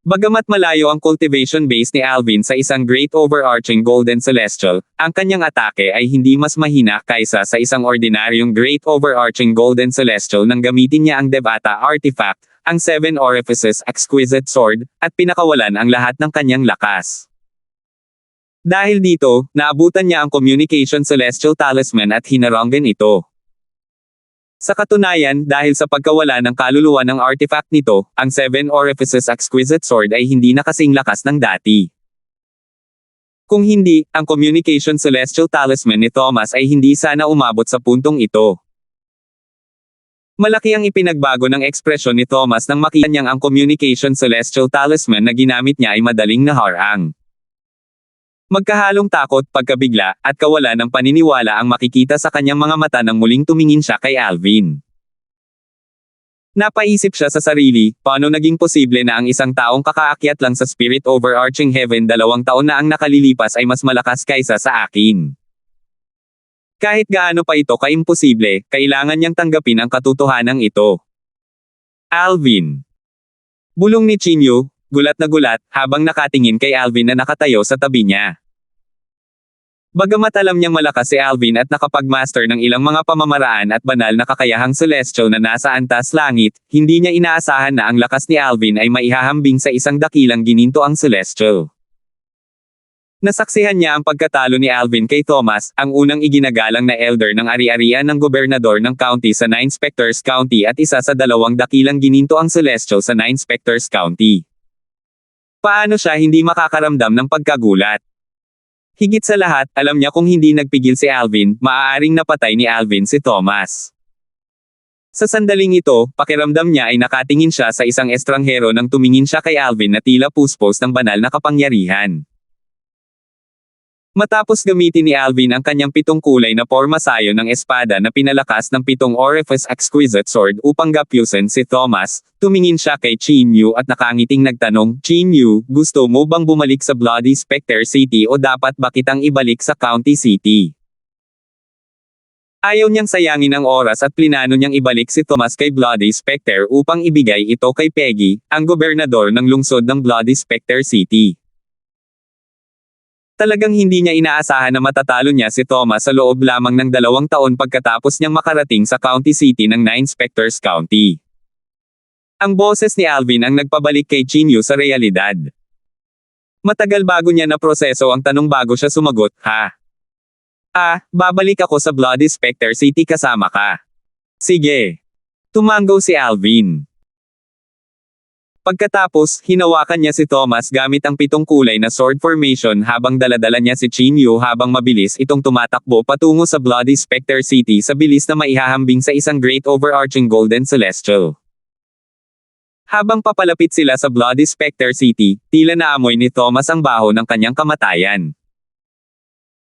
Bagamat malayo ang cultivation base ni Alvin sa isang Great Overarching Golden Celestial, ang kanyang atake ay hindi mas mahina kaysa sa isang ordinaryong Great Overarching Golden Celestial nang gamitin niya ang Devata Artifact, ang 7 Orifices Exquisite Sword, at pinakawalan ang lahat ng kanyang lakas. Dahil dito, naabutan niya ang Communication Celestial Talisman at hinaranggan ito. Sa katunayan, dahil sa pagkawala ng kaluluwa ng artifact nito, ang 7 Orifices Exquisite Sword ay hindi na kasing lakas ng dati. Kung hindi, ang Communication Celestial Talisman ni Thomas ay hindi sana umabot sa puntong ito. Malaki ang ipinagbago ng ekspresyon ni Thomas nang makita niyang ang Communication Celestial Talisman na ginamit niya ay madaling naharang. Magkahalong takot, pagkabigla, at kawalan ng paniniwala ang makikita sa kanyang mga mata nang muling tumingin siya kay Alvin. Napaisip siya sa sarili, paano naging posible na ang isang taong kakaakyat lang sa Spirit Overarching Heaven 2 taon na ang nakalilipas ay mas malakas kaysa sa akin. Kahit gaano pa ito kaimposible, kailangan niyang tanggapin ang katotohanan ito. Alvin. Bulong ni Chinyu, gulat na gulat, habang nakatingin kay Alvin na nakatayo sa tabi niya. Bagamat alam niyang malakas si Alvin at nakapag-master ng ilang mga pamamaraan at banal na kakayahang celestial na nasa antas langit, hindi niya inaasahan na ang lakas ni Alvin ay maihahambing sa isang dakilang ginintoang celestial. Nasaksihan niya ang pagkatalo ni Alvin kay Thomas, ang unang iginagalang na elder ng ari-arian ng gobernador ng county sa 9 Specters County at isa sa 2 dakilang ginintoang celestial sa 9 Specters County. Paano siya hindi makakaramdam ng pagkagulat? Higit sa lahat, alam niya kung hindi nagpigil si Alvin, maaaring napatay ni Alvin si Thomas. Sa sandaling ito, pakiramdam niya ay nakatingin siya sa isang estranghero nang tumingin siya kay Alvin na tila puspos ng banal na kapangyarihan. Matapos gamitin ni Alvin ang kanyang 7 kulay na pormasayo ng espada na pinalakas ng 7 Orifice Exquisite Sword upang gapyusin si Thomas, tumingin siya kay Chinyu at nakangiting nagtanong, Chinyu, gusto mo bang bumalik sa Bloody Spectre City o dapat ba kitang ibalik sa County City? Ayaw niyang sayangin ang oras at plinano niyang ibalik si Thomas kay Bloody Spectre upang ibigay ito kay Peggy, ang gobernador ng lungsod ng Bloody Spectre City. Talagang hindi niya inaasahan na matatalo niya si Thomas sa loob lamang ng 2 taon pagkatapos niyang makarating sa County City ng 9 Specters County. Ang boses ni Alvin ang nagpabalik kay Chinyu sa realidad. Matagal bago niya naproseso ang tanong bago siya sumagot, ha? Babalik ako sa Bloody Spectre City kasama ka. Sige. Tumango si Alvin. Pagkatapos, hinawakan niya si Thomas gamit ang 7 kulay na sword formation habang daladala niya si Chinyu habang mabilis itong tumatakbo patungo sa Bloody Spectre City sa bilis na maihahambing sa isang great overarching golden celestial. Habang papalapit sila sa Bloody Spectre City, tila naamoy ni Thomas ang baho ng kanyang kamatayan.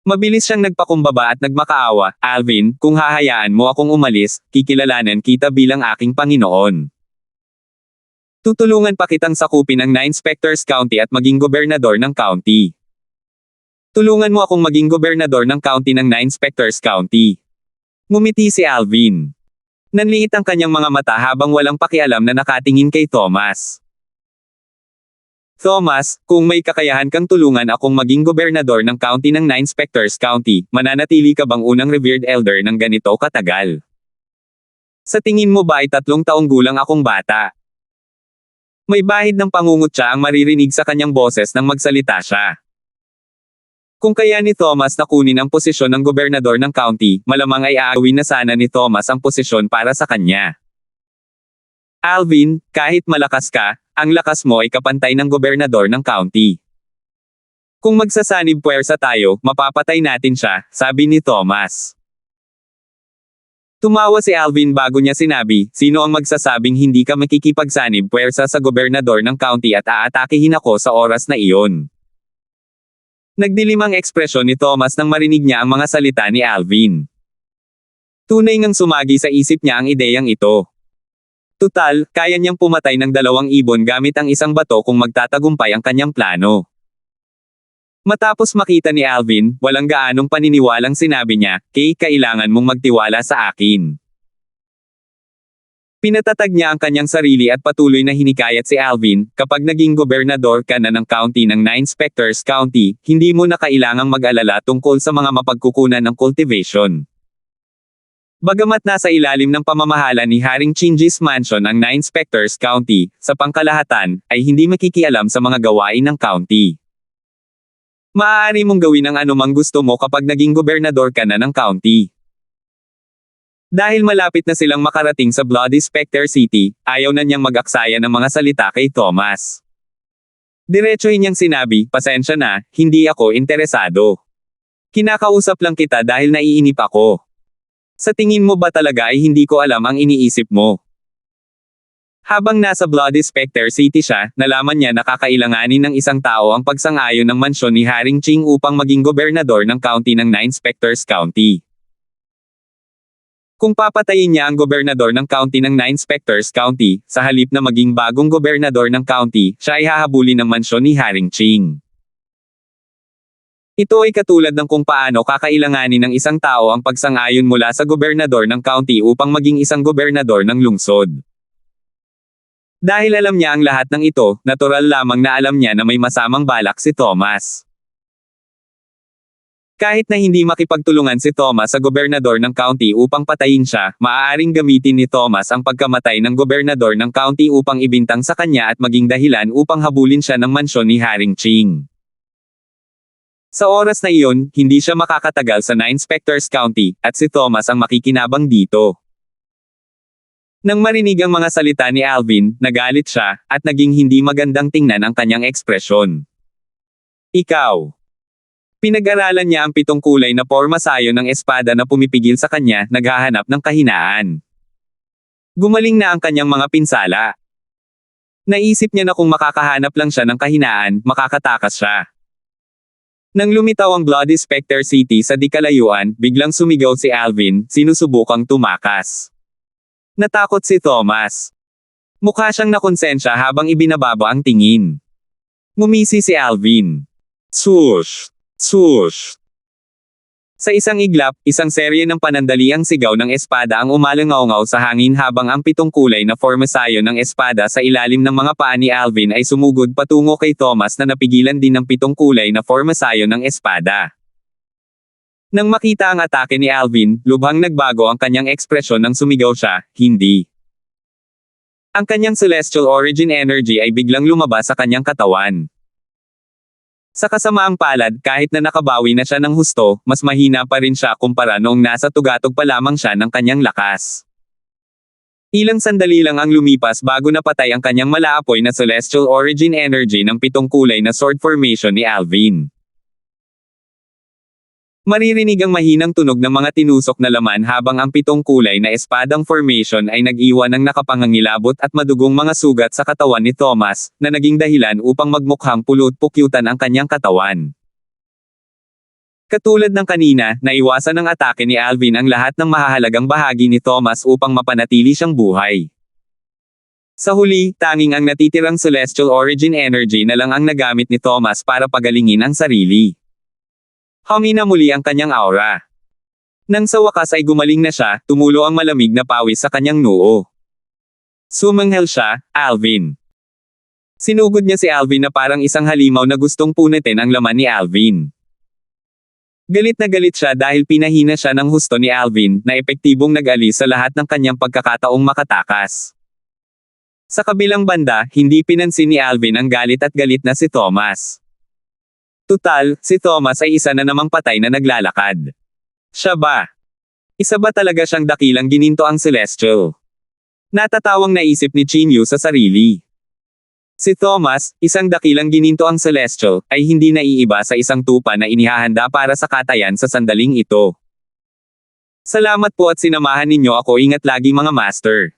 Mabilis siyang nagpakumbaba at nagmakaawa, Alvin, kung hahayaan mo akong umalis, kikilalanan kita bilang aking Panginoon. Tutulungan pa kitang sakupin ang 9 Spectres County at maging gobernador ng county. Tulungan mo akong maging gobernador ng county ng 9 Spectres County. Ngumiti si Alvin. Nanliit ang kanyang mga mata habang walang pakialam na nakatingin kay Thomas. Thomas, kung may kakayahan kang tulungan akong maging gobernador ng county ng 9 Spectres County, mananatili ka bang unang revered elder ng ganito katagal? Sa tingin mo ba ay 3 taong gulang akong bata? May bahid ng pangungutya ang maririnig sa kanyang boses nang magsalita siya. Kung kaya ni Thomas na kunin ang posisyon ng gobernador ng county, malamang ay aawin na sana ni Thomas ang posisyon para sa kanya. Alvin, kahit malakas ka, ang lakas mo ay kapantay ng gobernador ng county. Kung magsasanib puwersa tayo, mapapatay natin siya, sabi ni Thomas. Tumawa si Alvin bago niya sinabi, sino ang magsasabing hindi ka makikipagsanib puwersa sa gobernador ng county at aatakihin ako sa oras na iyon. Nagdilim ang ekspresyon ni Thomas nang marinig niya ang mga salita ni Alvin. Tunay ngang sumagi sa isip niya ang ideyang ito. Tutal, kaya niyang pumatay ng 2 ibon gamit ang isang bato kung magtatagumpay ang kanyang plano. Matapos makita ni Alvin, walang gaanong paniniwalang sinabi niya, Kay, kailangan mong magtiwala sa akin. Pinatatag niya ang kanyang sarili at patuloy na hinikayat si Alvin, kapag naging gobernador ka na ng county ng 9 Spectres County, hindi mo na kailangang mag-alala tungkol sa mga mapagkukunan ng cultivation. Bagamat nasa ilalim ng pamamahala ni Haring Chinji's mansion ang 9 Spectres County, sa pangkalahatan, ay hindi makikialam sa mga gawain ng county. Maaari mong gawin ang anumang gusto mo kapag naging gobernador ka na ng county. Dahil malapit na silang makarating sa Bloody Spectre City, ayaw na niyang mag-aksaya ng mga salita kay Thomas. Diretsohin niyang sinabi, pasensya na, hindi ako interesado. Kinakausap lang kita dahil naiinip ako. Sa tingin mo ba talaga ay hindi ko alam ang iniisip mo? Habang nasa Bloody Spectre City siya, nalaman niya na kakailanganin ng isang tao ang pagsang-ayon ng mansyon ni Haring Ching upang maging gobernador ng county ng 9 Spectres County. Kung papatayin niya ang gobernador ng county ng 9 Spectres County, sa halip na maging bagong gobernador ng county, siya ay hahabulin ng mansyon ni Haring Ching. Ito ay katulad ng kung paano kakailanganin ng isang tao ang pagsang-ayon mula sa gobernador ng county upang maging isang gobernador ng lungsod. Dahil alam niya ang lahat ng ito, natural lamang na alam niya na may masamang balak si Thomas. Kahit na hindi makipagtulungan si Thomas sa gobernador ng county upang patayin siya, maaaring gamitin ni Thomas ang pagkamatay ng gobernador ng county upang ibintang sa kanya at maging dahilan upang habulin siya ng mansyon ni Haring Ching. Sa oras na iyon, hindi siya makakatagal sa 9 Spectres County, at si Thomas ang makikinabang dito. Nang marinig ang mga salita ni Alvin, nagalit siya, at naging hindi magandang tingnan ang kanyang ekspresyon. Ikaw. Pinag-aralan niya ang 7 kulay na pormasayo ng espada na pumipigil sa kanya, naghahanap ng kahinaan. Gumaling na ang kanyang mga pinsala. Naisip niya na kung makakahanap lang siya ng kahinaan, makakatakas siya. Nang lumitaw ang Bloody Spectre City sa di kalayuan, biglang sumigaw si Alvin, sinusubukang tumakas. Natakot si Thomas. Mukha siyang nakonsensya habang ibinababa ang tingin. Ngumisi si Alvin. Swoosh! Swoosh! Sa isang iglap, isang serye ng panandaliang sigaw ng espada ang umalangaw-ngaw sa hangin habang ang 7 kulay na formasayo ng espada sa ilalim ng mga paa ni Alvin ay sumugod patungo kay Thomas na napigilan din ng 7 kulay na formasayo ng espada. Nang makita ang atake ni Alvin, lubhang nagbago ang kanyang ekspresyon nang sumigaw siya, hindi. Ang kanyang celestial origin energy ay biglang lumabas sa kanyang katawan. Sa kasamaang palad, kahit na nakabawi na siya ng husto, mas mahina pa rin siya kumpara noong nasa tugatog pa lamang siya ng kanyang lakas. Ilang sandali lang ang lumipas bago napatay ang kanyang malaapoy na celestial origin energy ng 7 kulay na sword formation ni Alvin. Maririnig ang mahinang tunog ng mga tinusok na laman habang ang 7 kulay na espadang formation ay nag-iwan ng nakapangangilabot at madugong mga sugat sa katawan ni Thomas, na naging dahilan upang magmukhang pulot-pukyutan ang kanyang katawan. Katulad ng kanina, naiwasan ng atake ni Alvin ang lahat ng mahahalagang bahagi ni Thomas upang mapanatili siyang buhay. Sa huli, tanging ang natitirang celestial origin energy na lang ang nagamit ni Thomas para pagalingin ang sarili. Humina muli ang kanyang aura. Nang sa wakas ay gumaling na siya, tumulo ang malamig na pawis sa kanyang noo. Sumanghel siya, Alvin. Sinugod niya si Alvin na parang isang halimaw na gustong punitin ang laman ni Alvin. Galit na galit siya dahil pinahina siya ng husto ni Alvin, na epektibong nag-alis sa lahat ng kanyang pagkakataong makatakas. Sa kabilang banda, hindi pinansin ni Alvin ang galit at galit na si Thomas. Tutal, si Thomas ay isa na namang patay na naglalakad. Siya ba? Isa ba talaga siyang dakilang gininto ang Celestial? Natatawang naisip ni Chinyu sa sarili. Si Thomas, isang dakilang gininto ang Celestial, ay hindi naiiba sa isang tupa na inihahanda para sa katayan sa sandaling ito. Salamat po at sinamahan ninyo ako, ingat lagi mga master.